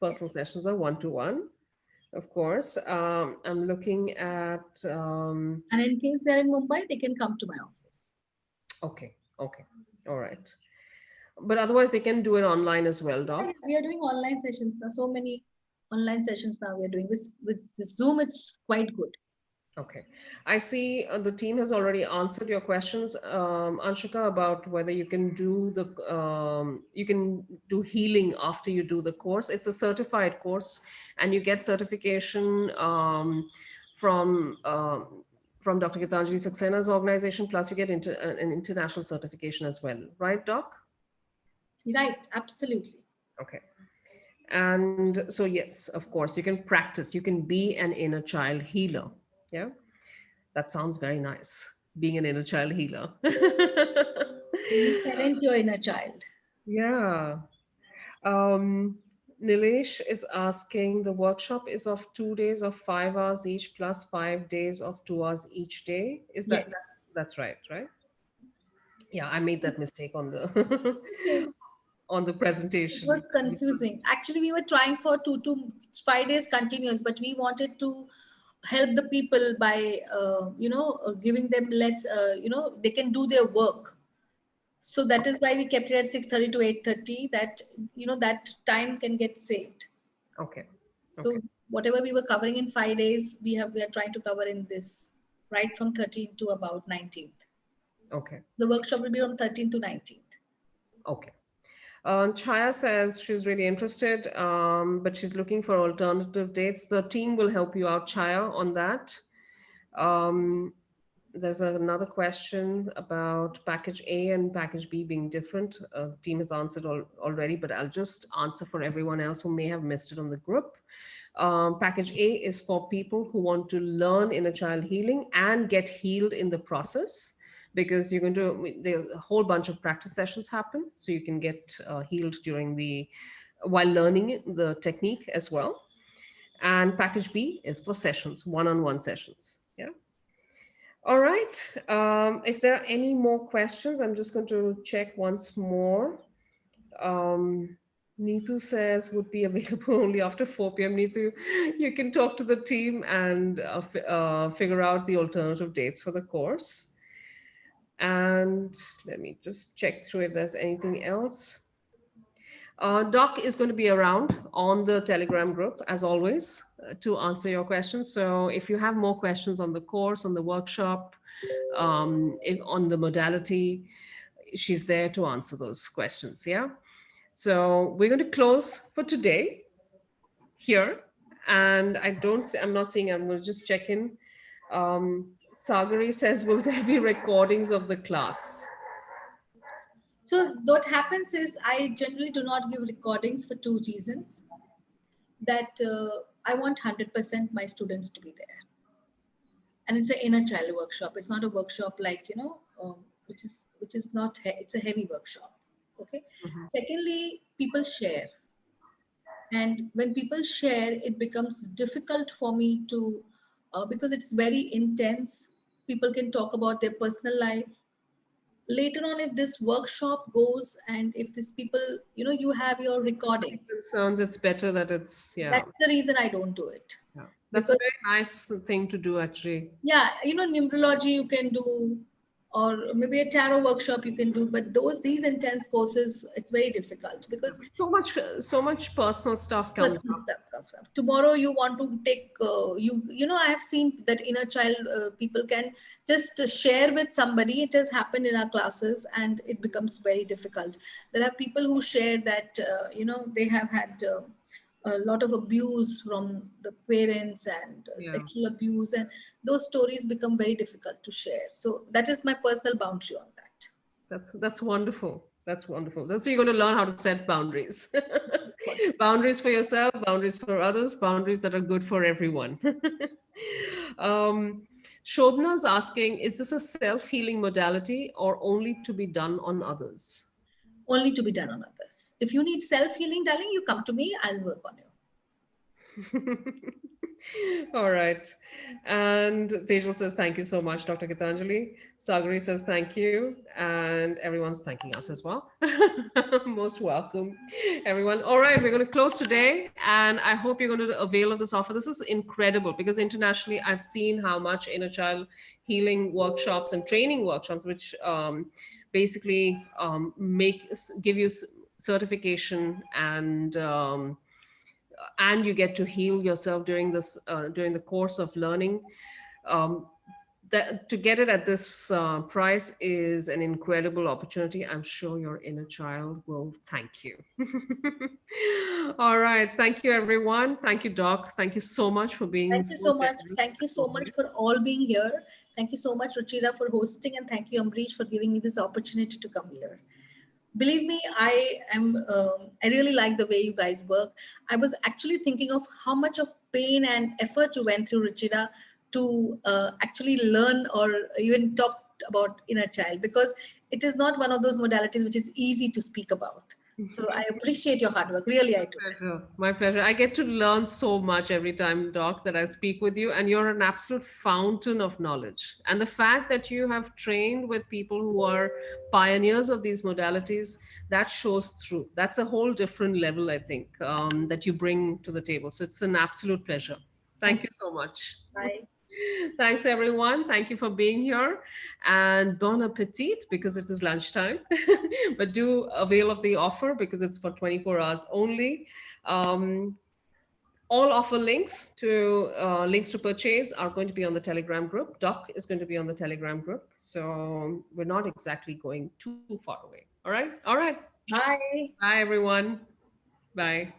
Speaker 1: personal sessions are one-to-one, of course. I'm looking at,
Speaker 2: And in case they're in Mumbai, they can come to my office.
Speaker 1: okay, okay, all right. But otherwise, they can do it online as well, Doc.
Speaker 2: We are doing online sessions now. So many online sessions now we are doing. With the Zoom, it's quite good.
Speaker 1: Okay. I see the team has already answered your questions, Anshika, about whether you can do healing after you do the course. It's a certified course, and you get certification from from Dr. Geetanjali Saxena's organization. Plus, you get an international certification as well, right, Doc?
Speaker 2: Right, absolutely.
Speaker 1: Okay. And so, yes, of course, you can practice. You can be an inner child healer. Yeah. That sounds very nice, being an inner child healer.
Speaker 2: You parent your inner child.
Speaker 1: Yeah. Um, Nilesh is asking, the workshop is of 2 days of 5 hours each plus 5 days of 2 hours each day. Is
Speaker 2: Yes.
Speaker 1: that's right, right? Yeah, I made that mistake on the
Speaker 2: Okay.
Speaker 1: on the
Speaker 2: It
Speaker 1: presentation.
Speaker 2: was confusing. Actually, we were trying for 2 to 5 days continuous, but we wanted to help the people by, giving them less, they can do their work. So that is why we kept it at 6:30 to 8:30. That that time can get saved.
Speaker 1: Okay.
Speaker 2: So
Speaker 1: Okay.
Speaker 2: whatever we were covering in 5 days, we are trying to cover in this, right from 13th to about 19th.
Speaker 1: Okay.
Speaker 2: The workshop will be from 13th to 19th.
Speaker 1: Okay. Chaya says she's really interested, but she's looking for alternative dates. The team will help you out, Chaya, on that. Um, there's another question about package A and package B being different. The team has answered already, but I'll just answer for everyone else who may have missed it on the group. Package A is for people who want to learn inner child healing and get healed in the process, because you're going to, there's a whole bunch of practice sessions happen, so you can get healed while learning the technique as well. And package B is for sessions, one-on-one sessions. Yeah. All right. If there are any more questions, I'm just going to check once more. Neetu says would be available only after 4 p.m. Neetu, you can talk to the team and figure out the alternative dates for the course. And let me just check through if there's anything else. Doc is going to be around on the Telegram group, as always, to answer your questions. So if you have more questions on the course, on the workshop, on the modality, she's there to answer those questions. Yeah. So we're going to close for today here. And I'm not seeing, I'm going to just check in. Sagari says, will there be recordings of the class?
Speaker 2: So what happens is I generally do not give recordings for 2 reasons. That I want 100% my students to be there. And it's an inner child workshop. It's not a workshop like, which is not, it's a heavy workshop. Okay.
Speaker 1: Mhm.
Speaker 2: Secondly, people share. And when people share, it becomes difficult for me to, because it's very intense. People can talk about their personal life. Later on, if this workshop goes and if these people, you have your recording,
Speaker 1: Concerns, it's better that it's, yeah.
Speaker 2: that's the reason I don't do it.
Speaker 1: Yeah. That's a
Speaker 2: Because,
Speaker 1: very nice thing to do, actually.
Speaker 2: yeah, numerology you can do, or maybe a tarot workshop you can do, but these intense courses, it's very difficult because
Speaker 1: So much personal stuff comes
Speaker 2: personal
Speaker 1: up.
Speaker 2: stuff comes up. Tomorrow you want to take, I have seen that inner child people can just share with somebody. It has happened in our classes and it becomes very difficult. There are people who share that, they have had a lot of abuse from the parents and
Speaker 1: Yeah.
Speaker 2: sexual abuse, and those stories become very difficult to share. So that is my personal boundary on that.
Speaker 1: That's wonderful. That's wonderful. So you're going to learn how to set boundaries.
Speaker 2: What-
Speaker 1: Boundaries for yourself, boundaries for others, boundaries that are good for everyone. um, Shobna's asking, is this a self-healing modality or only to be done on others?
Speaker 2: Only to be done on others. If you need self healing, darling, you come to me. I'll work on you.
Speaker 1: All right. And Tejal says, thank you so much, Dr. Gitanjali. Sagari says, thank you. And everyone's thanking us as well. Most welcome, everyone. All right, we're going to close today. And I hope you're going to avail of this offer. This is incredible because internationally, I've seen how much inner child healing workshops and training workshops, which basically give you certification and you get to heal yourself during the course of learning. um, that to get it at this price is an incredible opportunity. I'm sure your inner child will thank you. All right, thank you everyone. Thank you, Doc. Thank you so much for being
Speaker 2: Thank you
Speaker 1: so
Speaker 2: so much.
Speaker 1: generous
Speaker 2: Thank you
Speaker 1: as
Speaker 2: so much
Speaker 1: always.
Speaker 2: for all being here. Thank you so much, Ruchira, for hosting, and thank you, Ambrish, for giving me this opportunity to come here. Believe me, I really like the way you guys work. I was actually thinking of how much of pain and effort you went through, Ruchira, to actually learn or even talk about inner child, because it is not one of those modalities which is easy to speak about. So I appreciate your hard work, really I do.
Speaker 1: Pleasure. My pleasure. I get to learn so much every time, Doc, that I speak with you, and you're an absolute fountain of knowledge. And the fact that you have trained with people who are pioneers of these modalities, that shows through. That's a whole different level, I think, that you bring to the table. So it's an absolute pleasure. Thank
Speaker 2: Thank
Speaker 1: you
Speaker 2: you.
Speaker 1: so much.
Speaker 2: Bye.
Speaker 1: Thanks, everyone. Thank you for being here. And bon appetit because it is lunchtime. But do avail of the offer because it's for 24 hours only. Um, all offer links to purchase are going to be on the Telegram group. Doc is going to be on the Telegram group. So we're not exactly going too far away. All right. All right.
Speaker 2: Bye.
Speaker 1: Bye, everyone. Bye.